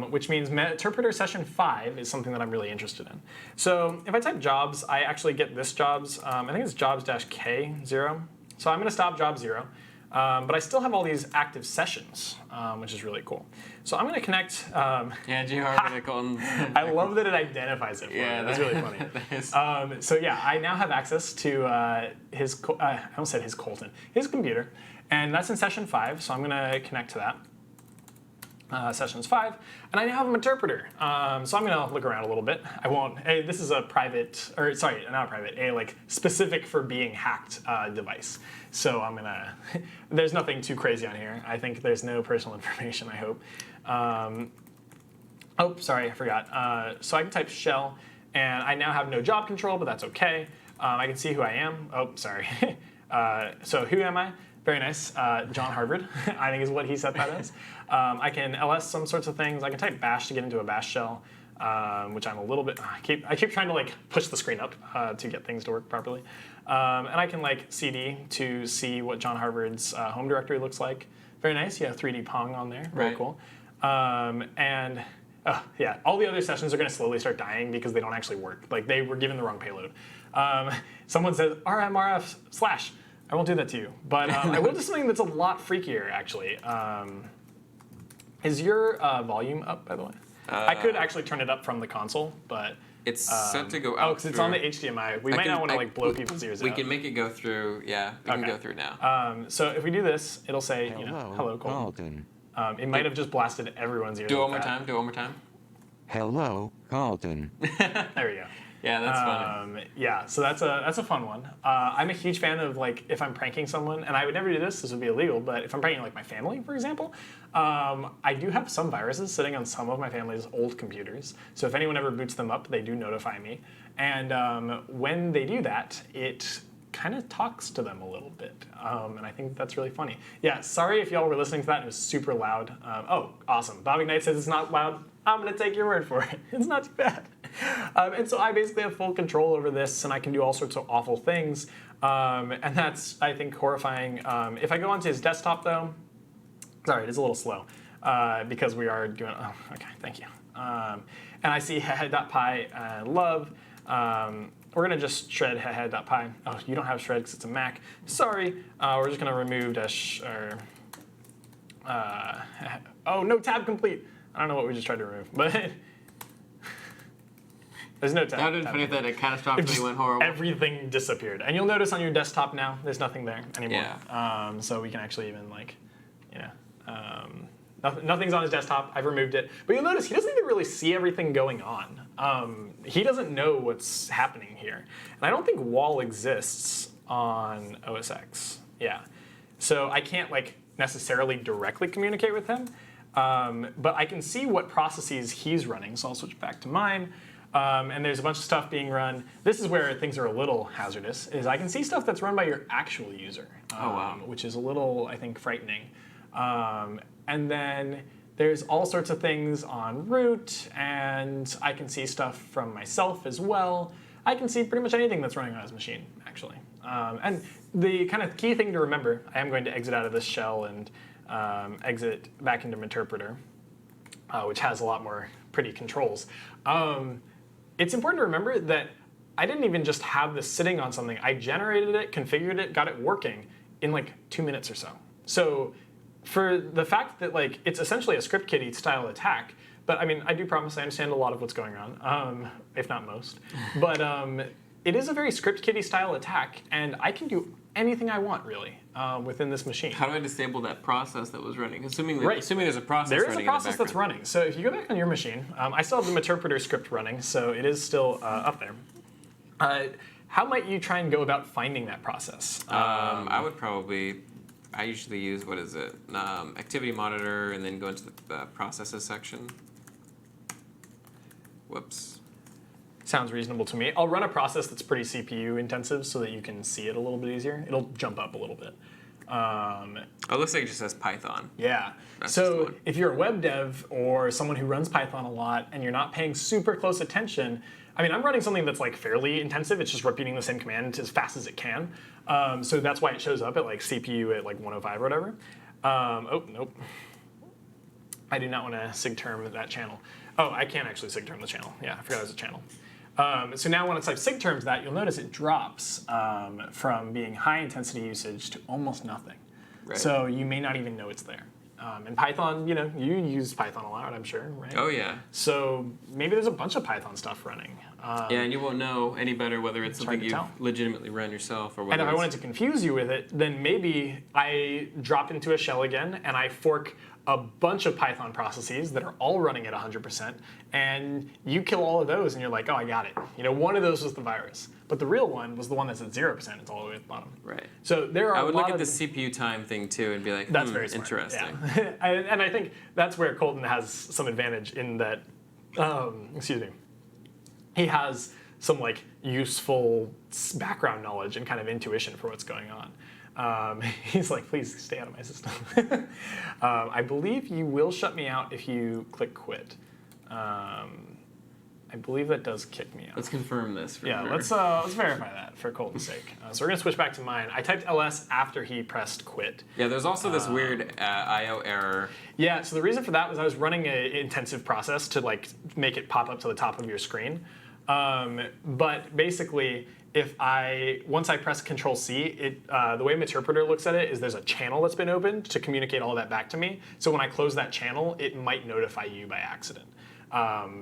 S2: which means Meterpreter Session 5 is something that I'm really interested in. So if I type jobs, I actually get this jobs. I think it's jobs-K0. So I'm going to stop job 0. But I still have all these active sessions, which is really cool. So I'm going to connect.
S1: Yeah, G Harvard Colton.
S2: I love that it identifies it for me. That's really funny. So yeah, I now have access to his. I almost said his Colton, his computer, and that's in session 5. So I'm going to connect to that. Sessions 5, and I now have an interpreter. So I'm going to look around a little bit. I won't. Hey, this is a private, or sorry, not a private, a specific for being hacked device. So I'm gonna. There's nothing too crazy on here. I think there's no personal information. I hope. Oh, sorry, I forgot. So I can type shell, and I now have no job control, but that's okay. I can see who I am. Oh, sorry. So who am I? Very nice. John Harvard, I think is what he set that as. I can ls some sorts of things. I can type bash to get into a bash shell, which I'm a little bit. I keep trying to push the screen up to get things to work properly. And I can cd to see what John Harvard's home directory looks like. Very nice. You have 3D Pong on there. Very cool. And yeah, all the other sessions are going to slowly start dying because they don't actually work. They were given the wrong payload. Someone says rmrf/. I won't do that to you, but I will do something that's a lot freakier, actually. Is your volume up, by the way? I could actually turn it up from the console, but
S1: it's set to go out.
S2: Oh, because it's on the HDMI. We might not want to blow people's ears out.
S1: We can make it go through. Yeah, we can go through now.
S2: So if we do this, it'll say, hello, Colton. It might have just blasted everyone's ears.
S1: Do it one more time. Do it one more time.
S3: Hello, Colton.
S2: There we go.
S1: Yeah, that's fun.
S2: Yeah, so that's a fun one. I'm a huge fan of if I'm pranking someone, and I would never do this. This would be illegal. But if I'm pranking my family, for example, I do have some viruses sitting on some of my family's old computers. So if anyone ever boots them up, they do notify me. And when they do that, it kind of talks to them a little bit, and I think that's really funny. Yeah, sorry if y'all were listening to that and it was super loud. Oh, awesome. Bobby Knight says it's not loud. I'm going to take your word for it. It's not too bad. And so I basically have full control over this, and I can do all sorts of awful things. And that's, I think, horrifying. If I go onto his desktop, though, sorry, it is a little slow because we are doing, oh, okay, thank you. And I see head.py and love. We're going to just shred head.py. Oh, you don't have shred because it's a Mac. Sorry. We're just going to remove dash, or, oh, no tab complete. I don't know what we just tried to remove, but there's no tab.
S1: That would have been funny if that had catastrophically went horrible.
S2: Everything disappeared. And you'll notice on your desktop now, there's nothing there anymore.
S1: Yeah.
S2: So we can actually even nothing's on his desktop. I've removed it. But you'll notice he doesn't even really see everything going on. He doesn't know what's happening here. And I don't think wall exists on OS X. Yeah. So I can't necessarily directly communicate with him. But I can see what processes he's running. So I'll switch back to mine. And there's a bunch of stuff being run. This is where things are a little hazardous, is I can see stuff that's run by your actual user. Which is a little, I think, frightening. And then there's all sorts of things on root, and I can see stuff from myself as well. I can see pretty much anything that's running on his machine, actually. And the kind of key thing to remember, I am going to exit out of this shell and exit back into Meterpreter, which has a lot more pretty controls. It's important to remember that I didn't even just have this sitting on something. I generated it, configured it, got it working in 2 minutes or so. So for the fact that it's essentially a script kiddie style attack, but I mean, I do promise I understand a lot of what's going on, if not most. But it is a very script kiddie style attack, and I can do anything I want really within this machine.
S1: How do I disable that process that was running? Assuming there's a process running.
S2: There is a process that's running. So if you go back on your machine, I still have the Meterpreter script running, so it is still up there. How might you try and go about finding that process?
S1: I usually use, activity monitor, and then go into the processes section. Whoops.
S2: Sounds reasonable to me. I'll run a process that's pretty CPU intensive so that you can see it a little bit easier. It'll jump up a little bit.
S1: It looks like it just says Python.
S2: Yeah.
S1: That's
S2: So if you're a web dev or someone who runs Python a lot and you're not paying super close attention, I mean, I'm running something that's fairly intensive. It's just repeating the same command as fast as it can. So that's why it shows up at CPU at 105 or whatever. Oh, nope. I do not want to sigterm that channel. Oh, I can actually sigterm the channel. Yeah, I forgot it was a channel. So now when it's sigterms that, you'll notice it drops from being high intensity usage to almost nothing.
S1: Right.
S2: So you may not even know it's there. In Python, you use Python a lot, I'm sure, right?
S1: Oh, yeah.
S2: So maybe there's a bunch of Python stuff running.
S1: Yeah, and you won't know any better whether it's something you've legitimately run yourself or whether
S2: And if I wanted to confuse you with it, then maybe I drop into a shell again and I fork a bunch of Python processes that are all running at 100%, and you kill all of those and you're like, oh, I got it. One of those was the virus. But the real one was the one that's at 0%. It's all the way at the bottom.
S1: Right.
S2: So there are
S1: I would look at the CPU time thing too and be like,
S2: that's very smart.
S1: Interesting.
S2: Yeah. And I think that's where Colton has some advantage in that, excuse me, he has some useful background knowledge and kind of intuition for what's going on. He's like, please stay out of my system. I believe you will shut me out if you click quit. I believe that does kick me out.
S1: Let's confirm this for sure.
S2: Let's verify that for Colton's sake. So we're going to switch back to mine. I typed ls after he pressed quit.
S1: Yeah, there's also this weird IO error. Yeah,
S2: so the reason for that was I was running an intensive process to make it pop up to the top of your screen. But basically, once I press Control-C, the way Meterpreter looks at it is there's a channel that's been opened to communicate all that back to me. So when I close that channel, it might notify you by accident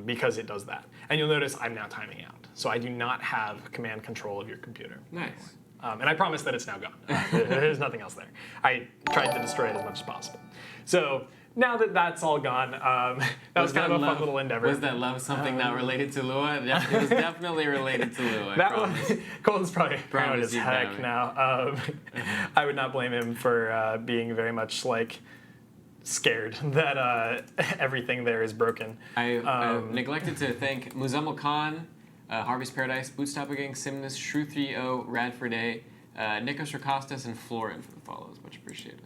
S2: because it does that. And you'll notice I'm now timing out. So I do not have command control of your computer.
S1: Nice.
S2: And I promise that it's now gone. There's nothing else there. I tried to destroy it as much as possible. So now that that's all gone, that was kind of a fun little endeavor.
S1: Was that love something not related to Lua? It was definitely related to Lua.
S2: That one, Colton's probably proud as heck now. I would not blame him for being very much scared that everything there is broken.
S1: I neglected to thank Muzammil Khan, Harvey's Paradise, Bootstrapper Gang, Simnus, Shrew30, Radford A, Nikos Rakostas, and Florin for the follows. Much appreciated.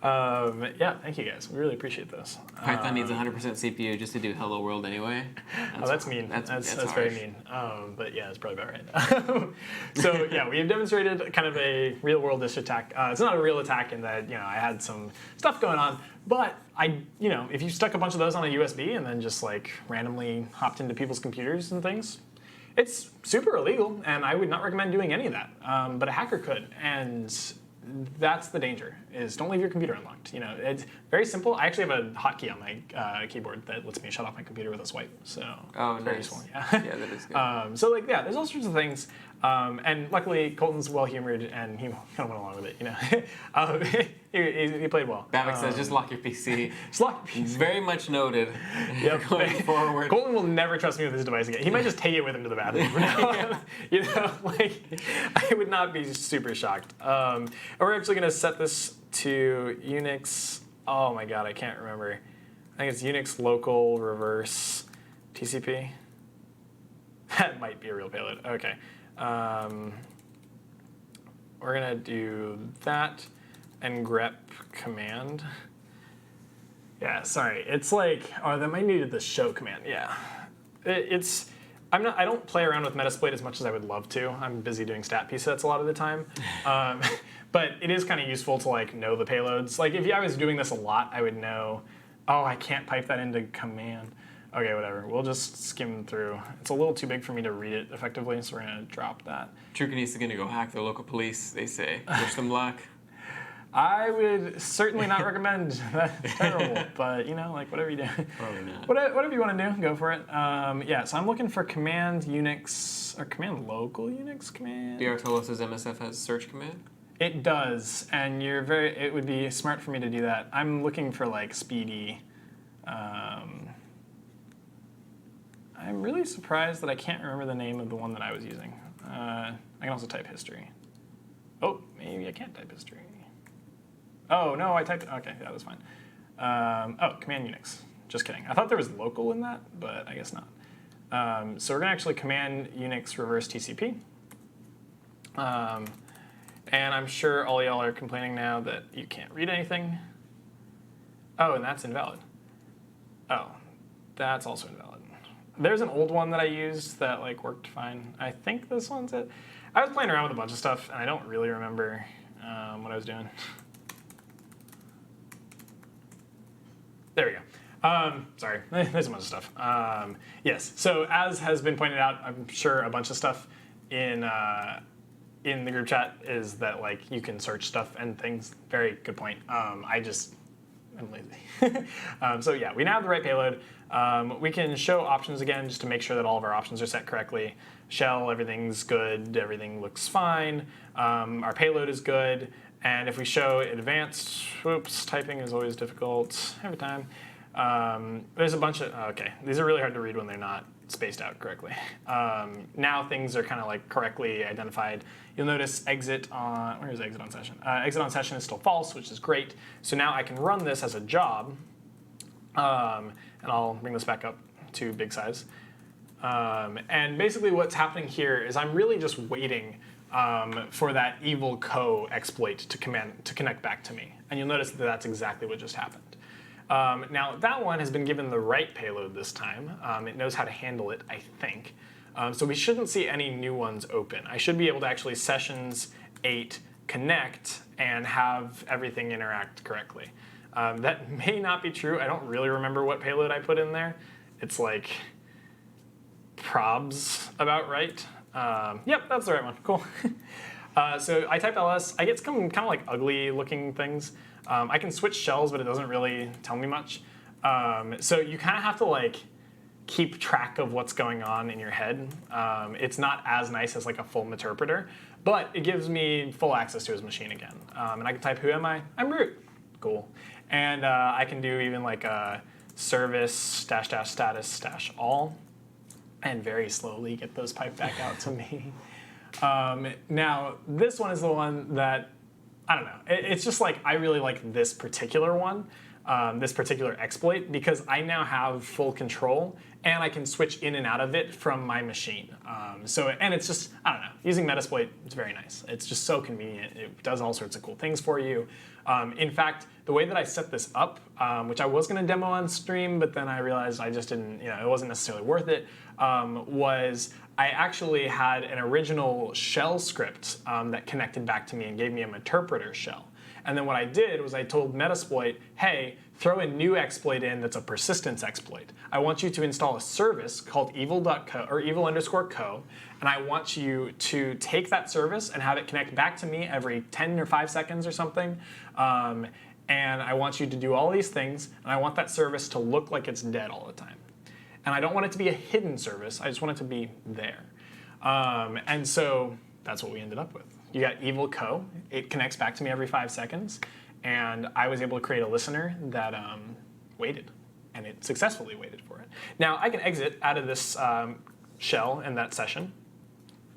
S2: Yeah, thank you guys. We really appreciate this.
S1: Python needs 100% CPU just to do hello world anyway.
S2: That's mean. That's very
S1: harsh.
S2: mean. But yeah, it's probably about right. So yeah, we have demonstrated kind of a real world dish attack. It's not a real attack in that I had some stuff going on, but if you stuck a bunch of those on a USB and then just like randomly hopped into people's computers and things, it's super illegal, and I would not recommend doing any of that. But a hacker could, and that's the danger, is don't leave your computer unlocked. It's very simple. I actually have a hotkey on my keyboard that lets me shut off my computer with a swipe. So very
S1: nice.
S2: useful. Yeah.
S1: Yeah, that is good.
S2: So there's all sorts of things. And luckily, Colton's well-humored, and he kind of went along with it, he played well.
S1: Bavik says, just lock your PC.
S2: Just lock your PC.
S1: Very much noted.
S2: Yep.
S1: Going forward.
S2: Colton will never trust me with his device again. He might just take it with him to the bathroom. I would not be super shocked. And we're actually going to set this to Unix. Oh my god, I can't remember. I think it's Unix local reverse TCP. That might be a real payload. Okay. We're going to do that and grep command. Yeah, sorry. It's like, that might need the show command. Yeah. I don't play around with Metasploit as much as I would love to. I'm busy doing stat presets a lot of the time. But it is kind of useful to know the payloads. Like if I was doing this a lot, I would know, I can't pipe that into command. Okay, whatever. We'll just skim through. It's a little too big for me to read it effectively, so we're going to drop that.
S1: Trucanese is going to go hack their local police, they say. Wish them luck.
S2: I would certainly not recommend that. It's terrible, but whatever you do.
S1: Probably not.
S2: Whatever you want to do, go for it. Yeah, so I'm looking for command Unix, or command local Unix command.
S1: BR Tolo says MSF has search command.
S2: It does, and it would be smart for me to do that. I'm looking for speedy. I'm really surprised that I can't remember the name of the one that I was using. I can also type history. Oh, maybe I can't type history. Oh, no, I typed, okay, that was fine. Command Unix. Just kidding. I thought there was local in that, but I guess not. So we're going to actually command Unix reverse TCP. And I'm sure all y'all are complaining now that you can't read anything. Oh, and that's invalid. Oh, that's also invalid. There's an old one that I used that worked fine. I think this one's it. I was playing around with a bunch of stuff, and I don't really remember what I was doing. There we go. Sorry, there's a bunch of stuff. Yes, so as has been pointed out, I'm sure a bunch of stuff in the group chat is that you can search stuff and things. Very good point. I'm lazy. So yeah, we now have the right payload. We can show options again just to make sure that all of our options are set correctly. Shell, everything's good, everything looks fine. Our payload is good. And if we show advanced, whoops, typing is always difficult every time. There's a bunch of, okay, these are really hard to read when they're not spaced out correctly. Now things are kind of correctly identified. You'll notice exit on, where is exit on session? Exit on session is still false, which is great. So now I can run this as a job. And I'll bring this back up to big size. And basically what's happening here is I'm really just waiting for that evil co exploit to connect back to me. And you'll notice that that's exactly what just happened. Now that one has been given the right payload this time. It knows how to handle it, I think. So we shouldn't see any new ones open. I should be able to actually sessions 8 connect and have everything interact correctly. That may not be true. I don't really remember what payload I put in there. It's probs about right. Yep, that's the right one. Cool. So I type ls. I get some kind of ugly looking things. I can switch shells, but it doesn't really tell me much. So you kind of have to keep track of what's going on in your head. It's not as nice as a full interpreter, but it gives me full access to his machine again. And I can type, who am I? I'm root. Cool. And I can do even a service -- status -- all, and very slowly get those piped back out to me. Now, this one is the one that, I don't know. It's just I really like this particular one. this particular exploit because I now have full control and I can switch in and out of it from my machine. And it's just, I don't know, using Metasploit, it's very nice. It's just so convenient. It does all sorts of cool things for you. In fact, the way that I set this up, which I was going to demo on stream, but then I realized I just didn't, it wasn't necessarily worth it, was I actually had an original shell script that connected back to me and gave me an interpreter shell. And then what I did was I told Metasploit, hey, throw a new exploit in that's a persistence exploit. I want you to install a service called evil.co or evil_co, and I want you to take that service and have it connect back to me every 10 or 5 seconds or something. And I want you to do all these things, and I want that service to look like it's dead all the time. And I don't want it to be a hidden service. I just want it to be there. And so that's what we ended up with. You got evil_co. It connects back to me every 5 seconds. And I was able to create a listener that waited. And it successfully waited for it. Now, I can exit out of this shell in that session.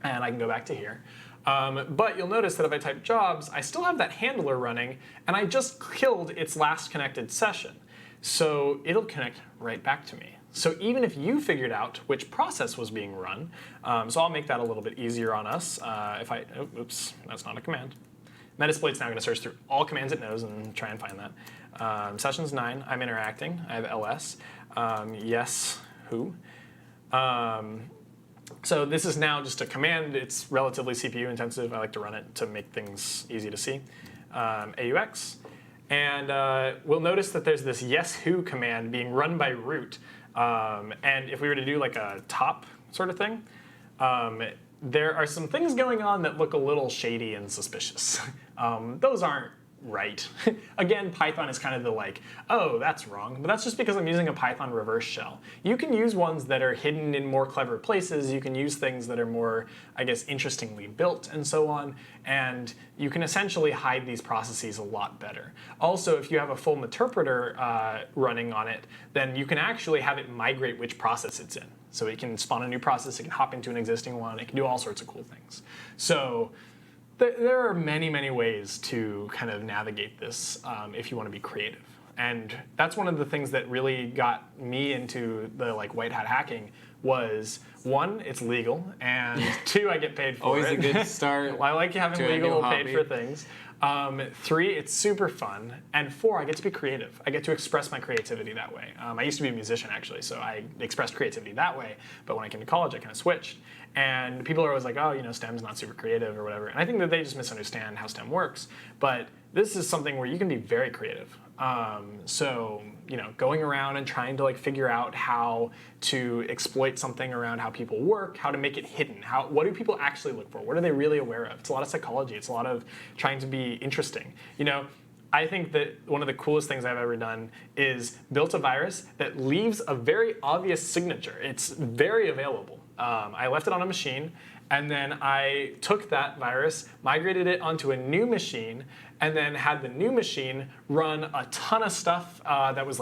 S2: And I can go back to here. But you'll notice that if I type jobs, I still have that handler running. And I just killed its last connected session. So it'll connect right back to me. So even if you figured out which process was being run, so I'll make that a little bit easier on us. Oops, that's not a command. Metasploit's now going to search through all commands it knows and try and find that. Sessions 9, I'm interacting. I have ls. Yes, who. So this is now just a command. It's relatively CPU intensive. I like to run it to make things easy to see. AUX. And we'll notice that there's this yes who command being run by root. And if we were to do like a top sort of thing, there are some things going on that look a little shady and suspicious. Those aren't right. Again, Python is kind of the like, oh, that's wrong. But that's just because I'm using a Python reverse shell. You can use ones that are hidden in more clever places. You can use things that are more, I guess, interestingly built and so on. And you can essentially hide these processes a lot better. Also, if you have a full interpreter running on it, then you can actually have it migrate which process it's in. So it can spawn a new process, it can hop into an existing one, it can do all sorts of cool things. So there are many, many ways to kind of navigate this if you want to be creative. And that's one of the things that really got me into the white hat hacking was, one, it's legal, and two, I get paid for
S1: Always
S2: it.
S1: a good start.
S2: I like having
S1: to a
S2: legal
S1: new
S2: paid
S1: hobby.
S2: for things. 3, it's super fun. And 4, I get to be creative. I get to express my creativity that way. I used to be a musician, actually, so I expressed creativity that way. But when I came to college, I kind of switched. And people are always like, oh, STEM's not super creative or whatever. And I think that they just misunderstand how STEM works. But this is something where you can be very creative. So, going around and trying to figure out how to exploit something around how people work, how to make it hidden, what do people actually look for? What are they really aware of? It's a lot of psychology. It's a lot of trying to be interesting. I think that one of the coolest things I've ever done is built a virus that leaves a very obvious signature. It's very available. I left it on a machine, and then I took that virus, migrated it onto a new machine, and then had the new machine run a ton of stuff that was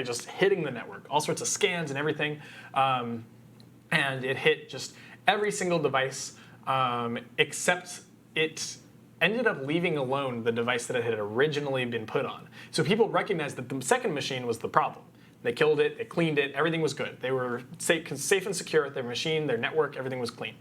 S2: just hitting the network, all sorts of scans and everything. And it hit just every single device, except it ended up leaving alone the device that it had originally been put on. So people recognized that the second machine was the problem. They killed it, they cleaned it, everything was good. They were safe and secure, their machine, their network, everything was clean.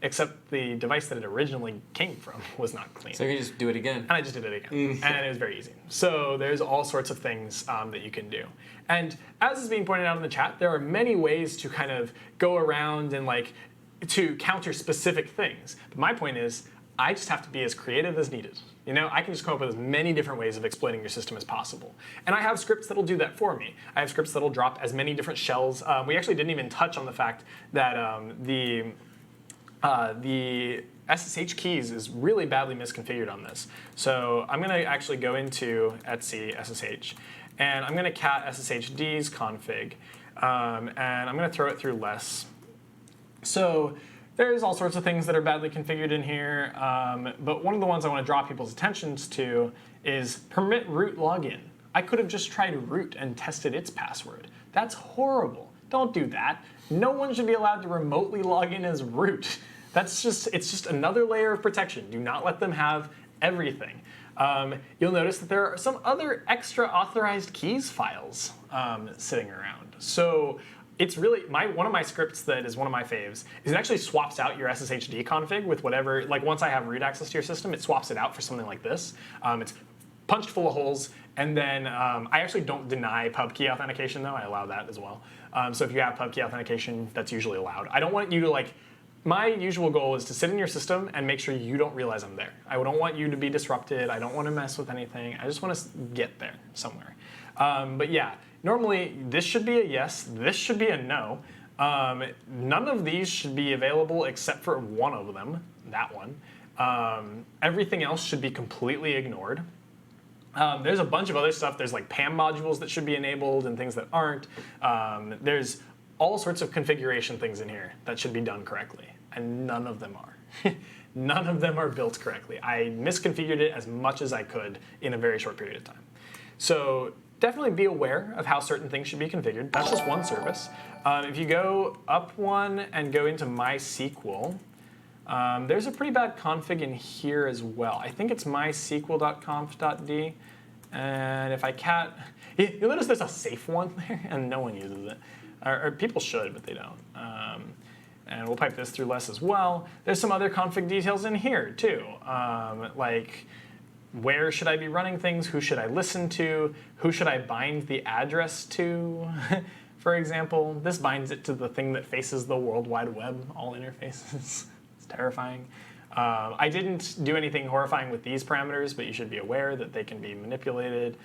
S2: Except the device that it originally came from was not clean.
S1: So you can just do it again.
S2: And I just did it again. And it was very easy. So there's all sorts of things that you can do. And as is being pointed out in the chat, there are many ways to kind of go around and to counter specific things. But my point is, I just have to be as creative as needed. I can just come up with as many different ways of exploiting your system as possible. And I have scripts that'll do that for me. I have scripts that'll drop as many different shells. We actually didn't even touch on the fact that the SSH keys is really badly misconfigured on this. So I'm going to actually go into etc SSH, and I'm going to cat SSHD's config, and I'm going to throw it through less. So there's all sorts of things that are badly configured in here, but one of the ones I want to draw people's attentions to is permit root login. I could have just tried root and tested its password. That's horrible. Don't do that. No one should be allowed to remotely log in as root. It's just another layer of protection. Do not let them have everything. you'll notice that there are some other extra authorized keys files sitting around. So it's really, one of my scripts that is one of my faves is it actually swaps out your SSHD config with whatever, like once I have root access to your system, it swaps it out for something like this. It's punched full of holes, and then I actually don't deny pub key authentication though, I allow that as well. So if you have pub key authentication, that's usually allowed. I don't want you to my usual goal is to sit in your system and make sure you don't realize I'm there. I don't want you to be disrupted, I don't want to mess with anything, I just want to get there somewhere. But yeah, normally this should be a yes, this should be a no. None of these should be available except for one of them, that one. Everything else should be completely ignored. There's a bunch of other stuff. There's like PAM modules that should be enabled and things that aren't. There's all sorts of configuration things in here that should be done correctly, and none of them are. None of them are built correctly. I misconfigured it as much as I could in a very short period of time. So definitely be aware of how certain things should be configured. That's just one service. If you go up one and go into MySQL, there's a pretty bad config in here as well. I think it's mysql.conf.d. And if I cat, you'll notice there's a safe one there, and no one uses it. Or people should, but they don't. And we'll pipe this through less as well. There's some other config details in here too, like where should I be running things, who should I listen to, who should I bind the address to. For example, this binds it to the thing that faces the World Wide Web, all interfaces. It's terrifying. I didn't do anything horrifying with these parameters, but you should be aware that they can be manipulated.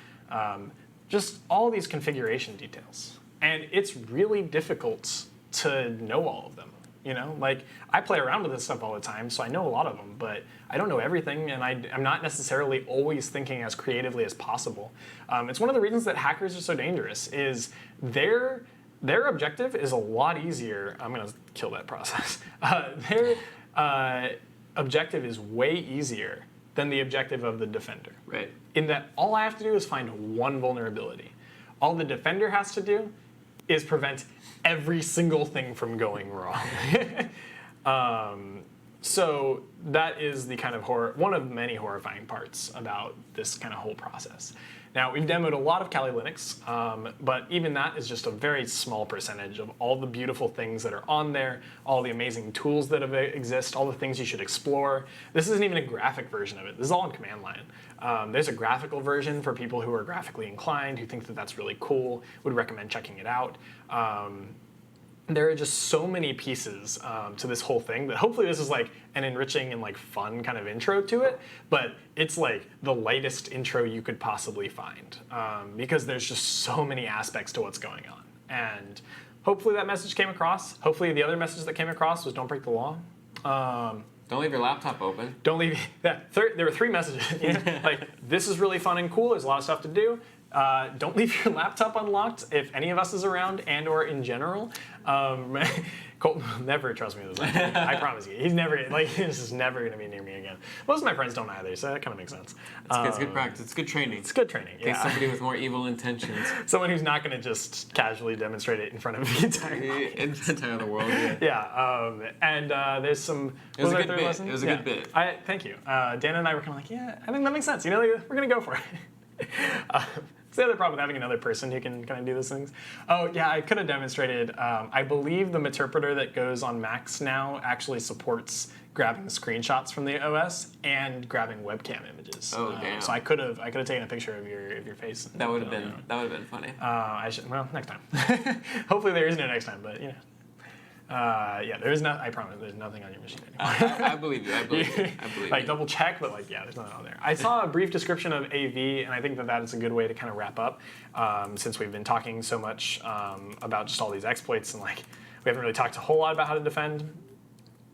S2: Just all these configuration details. And it's really difficult to know all of them. You know, like I play around with this stuff all the time, so I know a lot of them, but I don't know everything, and I'm not necessarily always thinking as creatively as possible. It's one of the reasons that hackers are so dangerous. Is their objective is a lot easier. I'm gonna kill that process. Their objective is way easier than the objective of the defender. Right. In that all I have to do is find one vulnerability. All the defender has to do is prevent every single thing from going wrong. So that is the kind of one of many horrifying parts about this kind of whole process. Now, we've demoed a lot of Kali Linux, but even that is just a very small percentage of all the beautiful things that are on there, all the amazing tools that exist, all the things you should explore. This isn't even a graphic version of it. This is all in command line. There's a graphical version for people who are graphically inclined, who think that that's really cool, would recommend checking it out. There are just so many pieces to this whole thing that hopefully this is like an enriching and like fun kind of intro to it, but it's like the lightest intro you could possibly find because there's just so many aspects to what's going on. And hopefully that message came across. Hopefully the other message that came across was don't break the law.
S1: Don't leave your laptop open.
S2: Don't leave that. There were 3 messages. You know? Like, this is really fun and cool. There's a lot of stuff to do. Don't leave your laptop unlocked if any of us is around and or in general. Colton will never trust me with his laptop. I promise you. He's never, this is never going to be near me again. Most of my friends don't either, so that kind of makes sense.
S1: It's good practice. It's good training.
S2: It's good training, yeah.
S1: Somebody with more evil intentions.
S2: Someone who's not going to just casually demonstrate it in front of the
S1: entire world, yeah.
S2: Yeah, and there's some...
S1: It was a good bit. It was a good bit.
S2: Thank you. Dan and I were kind of like, yeah, I think that makes sense. You know, we're going to go for it. It's the other problem with having another person who can kind of do those things. Oh, yeah, I could have demonstrated. I believe the Meterpreter that goes on Macs now actually supports grabbing screenshots from the OS and grabbing webcam images.
S1: Oh, damn.
S2: So I could have taken a picture of your face.
S1: That would have been funny.
S2: Well, next time. Hopefully there isn't a next time, but you know. Yeah, there is not. I promise, there's nothing on your machine anymore.
S1: I believe you. I believe you.
S2: Like double check, but yeah, there's nothing on there. I saw a brief description of AV, and I think that is a good way to kind of wrap up, since we've been talking so much about just all these exploits, and we haven't really talked a whole lot about how to defend.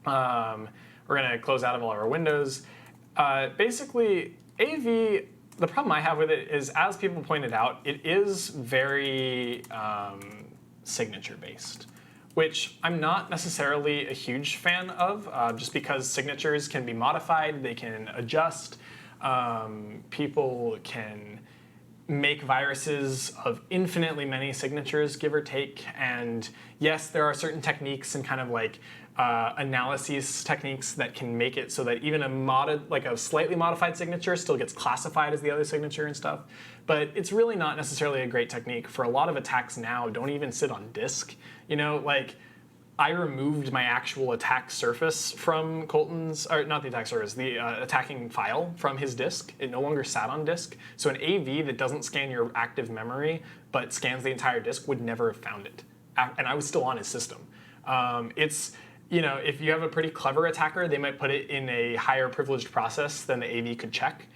S2: We're gonna close out of all of our windows. Basically, AV. The problem I have with it is, as people pointed out, it is very signature based, which I'm not necessarily a huge fan of, just because signatures can be modified, they can adjust, people can make viruses of infinitely many signatures, give or take, and yes, there are certain techniques and kind of analysis techniques that can make it so that even a slightly modified signature still gets classified as the other signature and stuff. But it's really not necessarily a great technique. For a lot of attacks now, don't even sit on disk. I removed my actual attack surface from Colton's, or not the attack surface, the attacking file from his disk. It no longer sat on disk. So an AV that doesn't scan your active memory but scans the entire disk would never have found it. And I was still on his system. If you have a pretty clever attacker, they might put it in a higher privileged process than the AV could check.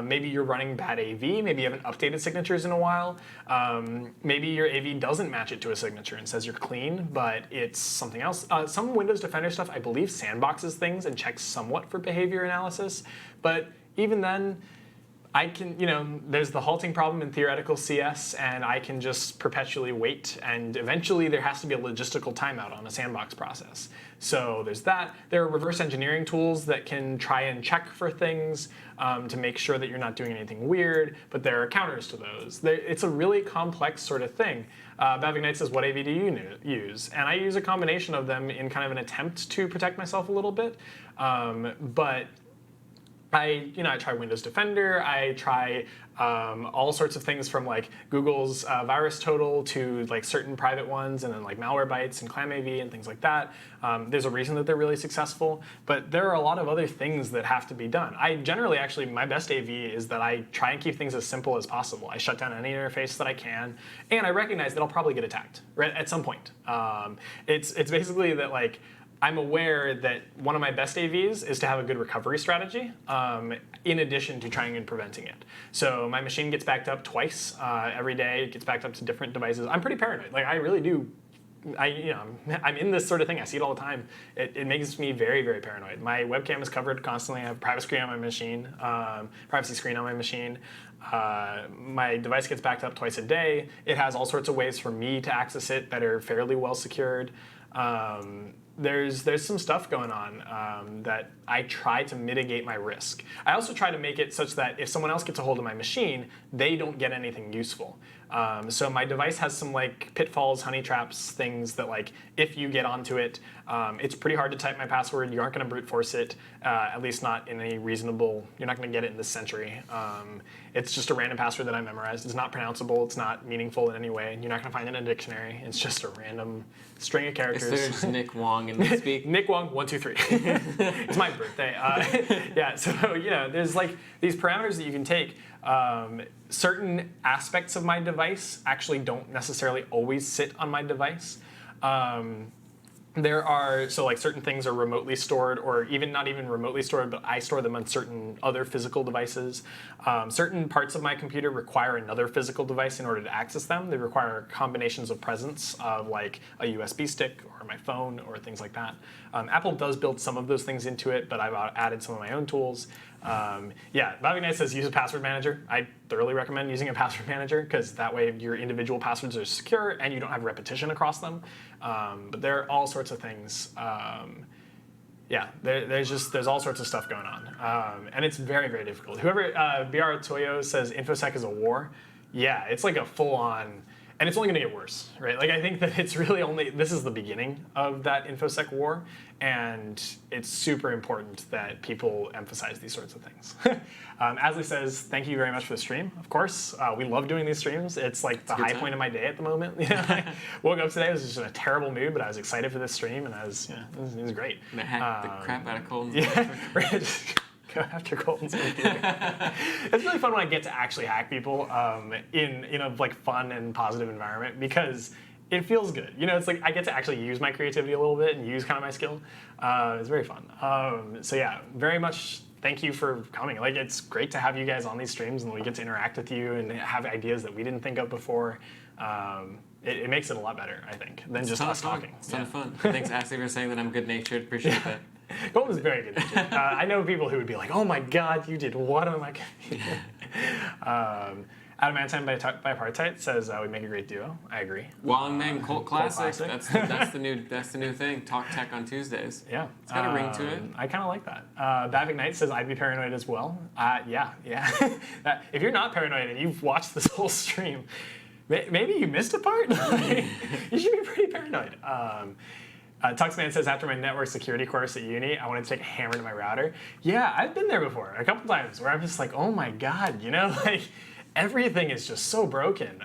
S2: Maybe you're running bad AV, maybe you haven't updated signatures in a while. Maybe your AV doesn't match it to a signature and says you're clean, but it's something else. Some Windows Defender stuff, I believe, sandboxes things and checks somewhat for behavior analysis. But even then, I can, there's the halting problem in theoretical CS, and I can just perpetually wait, and eventually there has to be a logistical timeout on a sandbox process. So there's that. There are reverse engineering tools that can try and check for things to make sure that you're not doing anything weird, but there are counters to those. It's a really complex sort of thing. Bavig Knight says, what AV do you use? And I use a combination of them in kind of an attempt to protect myself a little bit, but I try Windows Defender. I try all sorts of things from like Google's Virus Total to like certain private ones, and then like Malwarebytes and ClamAV and things like that. There's a reason that they're really successful, but there are a lot of other things that have to be done. I generally, actually, my best AV is that I try and keep things as simple as possible. I shut down any interface that I can, and I recognize that I'll probably get attacked at some point. It's basically that like, I'm aware that one of my best AVs is to have a good recovery strategy in addition to trying and preventing it. So my machine gets backed up twice every day. It gets backed up to different devices. I'm pretty paranoid. Like, I really do. I'm in this sort of thing. I see it all the time. It makes me very, very paranoid. My webcam is covered constantly. I have a privacy screen on my machine. My device gets backed up twice a day. It has all sorts of ways for me to access it that are fairly well secured. There's some stuff going on that I try to mitigate my risk. I also try to make it such that if someone else gets a hold of my machine, they don't get anything useful. So my device has some like pitfalls, honey traps, things that like if you get onto it, it's pretty hard to type my password. You aren't going to brute force it, at least not in any reasonable. You're not going to get it in this century. It's just a random password that I memorized. It's not pronounceable. It's not meaningful in any way. You're not going to find it in a dictionary. It's just a random string of characters.
S1: Is there just Nick Wong in the speak?
S2: Nick Wong 1 2 3. It's my birthday. Yeah. So there's like these parameters that you can take. Certain aspects of my device actually don't necessarily always sit on my device. There are, so like certain things are remotely stored, or even not even remotely stored, but I store them on certain other physical devices. Certain parts of my computer require another physical device in order to access them. They require combinations of presence of like a USB stick or my phone or things like that. Apple does build some of those things into it, but I've added some of my own tools. Bobby Knight says use a password manager. I thoroughly recommend using a password manager because that way your individual passwords are secure and you don't have repetition across them. But there are all sorts of things. There's all sorts of stuff going on. And it's very, very difficult. Whoever, BR Toyo says InfoSec is a war. Yeah, it's like a full-on, and it's only going to get worse, right? Like I think that it's really this is the beginning of that InfoSec war, and it's super important that people emphasize these sorts of things. Asley says, thank you very much for the stream. Of course, we love doing these streams. It's like the high point of my day at the moment. I woke up today, I was just in a terrible mood, but I was excited for this stream, and it was great.
S1: I'm gonna hack the crap out of Colton's
S2: go after Colton's computer. It's really fun when I get to actually hack people in a like fun and positive environment because it feels good. It's like I get to actually use my creativity a little bit and use kind of my skill. It's very fun. So yeah, very much thank you for coming. Like it's great to have you guys on these streams and we get to interact with you and have ideas that we didn't think of before. It makes it a lot better, I think, than just us talking.
S1: It's a ton of fun. Thanks, Ashley, for saying that I'm good-natured. Appreciate that.
S2: Colton's very good-natured. I know people who would be like, oh my god, you did what on my computer? Adamantine by Apartheid says we make a great duo. I agree.
S1: Wong name Colt Classic. That's the new thing. Talk tech on Tuesdays.
S2: Yeah,
S1: it's got a ring to it.
S2: I kind of like that. Bavig Knight says I'd be paranoid as well. Yeah. If you're not paranoid and you've watched this whole stream, maybe you missed a part. You should be pretty paranoid. Tuxman says, after my network security course at uni, I wanted to take a hammer to my router. Yeah, I've been there before a couple times where I'm just like, oh my God, like everything is just so broken.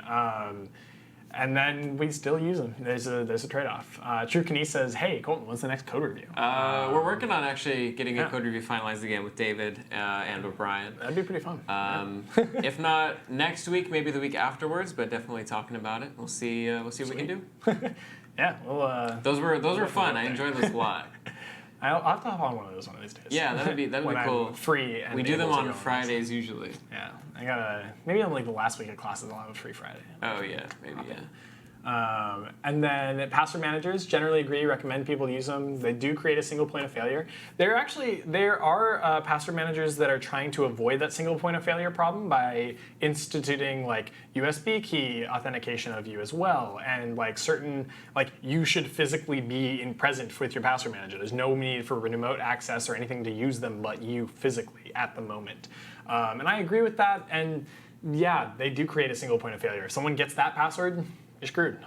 S2: And then we still use them. There's a trade-off. True Kane says, hey, Colton, what's the next code review?
S1: We're working on actually getting a code review finalized again with David and with Brian.
S2: That'd be pretty fun.
S1: If not next week, maybe the week afterwards, but definitely talking about it. We'll see what we can do.
S2: Yeah, well,
S1: those were fun. I enjoyed those a lot.
S2: I'll have to hop on one of those these days.
S1: Yeah, that'd be cool.
S2: I'm free. And
S1: we do them
S2: able to
S1: on
S2: go
S1: Fridays usually.
S2: Yeah, I gotta maybe on like the last week of classes I'll have a free Friday.
S1: Oh yeah, maybe yeah.
S2: And then password managers generally recommend people use them. They do create a single point of failure. There are password managers that are trying to avoid that single point of failure problem by instituting like USB key authentication of you as well, and like certain you should physically be present with your password manager. There's no need for remote access or anything to use them but you physically at the moment. And I agree with that. And yeah, they do create a single point of failure. If someone gets that password, you're screwed.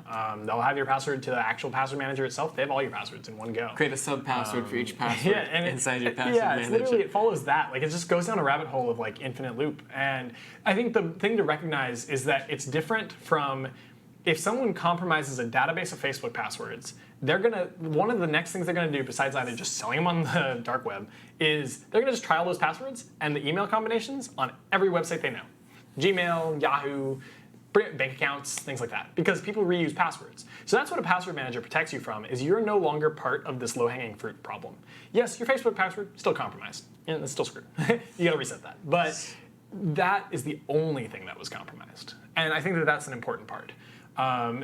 S2: They'll have your password to the actual password manager itself. They have all your passwords in one go.
S1: Create a sub-password for each password inside your password manager.
S2: Yeah, literally, it follows that. Like, it just goes down a rabbit hole of, like, infinite loop. And I think the thing to recognize is that it's different from if someone compromises a database of Facebook passwords, one of the next things they're gonna do, besides either just selling them on the dark web, is they're gonna just try all those passwords and the email combinations on every website they know. Gmail, Yahoo, bank accounts, things like that, because people reuse passwords. So that's what a password manager protects you from, is you're no longer part of this low-hanging fruit problem. Yes, your Facebook password, still compromised, and it's still screwed. You gotta reset that. But that is the only thing that was compromised. And I think that that's an important part.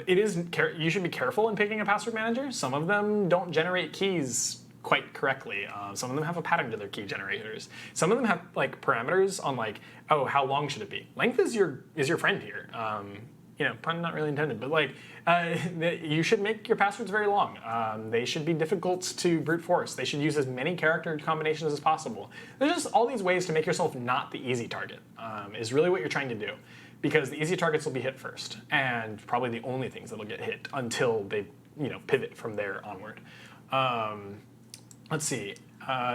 S2: You should be careful in picking a password manager. Some of them don't generate keys quite correctly. Some of them have a pattern to their key generators. Some of them have like parameters on like, oh, how long should it be? Length is your friend here. Pun not really intended, but like you should make your passwords very long. They should be difficult to brute force. They should use as many character combinations as possible. There's just all these ways to make yourself not the easy target. Is really what you're trying to do, because the easy targets will be hit first, and probably the only things that'll get hit until they pivot from there onward. Let's see.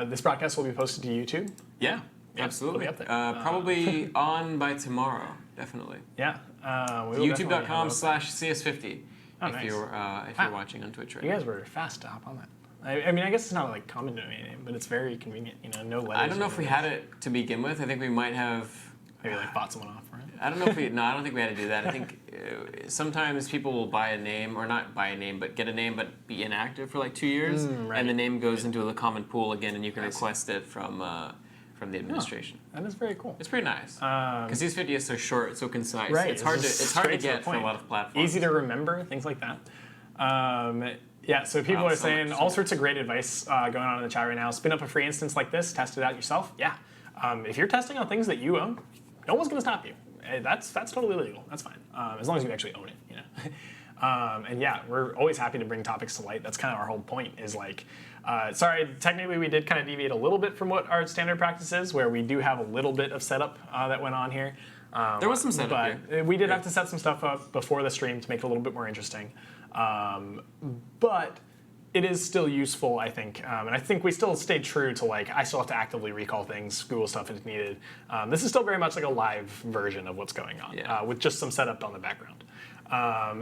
S2: This broadcast will be posted to YouTube.
S1: Yeah, absolutely.
S2: It'll be up there.
S1: Probably on by tomorrow, definitely.
S2: Yeah.
S1: YouTube.com/CS50
S2: nice.
S1: if you're watching on Twitch right
S2: You
S1: now.
S2: guys were fast to hop on that. I mean, I guess it's not like common domain name, but it's very convenient. No letters.
S1: I don't know if we had it to begin with. I think we might have.
S2: Maybe like bought someone off for it.
S1: I don't know if we. No, I don't think we had to do that. I think sometimes people will buy a name, or not buy a name, but get a name, but be inactive for like 2 years,
S2: right.
S1: and the name goes into the common pool again, and you can request it from the administration.
S2: Oh, that is very cool.
S1: It's pretty nice because CS50 is so short, so concise.
S2: Right.
S1: It's hard to get for a lot of platforms.
S2: Easy to remember, things like that. Yeah, so people are saying all sorts of great advice going on in the chat right now. Spin up a free instance like this, test it out yourself. Yeah. If you're testing on things that you own, no one's going to stop you. That's totally legal. That's fine, as long as you actually own it. And yeah, we're always happy to bring topics to light. That's kind of our whole point. Is like, sorry, technically we did kind of deviate a little bit from what our standard practice is, where we do have a little bit of setup that went on here.
S1: There was some setup
S2: but we did have to set some stuff up before the stream to make it a little bit more interesting. But it is still useful, I think. And I think we still stayed true to I still have to actively recall things, Google stuff if needed. This is still very much like a live version of what's going on, with just some setup on the background.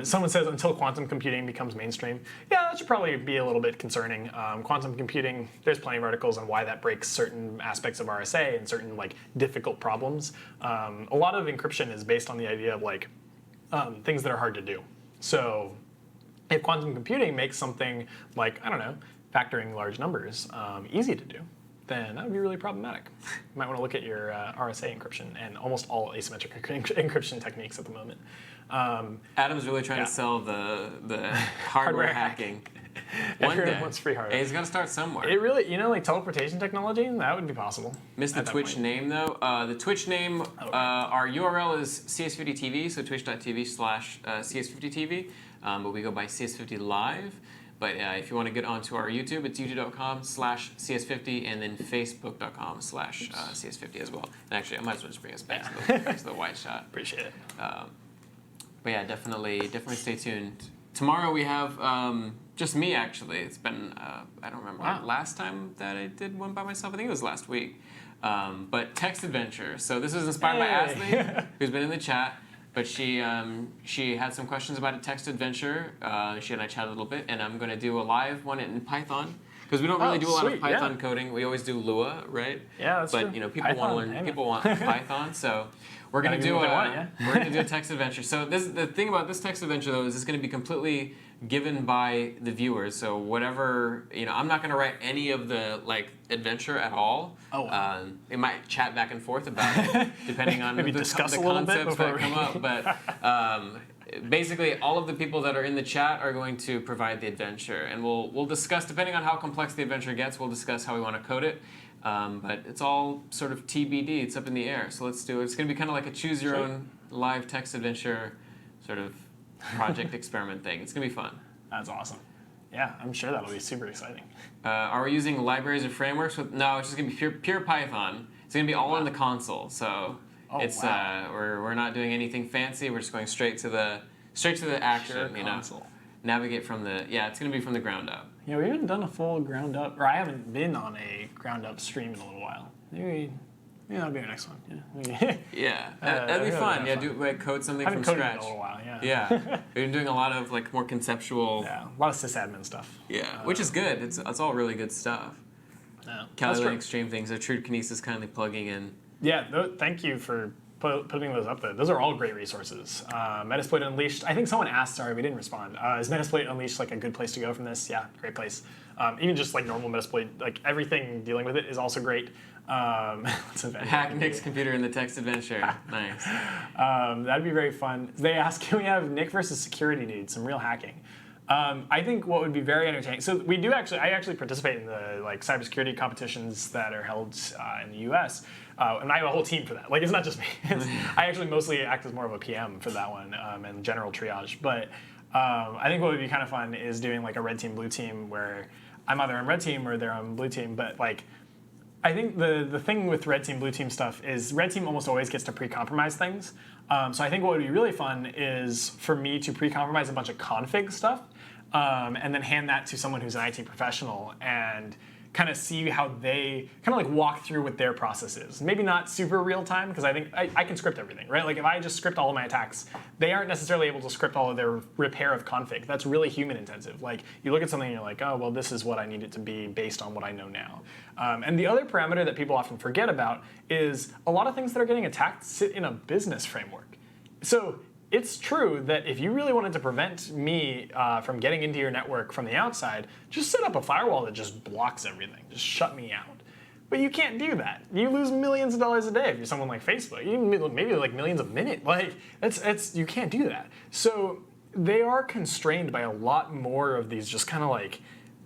S2: Someone says until quantum computing becomes mainstream. Yeah, that should probably be a little bit concerning. Quantum computing, there's plenty of articles on why that breaks certain aspects of RSA and certain difficult problems. A lot of encryption is based on the idea of things that are hard to do. So if quantum computing makes something like, I don't know, factoring large numbers easy to do, then that would be really problematic. You might want to look at your RSA encryption and almost all asymmetric encryption techniques at the moment.
S1: Adam's really trying to sell the hardware hacking. One
S2: Everyone
S1: day.
S2: wants free hardware.
S1: Hey, he's got to start somewhere.
S2: It really, teleportation technology, that would be possible.
S1: Missed the Twitch name though. The Twitch name, our URL is CS50TV, so twitch.tv/CS50TV. But we go by CS50 Live. But if you want to get onto our YouTube, it's youtube.com/CS50 and then facebook.com/CS50 as well. And actually, I might as well just bring us back to the white shot.
S2: Appreciate it.
S1: But yeah, definitely stay tuned. Tomorrow we have Just me, actually. It's been, I don't remember last time that I did one by myself. I think it was last week. But text adventure. So this was inspired by Ashley, who's been in the chat. But she had some questions about a text adventure. She and I chatted a little bit, and I'm going to do a live one in Python. Because we don't really do a lot of Python coding. We always do Lua, right?
S2: Yeah, that's true.
S1: But people want to learn. People want Python, so we're going to do we're going to do a text adventure. So the thing about this text adventure though is it's going to be completely given by the viewers. So whatever I'm not going to write any of the adventure at all. Oh. It might chat back and forth about it depending on
S2: maybe
S1: the
S2: discuss
S1: concepts that come up, but. Basically, all of the people that are in the chat are going to provide the adventure, and we'll discuss, depending on how complex the adventure gets, we'll discuss how we want to code it. But it's all sort of TBD. It's up in the air. So let's do it. It's going to be kind of like a choose your own live text adventure sort of project experiment thing. It's going to be fun.
S2: That's awesome. Yeah, I'm sure that'll be super exciting.
S1: Are we using libraries or frameworks? No, it's just going to be pure Python. It's going to be all in the console. So. We're not doing anything fancy. We're just going straight to the action.
S2: Console.
S1: Navigate from the it's going to be from the ground up.
S2: Yeah, we haven't done a full ground up, or I haven't been on a ground up stream in a little while. Maybe that'll be our next one.
S1: Yeah, that'd be fun. Yeah, do code something from scratch.
S2: I haven't coded in a little while. Yeah.
S1: Yeah, we've been doing a lot of more conceptual.
S2: Yeah, a lot of sysadmin stuff.
S1: Yeah, which is good. It's all really good stuff.
S2: Yeah,
S1: Calculating extreme things. Truth Kinesis kindly plugging in.
S2: Yeah, thank you for putting those up there. Those are all great resources. Metasploit Unleashed, I think someone asked, sorry, we didn't respond. Is Metasploit Unleashed a good place to go from this? Yeah, great place. Even just normal Metasploit, everything dealing with it is also great.
S1: Hack Nick's computer in the text adventure. Nice.
S2: That'd be very fun. They ask, can we have Nick versus security dude, some real hacking? I think what would be very entertaining. So we do I actually participate in the cybersecurity competitions that are held in the U.S. And I have a whole team for that. It's not just me. I actually mostly act as more of a PM for that one and general triage. But I think what would be kind of fun is doing a red team, blue team, where I'm either on red team or they're on blue team. But I think the thing with red team, blue team stuff is red team almost always gets to pre-compromise things. So I think what would be really fun is for me to pre-compromise a bunch of config stuff and then hand that to someone who's an IT professional and kind of see how they kind of walk through what their process is. Maybe not super real time, because I think I can script everything, right? If I just script all of my attacks, they aren't necessarily able to script all of their repair of config. That's really human intensive. You look at something and you're like, oh, well, this is what I need it to be based on what I know now. And the other parameter that people often forget about is a lot of things that are getting attacked sit in a business framework. So it's true that if you really wanted to prevent me from getting into your network from the outside, just set up a firewall that just blocks everything. Just shut me out. But you can't do that. You lose millions of dollars a day if you're someone like Facebook. You maybe millions a minute. You can't do that. So they are constrained by a lot more of these just kind of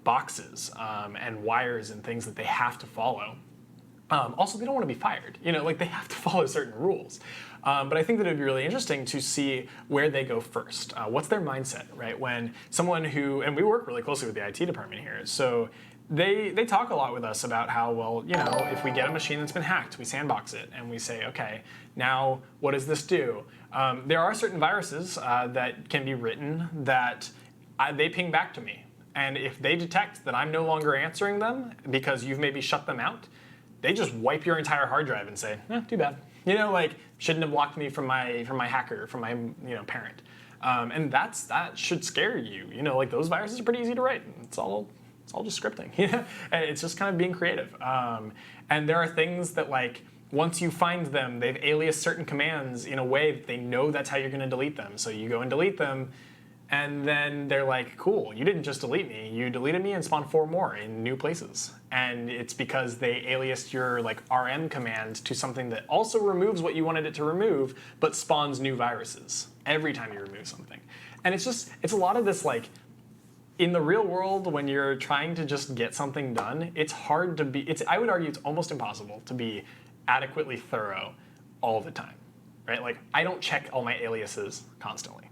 S2: boxes and wires and things that they have to follow. Also, they don't want to be fired. They have to follow certain rules. But I think that it would be really interesting to see where they go first. What's their mindset, right? When someone and we work really closely with the IT department here, so they talk a lot with us about how, well, if we get a machine that's been hacked, we sandbox it, and we say, okay, now what does this do? There are certain viruses that can be written that they ping back to me. And if they detect that I'm no longer answering them because you've maybe shut them out, they just wipe your entire hard drive and say, too bad. Shouldn't have blocked me from my hacker, from my parent. And that should scare you. Those viruses are pretty easy to write. It's all just scripting. And it's just kind of being creative. And there are things that once you find them, they've aliased certain commands in a way that they know that's how you're going to delete them. So you go and delete them. And then they're like, cool, you didn't just delete me. You deleted me and spawned 4 more in new places. And it's because they aliased your rm command to something that also removes what you wanted it to remove, but spawns new viruses every time you remove something. And it's a lot of this in the real world, when you're trying to just get something done, it's hard to be, I would argue it's almost impossible to be adequately thorough all the time, right? I don't check all my aliases constantly.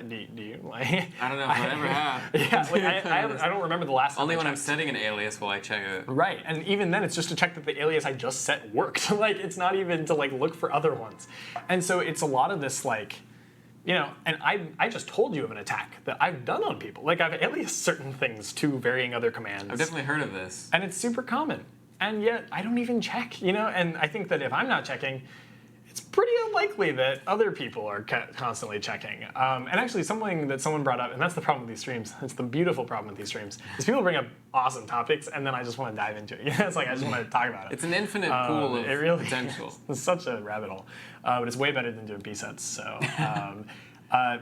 S2: Do you?
S1: I don't know if I ever have.
S2: Yeah, I don't remember the last time.
S1: Only when I'm setting an alias will I check it.
S2: Right, and even then it's just to check that the alias I just set worked. It's not even to look for other ones. And so it's a lot of this and I just told you of an attack that I've done on people. Like, I've aliased certain things to varying other commands.
S1: I've definitely heard of this.
S2: And it's super common. And yet, I don't even check, And I think that if I'm not checking, it's pretty unlikely that other people are constantly checking. And actually, something that someone brought up, and that's the problem with these streams, it's the beautiful problem with these streams, is people bring up awesome topics, and then I just want to dive into it. It's like, I just want to talk about it.
S1: It's an infinite pool of potential.
S2: It's such a rabbit hole. But it's way better than doing B-sets. So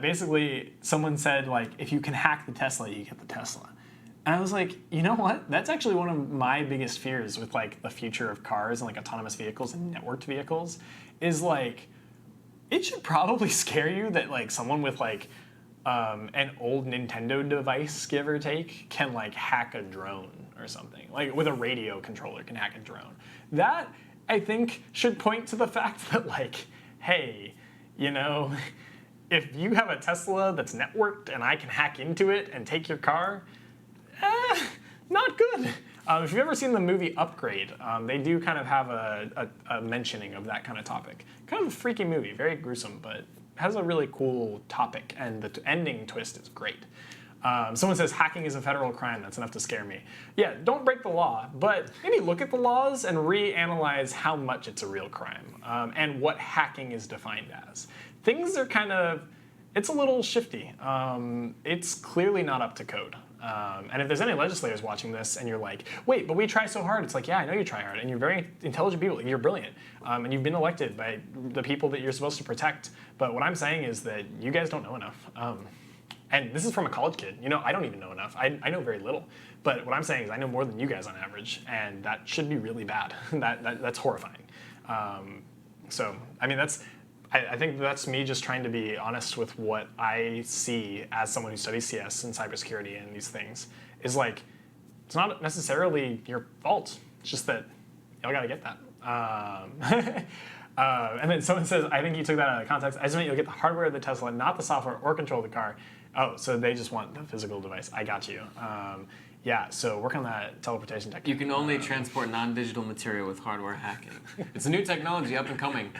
S2: basically, someone said, like, if you can hack the Tesla, you get the Tesla. And I was like, you know what? That's actually one of my biggest fears with like the future of cars and like autonomous vehicles and networked vehicles is like, it should probably scare you that like someone with like an old Nintendo device, give or take, can like hack a drone or something. Like with a radio controller can hack a drone. That, I think, should point to the fact that like, hey, if you have a Tesla that's networked and I can hack into it and take your car, not good. If you've ever seen the movie Upgrade, they do kind of have a mentioning of that kind of topic. Kind of a freaky movie, very gruesome, but has a really cool topic, and the ending twist is great. Someone says hacking is a federal crime. That's enough to scare me. Yeah, don't break the law, but maybe look at the laws and reanalyze how much it's a real crime and what hacking is defined as. Things are kind of, it's a little shifty. It's clearly not up to code. And if there's any legislators watching this and you're like, wait, but we try so hard. It's like, yeah, I know you try hard. And you're very intelligent people. You're brilliant. And you've been elected by the people that you're supposed to protect. But what I'm saying is that you guys don't know enough. And this is from a college kid. I don't even know enough. I know very little. But what I'm saying is I know more than you guys on average. And that should be really bad. That's horrifying. So, I mean, I think that's me just trying to be honest with what I see as someone who studies CS and cybersecurity and these things. Is like, it's not necessarily your fault. It's just that y'all gotta get that. And then someone says, I think you took that out of context. I just meant you'll get the hardware of the Tesla, not the software or control of the car. Oh, so they just want the physical device. I got you. Yeah, so work on that teleportation technique.
S1: You can only transport non-digital material with hardware hacking. It's a new technology, up and coming.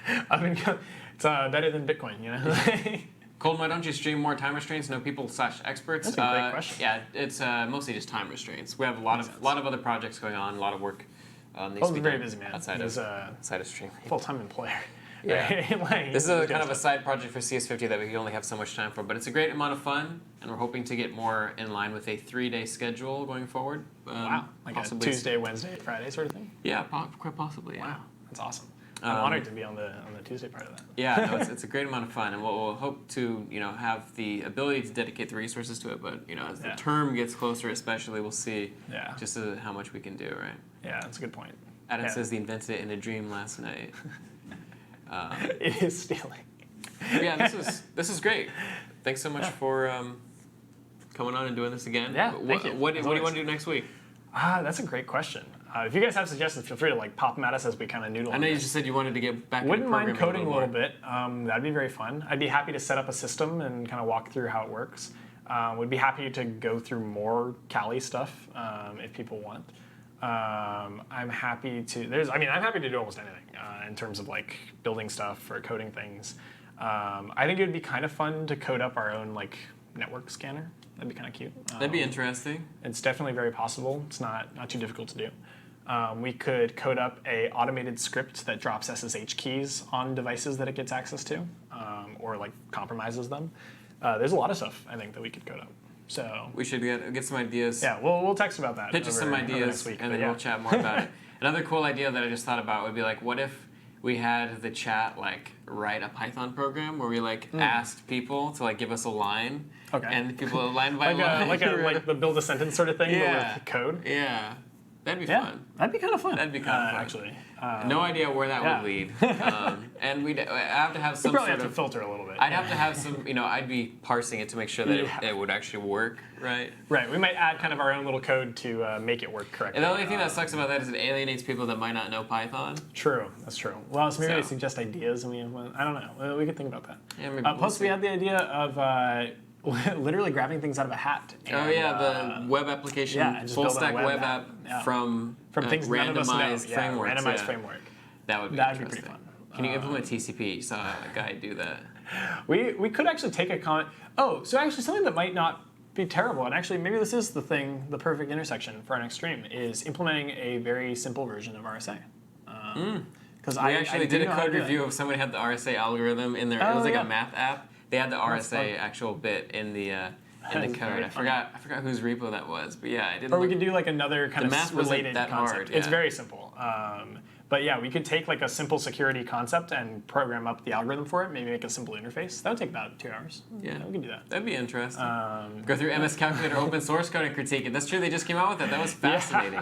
S2: It's better than Bitcoin,
S1: Colton, why don't you stream more time restraints? No people/experts.
S2: That's a great question.
S1: Yeah, it's mostly just time restraints. We have a lot of other projects going on, a lot of work.
S2: Colton's very busy, man.
S1: Outside of streaming.
S2: Full-time employer.
S1: Yeah.
S2: Like,
S1: this is a kind of a side project for CS50 that we can only have so much time for, but it's a great amount of fun, and we're hoping to get more in line with a 3-day schedule going forward.
S2: Wow, like a Tuesday, Wednesday, Friday sort of thing?
S1: Yeah, quite possibly. Yeah.
S2: Wow, that's awesome. I'm honored to be on the Tuesday part of that.
S1: Yeah, no, it's a great amount of fun, and we'll hope to have the ability to dedicate the resources to it. But as the term gets closer, especially, we'll see just how much we can do. Right?
S2: Yeah, that's a good point.
S1: Adam says he invented it in a dream last night.
S2: It is stealing.
S1: Yeah, this is great. Thanks so much for coming on and doing this again.
S2: Yeah,
S1: thank you. What do you want to do next week?
S2: That's a great question. If you guys have suggestions, feel free to pop them at us as we kind of noodle.
S1: I know you just said you wanted to get back.
S2: Wouldn't mind coding a little bit. That'd be very fun. I'd be happy to set up a system and kind of walk through how it works. Would be happy to go through more Kali stuff if people want. I'm happy to. I'm happy to do almost anything in terms of like building stuff or coding things. I think it would be kind of fun to code up our own like network scanner. That'd be kind of cute.
S1: That'd be interesting.
S2: It's definitely very possible. It's not too difficult to do. We could code up a automated script that drops SSH keys on devices that it gets access to, or like compromises them. There's a lot of stuff I think that we could code up. So
S1: we should get some ideas.
S2: Yeah, we'll text about that.
S1: Pitch us some ideas
S2: next week,
S1: and then we'll chat more about it. Another cool idea that I just thought about would be like, what if we had the chat like write a Python program where we like asked people to like give us a line, and people line by line,
S2: like the build a sentence sort of thing, but with code.
S1: Yeah. That'd be fun.
S2: That'd be kind of fun.
S1: That'd be kind of fun.
S2: Actually.
S1: No idea where that would lead. And we'd have to have some
S2: probably
S1: sort
S2: have
S1: of
S2: to filter a little bit.
S1: I'd have to have some, I'd be parsing it to make sure that it would actually work, right?
S2: Right. We might add kind of our own little code to make it work correctly.
S1: And the only thing that sucks about that is it alienates people that might not know Python.
S2: True. That's true. Well, so maybe they suggest ideas, and I don't know. We could think about that.
S1: Yeah, maybe
S2: plus, we had the idea of literally grabbing things out of a hat.
S1: And, the web application, full stack web app from
S2: things none of us know.
S1: Randomized framework.
S2: Framework.
S1: That'd be
S2: pretty fun.
S1: Can you implement TCP? You saw a guy do that.
S2: We could actually take a comment. Oh, so actually something that might not be terrible, and actually maybe this is the perfect intersection for our next stream, is implementing a very simple version of RSA. Because
S1: We actually did a code review of somebody had the RSA algorithm in their. It was like a math app. They had the RSA actual bit in the code. I forgot whose repo that was, but yeah, I didn't.
S2: Or we could do like another kind of
S1: math wasn't
S2: related
S1: that
S2: concept.
S1: hard,
S2: It's
S1: yeah.
S2: very simple. But yeah, we could take like a simple security concept and program up the algorithm for it. Maybe make a simple interface. That would take about 2 hours.
S1: Yeah,
S2: we can do that.
S1: That'd be interesting. Go through MS Calculator open source code and critique it. That's true. They just came out with it. That was fascinating.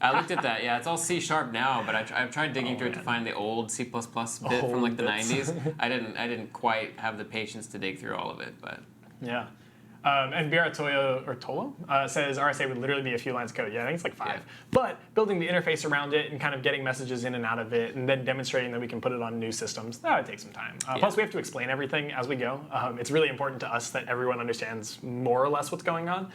S1: I looked at that. Yeah, it's all C# now, but I've tried digging through it to find the old C++ bit from like the 90s. I didn't quite have the patience to dig through all of it, but
S2: Yeah. And Biara Tolo says RSA would literally be a few lines of code. Yeah, I think it's like 5.
S1: Yeah.
S2: But building the interface around it and kind of getting messages in and out of it and then demonstrating that we can put it on new systems, that would take some time. Plus, we have to explain everything as we go. It's really important to us that everyone understands more or less what's going on.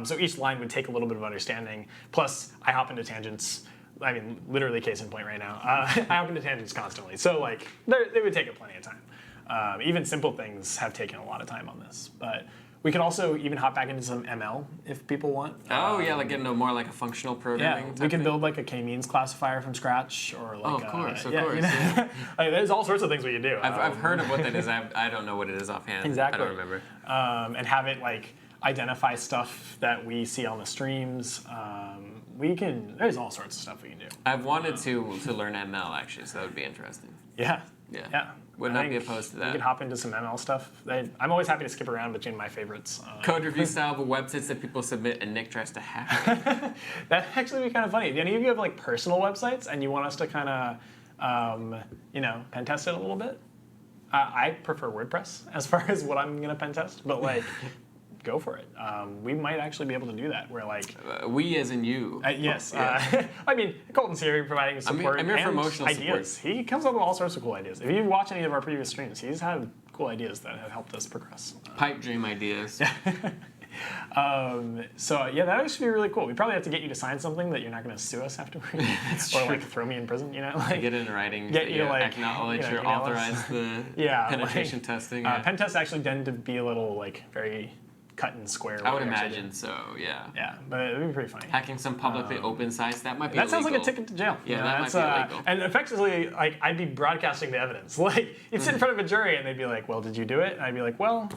S2: So each line would take a little bit of understanding. Plus, I hop into tangents. I mean, literally case in point right now. I hop into tangents constantly. So like, they would take up plenty of time. Even simple things have taken a lot of time on this. But we could also even hop back into some ML if people want.
S1: oh yeah, like getting more like a functional programming.
S2: Yeah,
S1: type
S2: we could
S1: thing.
S2: build like a k-means classifier from scratch, or like
S1: of course,
S2: You know,
S1: yeah.
S2: like, there's all sorts of things we could do.
S1: I've heard of what that is. I don't know what it is offhand.
S2: Exactly.
S1: I don't remember.
S2: And have it like identify stuff that we see on the streams. There's all sorts of stuff we can do.
S1: I've wanted to learn ML actually, so that would be interesting.
S2: Yeah.
S1: Yeah.
S2: Yeah.
S1: Would
S2: I
S1: not be
S2: think
S1: opposed to
S2: We
S1: that.
S2: could hop into some ML stuff. I'm always happy to skip around between my favorites.
S1: Code review style of websites that people submit and Nick tries to hack.
S2: That'd actually be kind of funny. Do any of you have like personal websites and you want us to kind of, pen test it a little bit? I prefer WordPress as far as what I'm gonna pen test, but like, go for it. We might actually be able to do that. Where like,
S1: We as in you.
S2: yes,
S1: Yeah.
S2: I mean, Colton's here providing support
S1: I'm here for
S2: and
S1: emotional
S2: ideas. He comes up with all sorts of cool ideas. If you watch any of our previous streams, he's had cool ideas that have helped us progress.
S1: Pipe dream ideas.
S2: So yeah, that would actually be really cool. We probably have to get you to sign something that you're not going to sue us afterwards, or
S1: true.
S2: like throw me in prison. You know, like
S1: Get it in writing.
S2: Get you to, like,
S1: acknowledge
S2: you know,
S1: or
S2: email us.
S1: authorize the
S2: Yeah,
S1: penetration
S2: like,
S1: testing.
S2: pen tests actually tend to be a little like very cut and square.
S1: I would
S2: what we actually
S1: imagine so. Yeah.
S2: do. Yeah, but it would be pretty funny.
S1: Hacking some publicly open sites that might be
S2: That sounds like a
S1: illegal.
S2: ticket to jail.
S1: Yeah,
S2: You know,
S1: that might
S2: that's,
S1: be illegal.
S2: And effectively, like, I'd be broadcasting the evidence. Like, you'd sit in front of a jury and they'd be like, "Well, did you do it?" And I'd be like, "Well,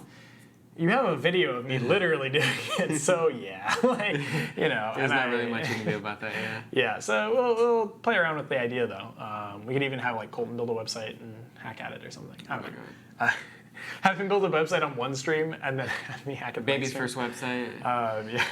S2: you have a video of me literally doing it, so yeah." Like, you know.
S1: There's
S2: and
S1: not really much you can do about that. Yeah.
S2: Yeah, so we'll play around with the idea though. We could even have like Colton build a website and hack at it or something. I
S1: Oh
S2: don't
S1: my
S2: know.
S1: god.
S2: Have him build a website on one stream and then have me hack it.
S1: Baby's
S2: next
S1: first website.
S2: Yeah.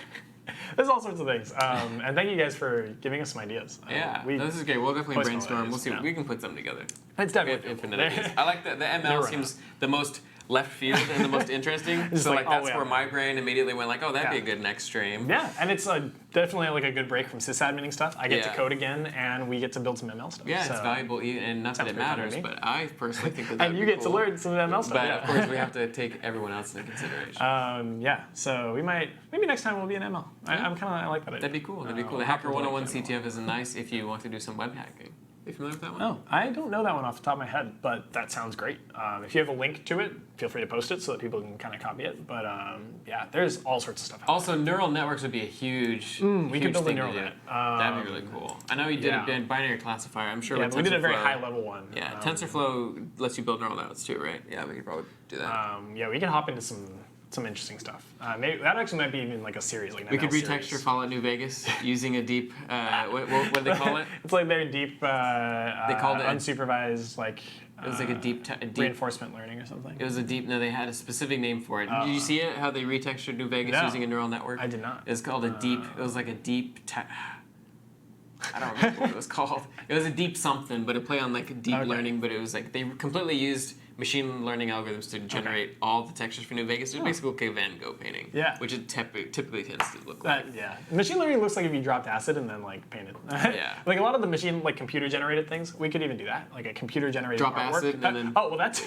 S2: There's all sorts of things. And thank you guys for giving us some ideas.
S1: Yeah,
S2: we,
S1: this is great. We'll definitely
S2: post more
S1: brainstorm.
S2: ideas,
S1: We'll see.
S2: yeah.
S1: We can put something together.
S2: it's
S1: We have
S2: definitely
S1: infinite ideas. I like that the ML
S2: Never
S1: seems the most left field and the most interesting.
S2: Just
S1: So
S2: like,
S1: like that's
S2: oh, yeah.
S1: where my brain immediately went like, oh, that'd be
S2: Yeah.
S1: a good next stream.
S2: Yeah, and it's definitely like a good break from sysadmining stuff. I get to
S1: Yeah.
S2: code again, and we get to build some ML stuff.
S1: Yeah,
S2: so.
S1: it's valuable, and not that
S2: Sounds
S1: it
S2: pretty fun to
S1: matters,
S2: me.
S1: but I personally think that that'd
S2: And you
S1: be
S2: get to
S1: cool.
S2: learn some ML stuff.
S1: But
S2: yeah.
S1: of course, we have to take everyone else into consideration.
S2: Yeah, so we might, maybe next time we'll be an ML. I like that idea.
S1: That'd be cool. That'd be cool. The Hacker 101 CTF is nice if you want to do some web hacking. Are you familiar with that one?
S2: Oh, I don't know that one off the top of my head, but that sounds great. If you have a link to it, feel free to post it so that people can kind of copy it. But yeah, there's all sorts of stuff.
S1: Also, neural networks would be a huge.
S2: we could
S1: huge
S2: build a
S1: thing to
S2: neural
S1: do.
S2: net.
S1: That'd be really cool. I know you did
S2: yeah.
S1: a binary classifier. I'm sure.
S2: Yeah,
S1: with
S2: but we did a very
S1: TensorFlow-
S2: high level one.
S1: Yeah, TensorFlow lets you build neural nets too, right? Yeah, we could probably do that.
S2: Yeah, we can hop into some interesting stuff. Maybe that actually might be even like a series, like an
S1: We could
S2: ML
S1: retexture
S2: series.
S1: Fallout New Vegas using a deep. What do they call it?
S2: It's like their deep,
S1: called it a-
S2: unsupervised, like.
S1: It was like a deep.
S2: Reinforcement learning or something.
S1: It was a deep. No, they had a specific name for it. Did you see it? How they retextured New Vegas
S2: No.
S1: using a neural network?
S2: I did not.
S1: It's called a deep. It was like a deep. I don't remember what it was called. It was a deep something, but it played on like deep
S2: Okay.
S1: learning. But it was like they completely used machine learning algorithms to generate all the textures for New Vegas. It was basically like a Van Gogh painting.
S2: Yeah.
S1: Which it typically tends to look like.
S2: Yeah, machine learning looks like if you dropped acid and then like painted.
S1: Yeah.
S2: Like a lot of the machine, like computer generated things, we could even do that. Like a computer generated
S1: Drop
S2: artwork.
S1: acid and then-
S2: Oh well, that's.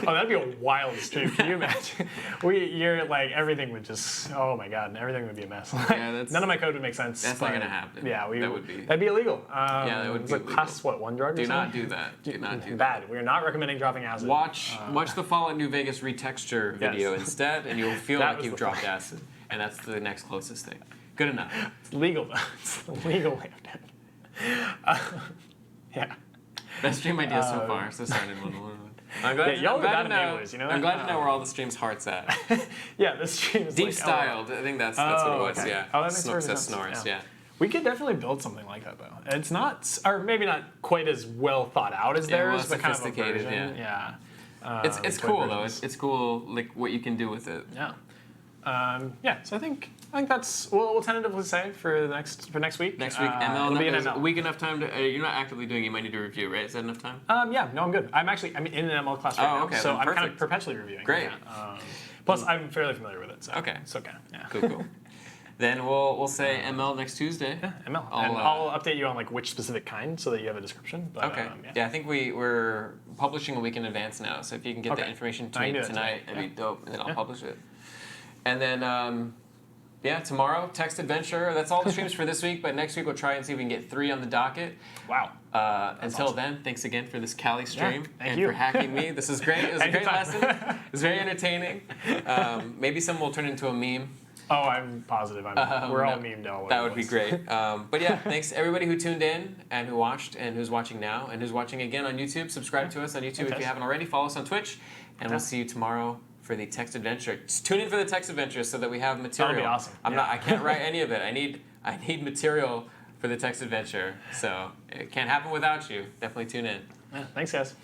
S2: Oh, that'd be a wild stream. Can you imagine? You're like everything would just. Oh my god, everything would be a mess.
S1: Yeah, that's-
S2: None of my code would make sense.
S1: That's not
S2: but
S1: gonna happen.
S2: Yeah,
S1: That would be.
S2: That'd be illegal.
S1: that would
S2: it's
S1: be
S2: like class
S1: illegal.
S2: what, one drug or
S1: Do not
S2: something?
S1: do that. Do not do that.
S2: Bad. We're not not recommending dropping acid.
S1: Watch the Fallout New Vegas retexture video instead, and you'll feel
S2: That
S1: like
S2: was
S1: you've
S2: the
S1: dropped acid. And that's the next closest thing. Good enough.
S2: It's legal though. It's the legal way of doing it. Yeah.
S1: Best stream idea so far. So started one. I'm glad,
S2: Yeah, y'all
S1: I'm
S2: are
S1: glad
S2: bad
S1: to know.
S2: enablers, you know
S1: I'm
S2: that?
S1: glad to know where all the stream's heart's at.
S2: Yeah, this stream is
S1: Deep
S2: like,
S1: styled. I think that's what it was.
S2: okay.
S1: Yeah.
S2: Oh, that makes
S1: Snook
S2: perfect
S1: says
S2: sense.
S1: snores.
S2: Yeah.
S1: Yeah.
S2: We could definitely build something like that though. It's not, or maybe not quite as well thought out as theirs,
S1: well,
S2: but kind of a
S1: sophisticated,
S2: version. Yeah.
S1: It's
S2: toy
S1: cool though.
S2: versions.
S1: It's cool like what you can do with it.
S2: Yeah. Yeah. So I think that's we'll tentatively say for next week.
S1: Next week, ML.
S2: It'll be an
S1: Is a
S2: ML.
S1: week enough time to? You're not actively doing. You might need to review, right? Is that enough time?
S2: Yeah. No, I'm good. I'm in an ML class right now,
S1: okay,
S2: so
S1: then
S2: I'm kind of
S1: perfect.
S2: perpetually reviewing.
S1: Great.
S2: Yeah. Plus, I'm fairly familiar with it. So
S1: Okay.
S2: It's okay. Yeah.
S1: Cool. Then we'll say ML next Tuesday.
S2: Yeah, ML. And I'll update you on like which specific kind so that you have a description. But,
S1: Okay. Yeah, I think we're publishing a week in advance now, so if you can get the
S2: Okay.
S1: information to
S2: I can
S1: me
S2: do that
S1: tonight,
S2: tonight.
S1: it'd be dope, and then I'll publish it. And then, tomorrow, Text Adventure. That's all the streams for this week, but next week we'll try and see if we can get 3 on the docket.
S2: Wow.
S1: Until
S2: awesome.
S1: then, thanks again for this Cali stream
S2: thank
S1: and
S2: you.
S1: for hacking me. This is great. It was a great
S2: Anytime.
S1: lesson. It was very entertaining. Maybe some will turn into a meme.
S2: Oh, I'm positive. We're all memed all over
S1: That
S2: the
S1: would be
S2: place.
S1: great. But yeah, thanks everybody who tuned in and who watched and who's watching now and who's watching again on YouTube. Subscribe to us on YouTube if you haven't already. Follow us on Twitch, and we'll see you tomorrow for the text adventure. Just tune in for the text adventure so that we have material.
S2: That'll be awesome.
S1: I can't write any of it. I need material for the text adventure. So it can't happen without you. Definitely tune in.
S2: Yeah, thanks, guys.